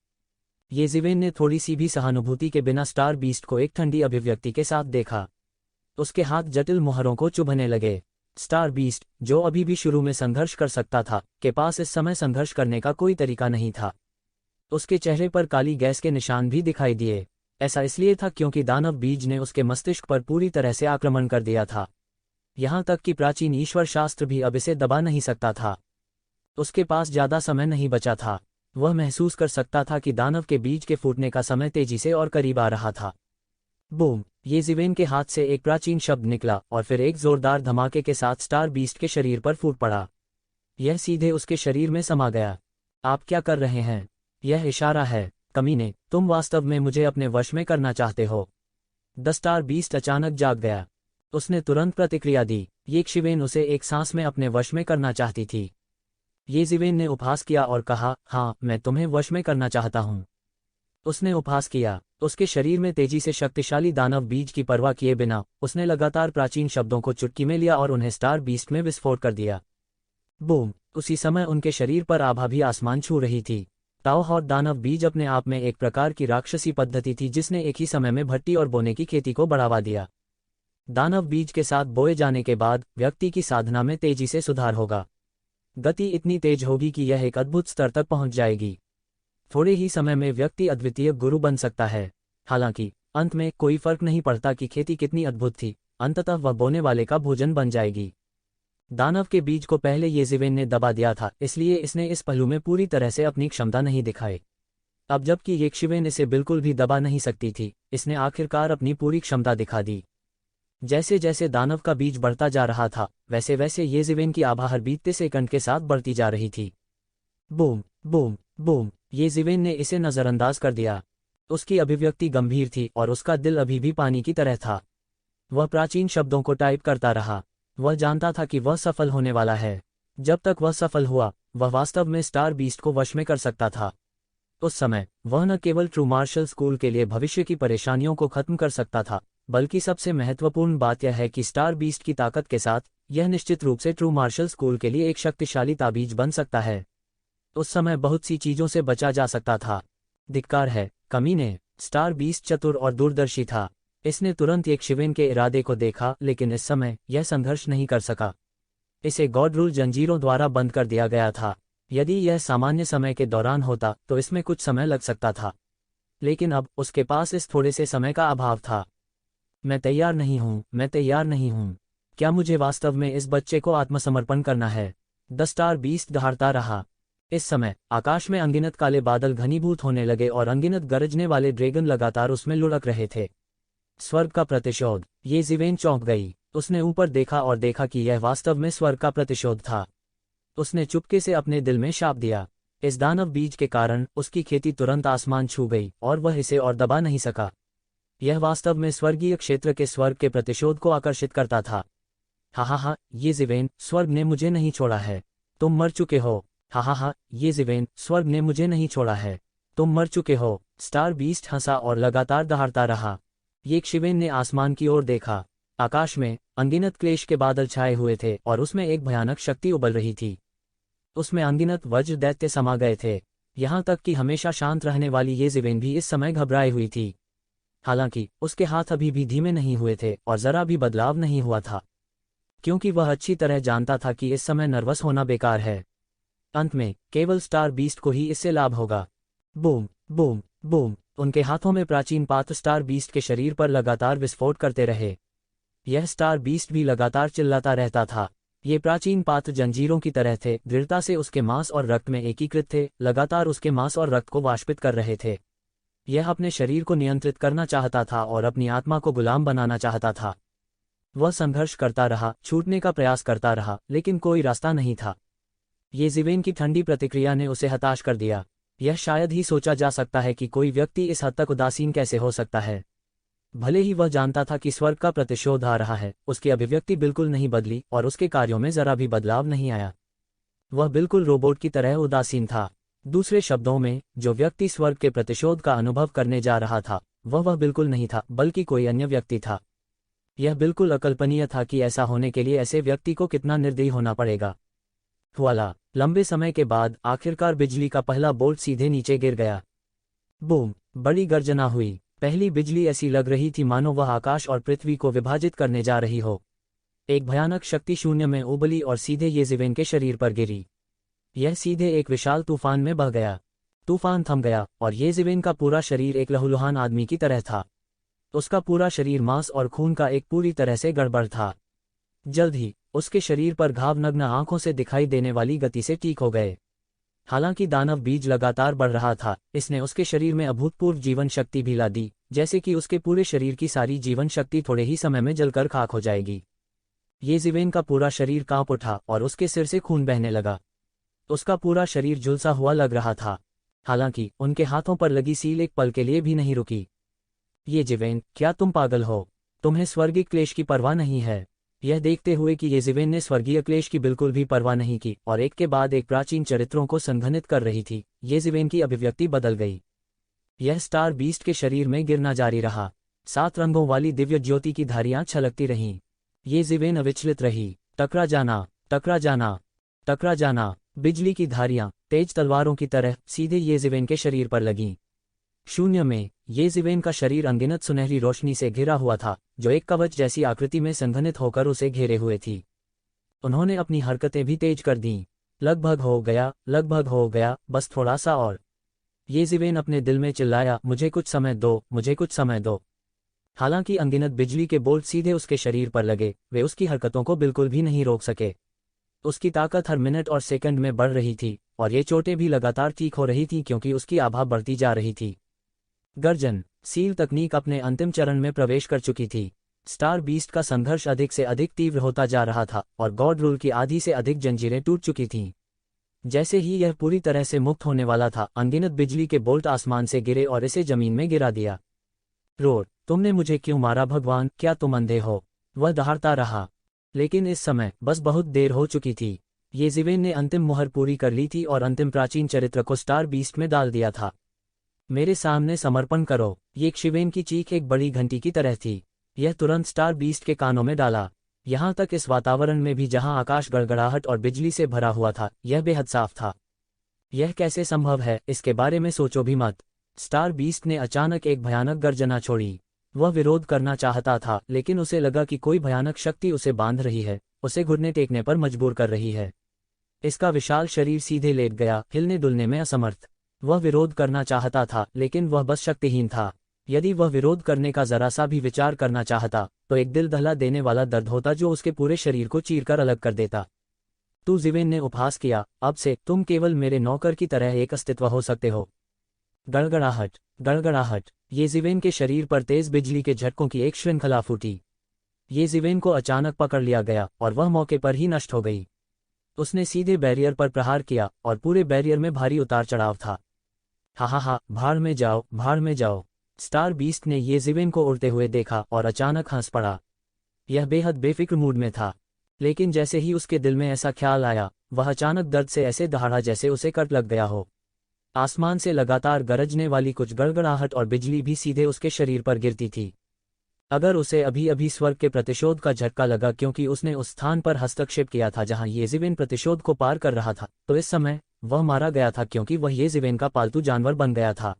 येज़िवेन ने थोड़ी सी भी सहानुभूति के बिना स्टार बीस्ट को एक ठंडी अभिव्यक्ति के साथ देखा। उसके हाथ जटिल मुहरों को चुभने लगे। स्टार बीस्ट, जो अभी भी शुरू में संघर्ष कर सकता था, के पास इस समय संघर्ष करने का कोई तरीका नहीं था। उसके चेहरे पर काली गैस के निशान भी दिखाई दिए। ऐसा इसलिए था क्योंकि दानव बीज ने उसके मस्तिष्क पर पूरी तरह से आक्रमण कर दिया था। यहाँ तक कि प्राचीन ईश्वर शास्त्र भी अब इसे दबा नहीं सकता था। उसके पास ज्यादा समय नहीं बचा था। वह महसूस कर सकता था कि दानव के बीज के फूटने का समय तेजी से और करीब आ रहा था। बूम! येज़िवेन के हाथ से एक प्राचीन शब्द निकला और फिर एक जोरदार धमाके के साथ स्टार बीस्ट के शरीर पर फूट पड़ा। यह सीधे उसके शरीर में समा गया। आप क्या कर रहे हैं? यह इशारा है, कमीने, तुम वास्तव में मुझे अपने वश में करना चाहते हो। द स्टार बीस्ट अचानक जाग गया। उसने तुरंत प्रतिक्रिया दी। येज़िवेन उसे एक सांस में अपने वश में करना चाहती थी। येज़िवेन ने उपहास किया और कहा, हाँ, मैं तुम्हें वश में करना चाहता हूँ। उसने उपहास किया। उसके शरीर में तेजी से शक्तिशाली दानव बीज की परवाह किए बिना उसने लगातार प्राचीन शब्दों को चुटकी में लिया और उन्हें स्टार बीस्ट में विस्फोट कर दिया। बूम! उसी समय उनके शरीर पर आभा भी आसमान छू रही थी। ताओ और दानव बीज अपने आप में एक प्रकार की राक्षसी पद्धति थी जिसने एक ही समय में भट्टी और बोने की खेती को बढ़ावा दिया। दानव बीज के साथ बोए जाने के बाद व्यक्ति की साधना में तेजी से सुधार होगा। गति इतनी तेज होगी कि यह एक अद्भुत स्तर तक पहुंच जाएगी। थोड़े ही समय में व्यक्ति अद्वितीय गुरु बन सकता है। हालांकि अंत में कोई फर्क नहीं पड़ता कि खेती कितनी अद्भुत थी, अंततः वह बोने वाले का भोजन बन जाएगी। दानव के बीज को पहले येज़िवेन ने दबा दिया था, इसलिए इसने इस पहलू में पूरी तरह से अपनी क्षमता नहीं दिखाई। अब जबकि येज़िवेन इसे बिल्कुल भी दबा नहीं सकती थी, इसने आखिरकार अपनी पूरी क्षमता दिखा दी। जैसे जैसे दानव का बीज बढ़ता जा रहा था, वैसे वैसे येज़िवेन की आभा हर बीतते सेकंड के साथ बढ़ती जा रही थी। बूम! बूम! बूम! येज़िवेन ने इसे नज़रअंदाज कर दिया। उसकी अभिव्यक्ति गंभीर थी और उसका दिल अभी भी पानी की तरह था। वह प्राचीन शब्दों को टाइप करता रहा। वह जानता था कि वह सफल होने वाला है। जब तक वह सफल हुआ, वह वास्तव में स्टार बीस्ट को वश में कर सकता था। उस समय वह न केवल ट्रू मार्शल स्कूल के लिए भविष्य की परेशानियों को खत्म कर सकता था, बल्कि सबसे महत्वपूर्ण बात यह है कि स्टार बीस्ट की ताकत के साथ यह निश्चित रूप से ट्रू मार्शल स्कूल के लिए एक शक्तिशाली ताबीज बन सकता है। उस समय बहुत सी चीजों से बचा जा सकता था। धिक्कार है, कमीने! स्टार बीस्ट चतुर और दूरदर्शी था। इसने तुरंत येज़िवेन के इरादे को देखा, लेकिन इस समय यह संघर्ष नहीं कर सका। इसे गॉड रूल जंजीरों द्वारा बंद कर दिया गया था। यदि यह सामान्य समय के दौरान होता तो इसमें कुछ समय लग सकता था, लेकिन अब उसके पास इस थोड़े से समय का अभाव था। मैं तैयार नहीं हूँ, मैं तैयार नहीं हूँ। क्या मुझे वास्तव में इस बच्चे को आत्मसमर्पण करना है? द स्टार बीस्ट दहाड़ता रहा। इस समय आकाश में अनगिनत काले बादल घनीभूत होने लगे और अनगिनत गरजने वाले ड्रैगन लगातार उसमें लुढ़क रहे थे। स्वर्ग का प्रतिशोध! येज़िवेन चौंक गई। उसने ऊपर देखा और देखा कि यह वास्तव में स्वर्ग का प्रतिशोध था। उसने चुपके से अपने दिल में शाप दिया। इस दानव बीज के कारण उसकी खेती तुरंत आसमान छू गई और वह इसे और दबा नहीं सका। यह वास्तव में स्वर्गीय क्षेत्र के स्वर्ग के प्रतिशोध को आकर्षित करता था। हा, येज़िवेन, स्वर्ग ने मुझे नहीं छोड़ा है। तुम मर चुके हो। हा, येज़िवेन, स्वर्ग ने मुझे नहीं छोड़ा है। तुम मर चुके हो। स्टार बीस्ट हंसा और लगातार दहाड़ता रहा। येज़िवेन ने आसमान की ओर देखा। आकाश में अनगिनत क्लेश के बादल छाए हुए थे और उसमें एक भयानक शक्ति उबल रही थी। उसमें अनगिनत वज्र दैत्य समा गए थे। यहाँ तक कि हमेशा शांत रहने वाली येज़िवेन भी इस समय घबराई हुई थी। हालांकि उसके हाथ अभी भी धीमे नहीं हुए थे और जरा भी बदलाव नहीं हुआ था, क्योंकि वह अच्छी तरह जानता था कि इस समय नर्वस होना बेकार है। अंत में केवल स्टार बीस्ट को ही इससे लाभ होगा। बूम! बूम! बूम! उनके हाथों में प्राचीन पात्र स्टार बीस्ट के शरीर पर लगातार विस्फोट करते रहे। यह स्टार बीस्ट भी लगातार चिल्लाता रहता था। ये प्राचीन पात्र जंजीरों की तरह थे, दृढ़ता से उसके मांस और रक्त में एकीकृत थे, लगातार उसके मांस और रक्त को वाष्पित कर रहे थे। यह अपने शरीर को नियंत्रित करना चाहता था और अपनी आत्मा को गुलाम बनाना चाहता था। वह संघर्ष करता रहा, छूटने का प्रयास करता रहा, लेकिन कोई रास्ता नहीं था। येज़िवेन की ठंडी प्रतिक्रिया ने उसे हताश कर दिया। यह शायद ही सोचा जा सकता है कि कोई व्यक्ति इस हद तक उदासीन कैसे हो सकता है। भले ही वह जानता था कि स्वर्ग का प्रतिशोध आ रहा है, उसकी अभिव्यक्ति बिल्कुल नहीं बदली और उसके कार्यों में जरा भी बदलाव नहीं आया। वह बिल्कुल रोबोट की तरह उदासीन था। दूसरे शब्दों में, जो व्यक्ति स्वर्ग के प्रतिशोध का अनुभव करने जा रहा था, वह बिल्कुल नहीं था, बल्कि कोई अन्य व्यक्ति था। यह बिल्कुल अकल्पनीय था कि ऐसा होने के लिए ऐसे व्यक्ति को कितना निर्दयी होना पड़ेगा। हुआला! लंबे समय के बाद आखिरकार बिजली का पहला बोल्ट सीधे नीचे गिर गया। बूम! बड़ी गर्जना हुई। पहली बिजली ऐसी लग रही थी मानो वह आकाश और पृथ्वी को विभाजित करने जा रही हो। एक भयानक शक्ति शून्य में उबली और सीधे येज़िवेन के शरीर पर गिरी। यह सीधे एक विशाल तूफान में बह गया। तूफान थम गया और येज़िवेन का पूरा शरीर एक लहूलुहान आदमी की तरह था। उसका पूरा शरीर मांस और खून का एक पूरी तरह से गड़बड़ था। जल्द ही उसके शरीर पर घाव नग्न आंखों से दिखाई देने वाली गति से ठीक हो गए। हालांकि दानव बीज लगातार बढ़ रहा था, इसने उसके शरीर में अभूतपूर्व जीवन शक्ति भी ला दी, जैसे कि उसके पूरे शरीर की सारी जीवन शक्ति थोड़े ही समय में जलकर खाक हो जाएगी। येज़िवेन का पूरा शरीर कांप उठा और उसके सिर से खून बहने लगा। उसका पूरा शरीर झुलसा हुआ लग रहा था। हालांकि उनके हाथों पर लगी सील एक पल के लिए भी नहीं रुकी। येज़िवेन, क्या तुम पागल हो? तुम्हें स्वर्गीय क्लेश की परवाह नहीं है? यह देखते हुए कि येज़िवेन ने स्वर्गीय क्लेश की बिल्कुल भी परवाह नहीं की और एक के बाद एक प्राचीन चरित्रों को संघनित कर रही थी, येज़िवेन की अभिव्यक्ति बदल गई। यह स्टार बीस्ट के शरीर में गिरना जारी रहा। 7 रंगों वाली दिव्य ज्योति की धारियां छलकती रहीं। येज़िवेन अविचलित रही। टकरा जाना, टकरा जाना, टकरा जाना। बिजली की धारियां तेज तलवारों की तरह सीधे येज़िवेन के शरीर पर लगीं। शून्य में येज़िवेन का शरीर अनगिनत सुनहरी रोशनी से घिरा हुआ था, जो एक कवच जैसी आकृति में संघनित होकर उसे घेरे हुए थी। उन्होंने अपनी हरकतें भी तेज कर दीं। लगभग हो गया, लगभग हो गया, बस थोड़ा सा और। येज़िवेन अपने दिल में चिल्लाया, मुझे कुछ समय दो, मुझे कुछ समय दो। हालांकि अनगिनत बिजली के बोल्ट सीधे उसके शरीर पर लगे, वे उसकी हरकतों को बिल्कुल भी नहीं रोक सके। उसकी ताकत हर मिनट और सेकंड में बढ़ रही थी और ये चोटें भी लगातार ठीक हो रही थीं क्योंकि उसकी आभा बढ़ती जा रही थी। गर्जन सील तकनीक अपने अंतिम चरण में प्रवेश कर चुकी थी। स्टार बीस्ट का संघर्ष अधिक से अधिक तीव्र होता जा रहा था और गॉड रूल की आधी से अधिक जंजीरें टूट चुकी थीं। जैसे ही यह पूरी तरह से मुक्त होने वाला था, अनगिनत बिजली के बोल्ट आसमान से गिरे और इसे जमीन में गिरा दिया। रोड, तुमने मुझे क्यों मारा भगवान? क्या तुम अंधे हो? वह दहाड़ता रहा। लेकिन इस समय बस बहुत देर हो चुकी थी। येज़िवेन ने अंतिम मुहर पूरी कर ली थी और अंतिम प्राचीन चरित्र को स्टार बीस्ट में डाल दिया था। मेरे सामने समर्पण करो। येज़िवेन की चीख एक बड़ी घंटी की तरह थी। यह तुरंत स्टार बीस्ट के कानों में डाला। यहाँ तक इस वातावरण में भी जहाँ आकाश गड़गड़ाहट और बिजली से भरा हुआ था, यह बेहद साफ था। यह कैसे संभव है? इसके बारे में सोचो भी मत। स्टार बीस्ट ने अचानक एक भयानक गर्जना छोड़ी। वह विरोध करना चाहता था, लेकिन उसे लगा कि कोई भयानक शक्ति उसे बांध रही है, उसे घुटने टेकने पर मजबूर कर रही है। इसका विशाल शरीर सीधे लेट गया, हिलने डुलने में असमर्थ। वह विरोध करना चाहता था, लेकिन वह बस शक्तिहीन था। यदि वह विरोध करने का जरा सा भी विचार करना चाहता, तो एक दिल दहला देने वाला दर्द होता जो उसके पूरे शरीर को चीरकर अलग कर देता। येज़िवेन ने उपहास किया, अब से तुम केवल मेरे नौकर की तरह एक अस्तित्व हो सकते हो। गड़गड़ाहट, गड़गड़ाहट। येज़िवेन के शरीर पर तेज बिजली के झटकों की एक श्रृंखला फूटी। येज़िवेन को अचानक पकड़ लिया गया और वह मौके पर ही नष्ट हो गई। उसने सीधे बैरियर पर प्रहार किया और पूरे बैरियर में भारी उतार चढ़ाव था। हा हा हा, भाड़ में जाओ, भाड़ में जाओ। स्टार बीस्ट ने येज़िवेन को उड़ते हुए देखा और अचानक हंस पड़ा। यह बेहद बेफिक्र मूड में था, लेकिन जैसे ही उसके दिल में ऐसा ख्याल आया, वह अचानक दर्द से ऐसे दहाड़ा जैसे उसे कट लग गया हो। आसमान से लगातार गरजने वाली कुछ गड़गड़ाहट और बिजली भी सीधे उसके शरीर पर गिरती थी। अगर उसे अभी अभी स्वर्ग के प्रतिशोध का झटका लगा क्योंकि उसने उस स्थान पर हस्तक्षेप किया था जहां येज़िवेन प्रतिशोध को पार कर रहा था, तो इस समय वह मारा गया था क्योंकि वह येज़िवेन का पालतू जानवर बन गया था।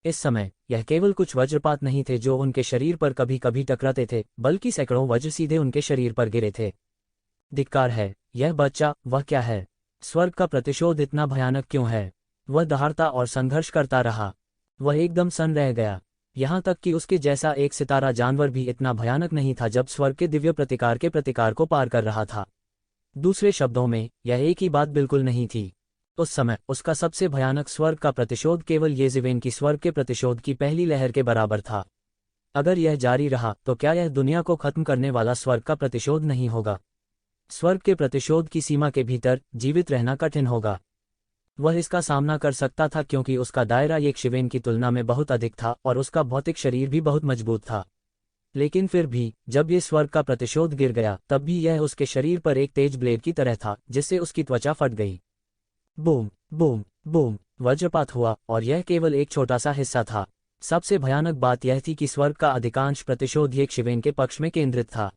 इस समय यह केवल कुछ वज्रपात नहीं थे जो उनके शरीर पर कभी कभी टकराते थे, बल्कि सैकड़ों वज्र सीधे उनके शरीर पर गिरे थे। धिक्कार है, यह बच्चा, वह क्या है? स्वर्ग का प्रतिशोध इतना भयानक क्यों है? वह दहाड़ता और संघर्ष करता रहा। वह एकदम सन्न रह गया। यहाँ तक कि उसके जैसा एक सितारा जानवर भी इतना भयानक नहीं था जब स्वर्ग के दिव्य प्रतिकार के प्रतिकार को पार कर रहा था। दूसरे शब्दों में, यह एक ही बात बिल्कुल नहीं थी। उस समय उसका सबसे भयानक स्वर्ग का प्रतिशोध केवल येज़िवेन की स्वर्ग के प्रतिशोध की पहली लहर के बराबर था। अगर यह जारी रहा तो क्या यह दुनिया को खत्म करने वाला स्वर्ग का प्रतिशोध नहीं होगा? स्वर्ग के प्रतिशोध की सीमा के भीतर जीवित रहना कठिन होगा। वह इसका सामना कर सकता था क्योंकि उसका दायरा येज़िवेन की तुलना में बहुत अधिक था और उसका भौतिक शरीर भी बहुत मजबूत था। लेकिन फिर भी जब ये स्वर्ग का प्रतिशोध गिर गया, तब भी यह उसके शरीर पर एक तेज ब्लेड की तरह था जिससे उसकी त्वचा फट गई। बूम बूम बूम, वज्रपात हुआ और यह केवल एक छोटा सा हिस्सा था। सबसे भयानक बात यह थी कि स्वर्ग का अधिकांश प्रतिशोध येज़िवेन के पक्ष में केंद्रित था।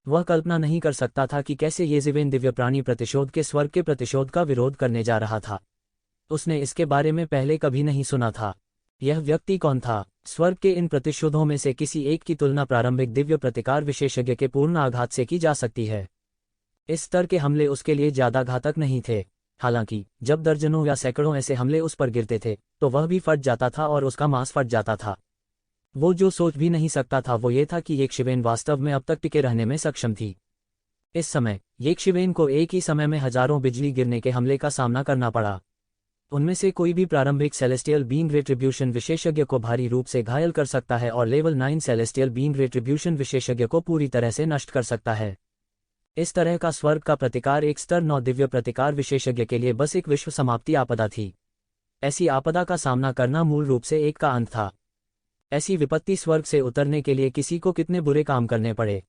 वह कल्पना नहीं कर सकता था कि कैसे येज़िवेन दिव्य प्राणी प्रतिशोध के स्वर्ग के प्रतिशोध का विरोध करने जा रहा था। उसने इसके बारे में पहले कभी नहीं सुना था। यह व्यक्ति कौन था? स्वर्ग के इन प्रतिशोधों में से किसी एक की तुलना प्रारंभिक दिव्य प्रतिकार विशेषज्ञ के पूर्ण आघात से की जा सकती है। इस स्तर के हमले उसके लिए ज्यादा घातक नहीं थे। हालांकि जब दर्जनों या सैकड़ों ऐसे हमले उस पर गिरते थे, तो वह भी फट जाता था और उसका मांस फट जाता था। वो जो सोच भी नहीं सकता था वो ये था कि येज़िवेन वास्तव में अब तक टिके रहने में सक्षम थी। इस समय येकशिवेन को एक ही समय में हजारों बिजली गिरने के हमले का सामना करना पड़ा। उनमें से कोई भी प्रारंभिक सेलेस्टियल बीम रेट्रिब्यूशन विशेषज्ञ को भारी रूप से घायल कर सकता है और लेवल 9 सेलेस्टियल बीम रेट्रिब्यूशन विशेषज्ञ को पूरी तरह से नष्ट कर सकता है। इस तरह का स्वर्ग का प्रतिकार एक स्तर 9 दिव्य प्रतिकार विशेषज्ञ के लिए बस एक विश्व समाप्ति आपदा थी। ऐसी आपदा का सामना करना मूल रूप से एक का अंत था। ऐसी विपत्ति स्वर्ग से उतरने के लिए किसी को कितने बुरे काम करने पड़े।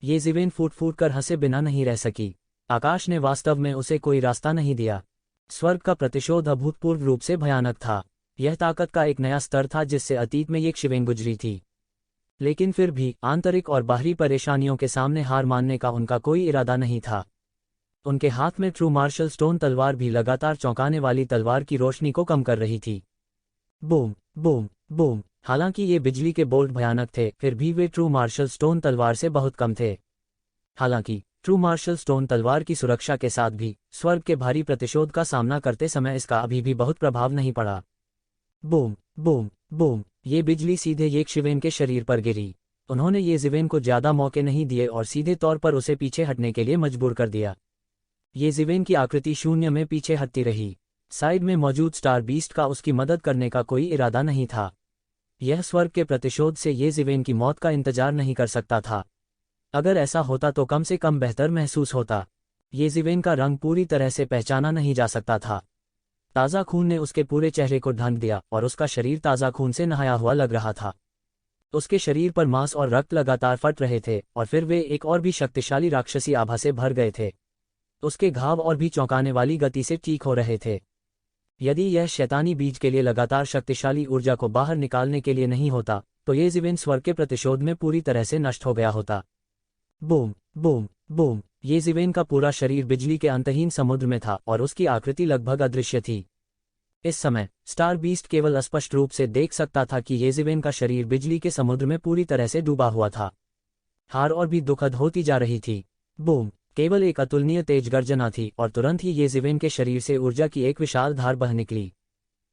ये ज़िवेन फूट फूट कर हंसे बिना नहीं रह सकी। आकाश ने वास्तव में उसे कोई रास्ता नहीं दिया। स्वर्ग का प्रतिशोध अभूतपूर्व रूप से भयानक था। यह ताकत का एक नया स्तर था जिससे अतीत में येकशिवेन गुजरी थी। लेकिन फिर भी आंतरिक और बाहरी परेशानियों के सामने हार मानने का उनका कोई इरादा नहीं था। उनके हाथ में ट्रू मार्शल स्टोन तलवार भी लगातार चौंकाने वाली तलवार की रोशनी को कम कर रही थी। Boom boom boom. हालांकि ये बिजली के बोल्ट भयानक थे, फिर भी वे ट्रू मार्शल स्टोन तलवार से बहुत कम थे। हालांकि ट्रू मार्शल स्टोन तलवार की सुरक्षा के साथ भी स्वर्ग के भारी प्रतिशोध का सामना करते समय इसका अभी भी बहुत प्रभाव नहीं पड़ा। Boom boom boom. ये बिजली सीधे येकशिवेन के शरीर पर गिरी। उन्होंने ये ज़िवेन को ज्यादा मौके नहीं दिए और सीधे तौर पर उसे पीछे हटने के लिए मजबूर कर दिया। ये ज़िवेन की आकृति शून्य में पीछे हटती रही। साइड में मौजूद स्टार बीस्ट का उसकी मदद करने का कोई इरादा नहीं था। यह स्वर्ग के प्रतिशोध से ये ज़िवेन की मौत का इंतजार नहीं कर सकता था। अगर ऐसा होता तो कम से कम बेहतर महसूस होता। ये ज़िवेन का रंग पूरी तरह से पहचाना नहीं जा सकता था। ताज़ा खून ने उसके पूरे चेहरे को ढंक दिया और उसका शरीर ताज़ा खून से नहाया हुआ लग रहा था। उसके शरीर पर मांस और रक्त लगातार फट रहे थे और फिर वे एक और भी शक्तिशाली राक्षसी आभा से भर गए थे। उसके घाव और भी चौंकाने वाली गति से ठीक हो रहे थे। यदि यह शैतानी बीज के लिए लगातार शक्तिशाली ऊर्जा को बाहर निकालने के लिए नहीं होता तो ये ज़िवेन स्वर्ग के प्रतिशोध में पूरी तरह से नष्ट हो गया होता। Boom boom boom. ये ज़िवेन का पूरा शरीर बिजली के अंतहीन समुद्र में था और उसकी आकृति लगभग अदृश्य थी। इस समय स्टार बीस्ट केवल स्पष्ट रूप से देख सकता था कि ये ज़िवेन का शरीर बिजली के समुद्र में पूरी तरह से डूबा हुआ था। हार और भी दुखद होती जा रही थी। बूम। केवल एक अतुलनीय तेज गर्जना थी और तुरंत ही ये ज़िवेन के शरीर से ऊर्जा की एक विशाल धार बह निकली।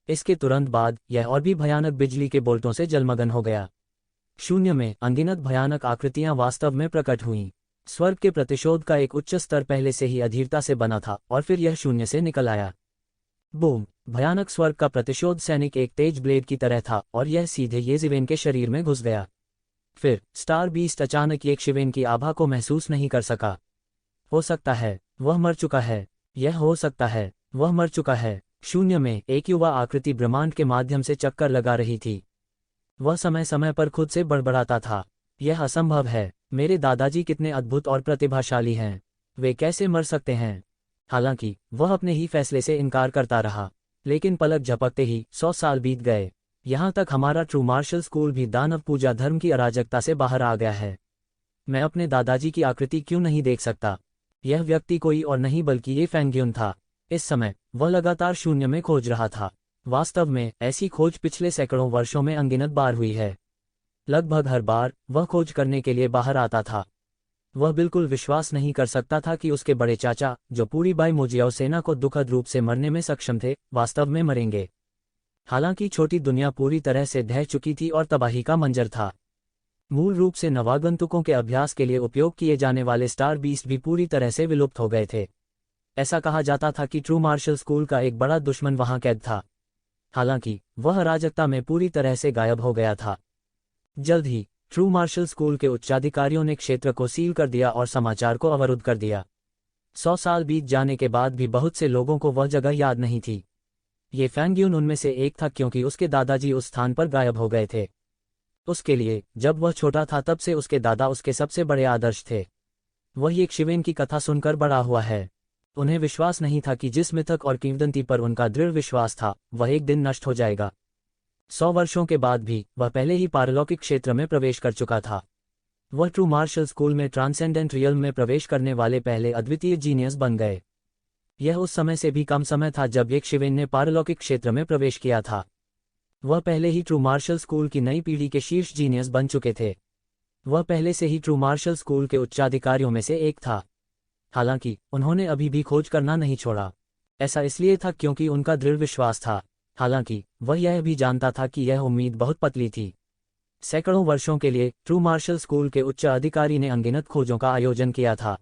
इसके तुरंत बाद यह और भी भयानक बिजली के बोल्टों से जलमग्न हो गया। शून्य में अनगिनत भयानक आकृतियां वास्तव में प्रकट हुईं। स्वर्ग के प्रतिशोध का एक उच्च स्तर पहले से ही अधीरता से बना था और फिर यह शून्य से निकल आया। बूम। भयानक स्वर्ग का प्रतिशोध सैनिक एक तेज ब्लेड की तरह था और यह सीधे ये ज़िवेन के शरीर में घुस गया। फिर स्टार बीस्ट अचानक येकशिवेन की आभा को महसूस नहीं कर सका। हो सकता है वह मर चुका है। यह हो सकता है वह मर चुका है। शून्य में एक युवा आकृति ब्रह्मांड के माध्यम से चक्कर लगा रही थी। वह समय समय पर खुद से बड़बड़ाता था, यह असंभव है। मेरे दादाजी कितने अद्भुत और प्रतिभाशाली हैं। वे कैसे मर सकते हैं। हालांकि वह अपने ही फैसले से इनकार करता रहा, लेकिन पलक झपकते ही 100 साल बीत गए। यहाँ तक हमारा ट्रू मार्शल स्कूल भी दानव पूजा धर्म की अराजकता से बाहर आ गया है। मैं अपने दादाजी की आकृति क्यों नहीं देख सकता। यह व्यक्ति कोई और नहीं बल्कि ये फैंग्यून था। इस समय वह लगातार शून्य में खोज रहा था। वास्तव में ऐसी खोज पिछले सैकड़ों वर्षों में अनगिनत बार हुई है। लगभग हर बार वह खोज करने के लिए बाहर आता था। वह बिल्कुल विश्वास नहीं कर सकता था कि उसके बड़े चाचा, जो पूरी बाइमोजियाओ सेना को दुखद रूप से मरने में सक्षम थे, वास्तव में मरेंगे। हालांकि छोटी दुनिया पूरी तरह से ढह चुकी थी और तबाही का मंजर था। मूल रूप से नवागंतुकों के अभ्यास के लिए उपयोग किए जाने वाले स्टार बीस्ट भी पूरी तरह से विलुप्त हो गए थे। ऐसा कहा जाता था कि ट्रू मार्शल स्कूल का एक बड़ा दुश्मन वहां कैद था। हालांकि वह अराजकता में पूरी तरह से गायब हो गया था। जल्द ही ट्रू मार्शल स्कूल के उच्चाधिकारियों ने क्षेत्र को सील कर दिया और समाचार को अवरुद्ध कर दिया। 100 साल बीत जाने के बाद भी बहुत से लोगों को वह जगह याद नहीं थी। ये फैंग्यून उनमें से एक था क्योंकि उसके दादाजी उस स्थान पर गायब हो गए थे। उसके लिए जब वह छोटा था तब से उसके दादा उसके सबसे बड़े आदर्श थे। वह येकशिवेन की कथा सुनकर बड़ा हुआ है। उन्हें विश्वास नहीं था कि जिस मिथक और किंवदंती पर उनका दृढ़ विश्वास था वह एक दिन नष्ट हो जाएगा। 100 वर्षों के बाद भी वह पहले ही पारलौकिक क्षेत्र में प्रवेश कर चुका था। वह ट्रू मार्शल स्कूल में ट्रांसेंडेंट रियल्म में प्रवेश करने वाले पहले अद्वितीय जीनियस बन गए। यह उस समय से भी कम समय था जब येकशिवेन ने पारलौकिक क्षेत्र में प्रवेश किया था। वह पहले ही ट्रू मार्शल स्कूल की नई पीढ़ी के शीर्ष जीनियस बन चुके थे। वह पहले से ही ट्रू मार्शल स्कूल के उच्चाधिकारियों में से एक था। हालांकि उन्होंने अभी भी खोज करना नहीं छोड़ा। ऐसा इसलिए था क्योंकि उनका दृढ़ विश्वास था। हालांकि वह यह भी जानता था कि यह उम्मीद बहुत पतली थी। सैकड़ों वर्षों के लिए ट्रू मार्शल स्कूल के उच्च अधिकारी ने अनगिनत खोजों का आयोजन किया था।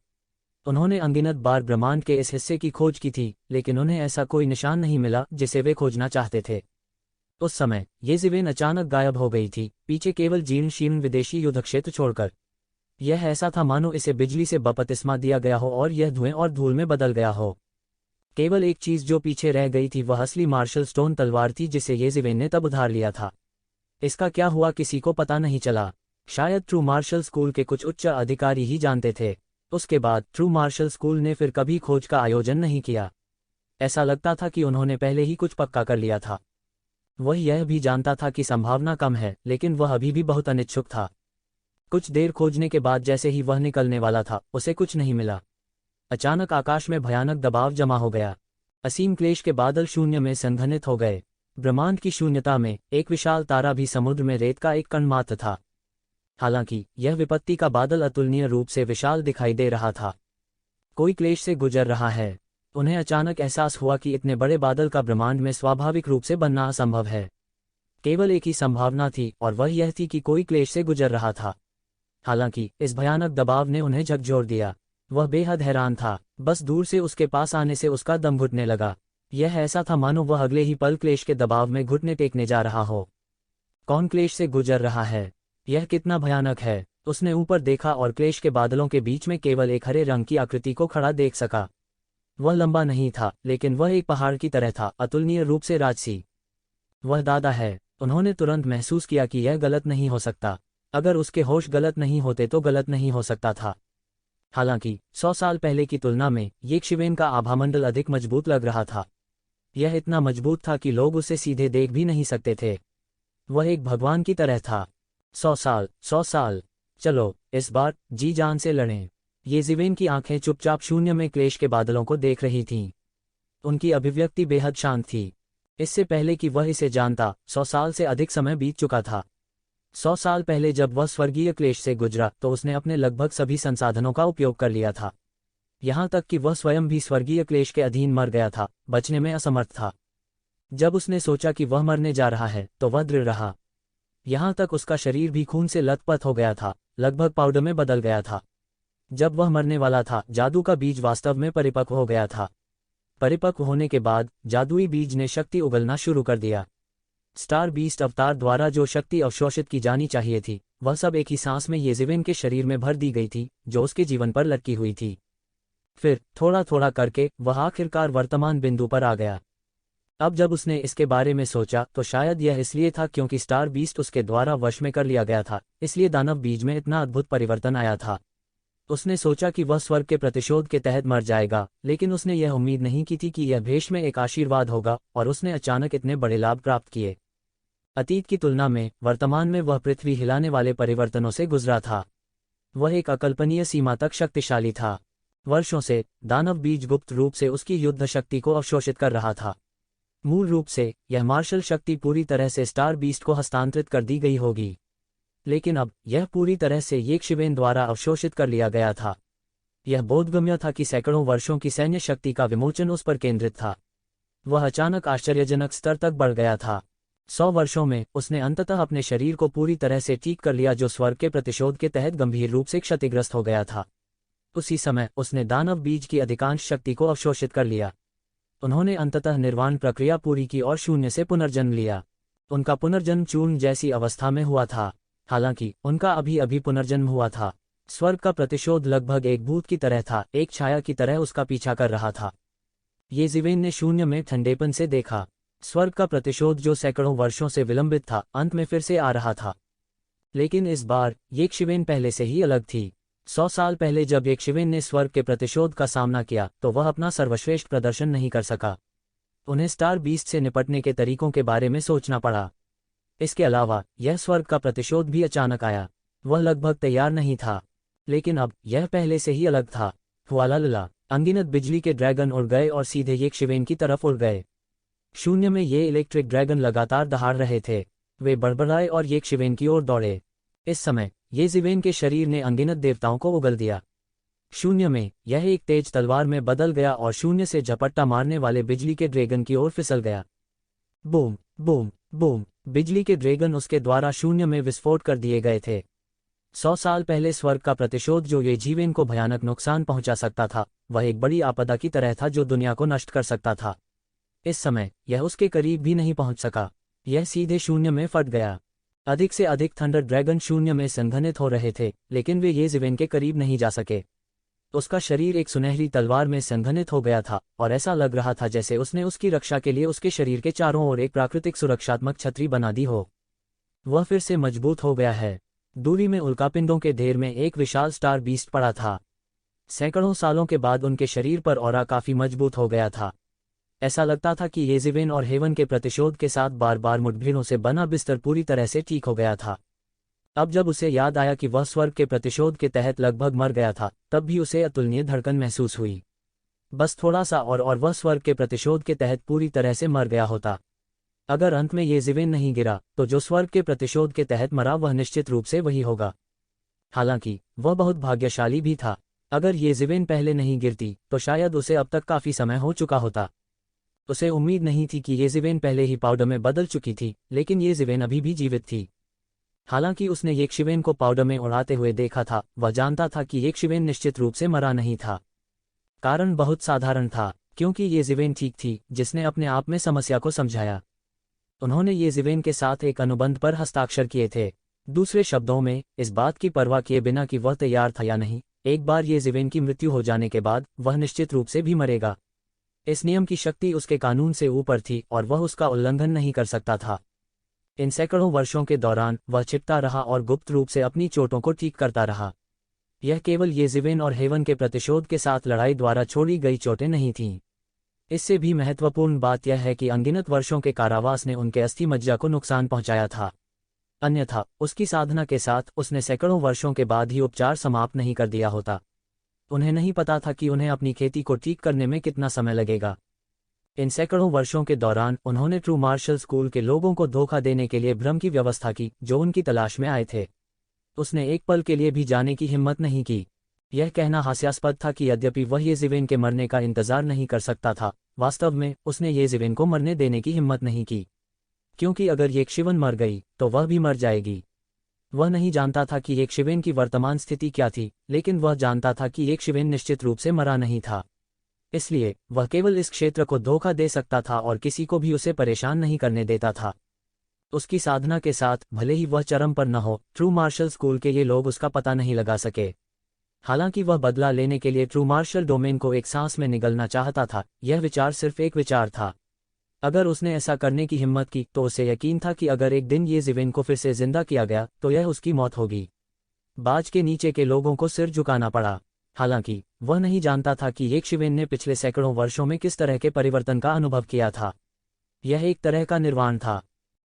उन्होंने अनगिनत बार ब्रह्मांड के इस हिस्से की खोज की थी, लेकिन उन्हें ऐसा कोई निशान नहीं मिला जिसे वे खोजना चाहते थे। उस समय येज़िवेन अचानक गायब हो गई थी, पीछे केवल जीर्ण शीर्ण विदेशी युद्ध क्षेत्र छोड़कर। यह ऐसा था मानो इसे बिजली से बपतिस्मा दिया गया हो और यह धुएं और धूल में बदल गया हो। केवल एक चीज जो पीछे रह गई थी वह असली मार्शल स्टोन तलवार थी जिसे येज़िवेन ने तब उधार लिया था। इसका क्या हुआ किसी को पता नहीं चला। शायद ट्रू मार्शल स्कूल के कुछ उच्च अधिकारी ही जानते थे। उसके बाद ट्रू मार्शल स्कूल ने फिर कभी खोज का आयोजन नहीं किया। ऐसा लगता था कि उन्होंने पहले ही कुछ पक्का कर लिया था। वह यह भी जानता था कि संभावना कम है, लेकिन वह अभी भी बहुत अनिच्छुक था। कुछ देर खोजने के बाद जैसे ही वह निकलने वाला था, उसे कुछ नहीं मिला। अचानक आकाश में भयानक दबाव जमा हो गया। असीम क्लेश के बादल शून्य में संघनित हो गए। ब्रह्मांड की शून्यता में एक विशाल तारा भी समुद्र में रेत का एक कण मात्र था। हालांकि यह विपत्ति का बादल अतुलनीय रूप से विशाल दिखाई दे रहा था। कोई क्लेश से गुजर रहा है। उन्हें अचानक एहसास हुआ कि इतने बड़े बादल का ब्रह्मांड में स्वाभाविक रूप से बनना असंभव है। केवल एक ही संभावना थी और वह यह थी कि कोई क्लेश से गुजर रहा था। हालांकि इस भयानक दबाव ने उन्हें झकझोर दिया। वह बेहद हैरान था। बस दूर से उसके पास आने से उसका दम घुटने लगा। यह ऐसा था मानो वह अगले ही पल क्लेश के दबाव में घुटने टेकने जा रहा हो। कौन क्लेश से गुजर रहा है? यह कितना भयानक है। उसने ऊपर देखा और क्लेश के बादलों के बीच में केवल एक हरे रंग की आकृति को खड़ा देख सका। वह लंबा नहीं था, लेकिन वह एक पहाड़ की तरह था, अतुलनीय रूप से राजसी। वह दादा है। उन्होंने तुरंत महसूस किया कि यह गलत नहीं हो सकता। अगर उसके होश गलत नहीं होते तो गलत नहीं हो सकता था। हालांकि 100 साल पहले की तुलना में येज़िवेन का आभामंडल अधिक मजबूत लग रहा था। यह इतना मजबूत था कि लोग उसे सीधे देख भी नहीं सकते थे। वह एक भगवान की तरह था। 100 साल, 100 साल। चलो इस बार जी जान से लड़ें। येज़िवेन की आंखें चुपचाप शून्य में क्लेश के बादलों को देख रही थीं। उनकी अभिव्यक्ति बेहद शांत थी। इससे पहले कि वह इसे जानता, 100 साल से अधिक समय बीत चुका था। 100 साल पहले जब वह स्वर्गीय क्लेश से गुजरा तो उसने अपने लगभग सभी संसाधनों का उपयोग कर लिया था। यहाँ तक कि वह स्वयं भी स्वर्गीय क्लेश के अधीन मर गया था, बचने में असमर्थ था। जब उसने सोचा कि वह मरने जा रहा है तो वह दृढ़ रहा। यहाँ तक उसका शरीर भी खून से लथपथ हो गया था, लगभग पाउडर में बदल गया था। जब वह मरने वाला था, जादू का बीज वास्तव में परिपक्व हो गया था। परिपक्व होने के बाद जादुई बीज ने शक्ति उगलना शुरू कर दिया। स्टार बीस्ट अवतार द्वारा जो शक्ति अवशोषित की जानी चाहिए थी, वह सब एक ही सांस में येज़िवेन के शरीर में भर दी गई थी, जो उसके जीवन पर लटकी हुई थी। फिर थोड़ा थोड़ा करके वह आखिरकार वर्तमान बिंदु पर आ गया। अब जब उसने इसके बारे में सोचा तो शायद यह इसलिए था क्योंकि स्टार बीस्ट उसके द्वारा वश में कर लिया गया था, इसलिए दानव बीज में इतना अद्भुत परिवर्तन आया था। उसने सोचा कि वह स्वर्ग के प्रतिशोध के तहत मर जाएगा, लेकिन उसने यह उम्मीद नहीं की थी कि यह भविष्य में एक आशीर्वाद होगा, और उसने अचानक इतने बड़े लाभ प्राप्त किए। अतीत की तुलना में वर्तमान में वह पृथ्वी हिलाने वाले परिवर्तनों से गुजरा था। वह एक अकल्पनीय सीमा तक शक्तिशाली था। वर्षों से दानव बीज गुप्त रूप से उसकी युद्ध शक्ति को अवशोषित कर रहा था। मूल रूप से यह मार्शल शक्ति पूरी तरह से स्टार बीस्ट को हस्तांतरित कर दी गई होगी, लेकिन अब यह पूरी तरह से येज़िवेन द्वारा अवशोषित कर लिया गया था। यह बोधगम्य था कि सैकड़ों वर्षों की सैन्य शक्ति का विमोचन उस पर केंद्रित था। वह अचानक आश्चर्यजनक स्तर तक बढ़ गया था। 100 वर्षों में उसने अंततः अपने शरीर को पूरी तरह से ठीक कर लिया, जो स्वर्ग के प्रतिशोध के तहत गंभीर रूप से क्षतिग्रस्त हो गया था। उसी समय उसने दानव बीज की अधिकांश शक्ति को अवशोषित कर लिया। उन्होंने अंततः निर्वाण प्रक्रिया पूरी की और शून्य से पुनर्जन्म लिया। उनका पुनर्जन्म चूर्ण जैसी अवस्था में हुआ था। हालांकि उनका अभी अभी पुनर्जन्म हुआ था। स्वर्ग का प्रतिशोध लगभग एक भूत की तरह था, एक छाया की तरह उसका पीछा कर रहा था। येज़िवेन ने शून्य में ठंडेपन से देखा। स्वर्ग का प्रतिशोध जो सैकड़ों वर्षों से विलंबित था, अंत में फिर से आ रहा था। लेकिन इस बार येज़िवेन पहले से ही अलग थी। 100 साल पहले जब येज़िवेन ने स्वर्ग के प्रतिशोध का सामना किया तो वह अपना सर्वश्रेष्ठ प्रदर्शन नहीं कर सका। उन्हें स्टार बीस्ट से निपटने के तरीकों के बारे में सोचना पड़ा। इसके अलावा यह स्वर्ग का प्रतिशोध भी अचानक आया। वह लगभग तैयार नहीं था, लेकिन अब यह पहले से ही अलग था। हुआलाला, अनगिनत बिजली के ड्रैगन उड़ गए और सीधे येज़िवेन की तरफ उड़ गए। शून्य में ये इलेक्ट्रिक ड्रैगन लगातार दहाड़ रहे थे। वे बड़बड़ाए और येज़िवेन की ओर दौड़े। इस समय येज़िवेन के शरीर ने अनगिनत देवताओं को उगल दिया। शून्य में यह एक तेज तलवार में बदल गया और शून्य से झपट्टा मारने वाले बिजली के ड्रैगन की ओर फिसल गया। बूम बूम बूम, बिजली के ड्रैगन उसके द्वारा शून्य में विस्फोट कर दिए गए थे। 100 साल पहले स्वर्ग का प्रतिशोध जो ये जीवन को भयानक नुकसान पहुंचा सकता था, वह एक बड़ी आपदा की तरह था जो दुनिया को नष्ट कर सकता था। इस समय यह उसके करीब भी नहीं पहुंच सका। यह सीधे शून्य में फट गया। अधिक से अधिक थंडर ड्रैगन शून्य में संघनित हो रहे थे, लेकिन वे ये जीवन के करीब नहीं जा सके। उसका शरीर एक सुनहरी तलवार में संघनित हो गया था और ऐसा लग रहा था जैसे उसने उसकी रक्षा के लिए उसके शरीर के चारों ओर एक प्राकृतिक सुरक्षात्मक छतरी बना दी हो। वह फिर से मजबूत हो गया है। दूरी में उल्कापिंडों के ढेर में एक विशाल स्टार बीस्ट पड़ा था। सैकड़ों सालों के बाद उनके शरीर पर ऑरा काफी मजबूत हो गया था। ऐसा लगता था कि येज़िवेन और हेवन के प्रतिशोध के साथ बार बार मुठभेड़ों से बना बिस्तर पूरी तरह से ठीक हो गया था। अब जब उसे याद आया कि वह स्वर्ग के प्रतिशोध के तहत लगभग मर गया था, तब भी उसे अतुलनीय धड़कन महसूस हुई। बस थोड़ा सा और वह स्वर्ग के प्रतिशोध के तहत पूरी तरह से मर गया होता। अगर अंत में येज़िवेन नहीं गिरा, तो जो स्वर्ग के प्रतिशोध के तहत मरा वह निश्चित रूप से वही होगा। हालांकि वह बहुत भाग्यशाली भी था। अगर येज़िवेन पहले नहीं गिरती, तो शायद उसे अब तक काफी समय हो चुका होता। उसे उम्मीद नहीं थी कि येज़िवेन पहले ही पाउडर में बदल चुकी थी, लेकिन येज़िवेन अभी भी जीवित थी। हालांकि उसने येक्षिवेन को पाउडर में उड़ाते हुए देखा था, वह जानता था कि येक्षिवेन निश्चित रूप से मरा नहीं था। कारण बहुत साधारण था, क्योंकि येज़िवेन ठीक थी, जिसने अपने आप में समस्या को समझाया। उन्होंने येज़िवेन के साथ एक अनुबंध पर हस्ताक्षर किए थे। दूसरे शब्दों में, इस बात की परवाह किए बिना कि वह तैयार था या नहीं, एक बार येज़िवेन की मृत्यु हो जाने के बाद वह निश्चित रूप से भी मरेगा। इस नियम की शक्ति उसके कानून से ऊपर थी और वह उसका उल्लंघन नहीं कर सकता था। इन सैकड़ों वर्षों के दौरान वह छिपता रहा और गुप्त रूप से अपनी चोटों को ठीक करता रहा। यह केवल येज़िवेन और हेवन के प्रतिशोध के साथ लड़ाई द्वारा छोड़ी गई चोटें नहीं थीं। इससे भी महत्वपूर्ण बात यह है कि अनगिनत वर्षों के कारावास ने उनके अस्थि मज्जा को नुकसान पहुंचाया था। अन्यथा उसकी साधना के साथ उसने सैकड़ों वर्षों के बाद ही उपचार समाप्त नहीं कर दिया होता। उन्हें नहीं पता था कि उन्हें अपनी खेती को ठीक करने में कितना समय लगेगा। इन सैकड़ों वर्षों के दौरान उन्होंने ट्रू मार्शल स्कूल के लोगों को धोखा देने के लिए भ्रम की व्यवस्था की, जो उनकी तलाश में आए थे। उसने एक पल के लिए भी जाने की हिम्मत नहीं की। यह कहना हास्यास्पद था कि यद्यपि वह येज़िवेन के मरने का इंतजार नहीं कर सकता था, वास्तव में उसने येज़िवेन को मरने देने की हिम्मत नहीं की, क्योंकि अगर येक्षिवन मर गई तो वह भी मर जाएगी। वह नहीं जानता था कि येक्षिवेन की वर्तमान स्थिति क्या थी, लेकिन वह जानता था कि येक्षिवेन निश्चित रूप से मरा नहीं था। इसलिए वह केवल इस क्षेत्र को धोखा दे सकता था और किसी को भी उसे परेशान नहीं करने देता था। उसकी साधना के साथ, भले ही वह चरम पर न हो, ट्रू मार्शल स्कूल के ये लोग उसका पता नहीं लगा सके। हालांकि वह बदला लेने के लिए ट्रू मार्शल डोमेन को एक सांस में निगलना चाहता था, यह विचार सिर्फ एक विचार था। अगर उसने ऐसा करने की हिम्मत की, तो उसे यकीन था कि अगर एक दिन येज़िवेन को फिर से जिंदा किया गया, तो यह उसकी मौत होगी। बाज के नीचे के लोगों को सिर झुकाना पड़ा। हालांकि वह नहीं जानता था कि येक्षिवेन ने पिछले सैकड़ों वर्षों में किस तरह के परिवर्तन का अनुभव किया था। यह एक तरह का निर्वाण था।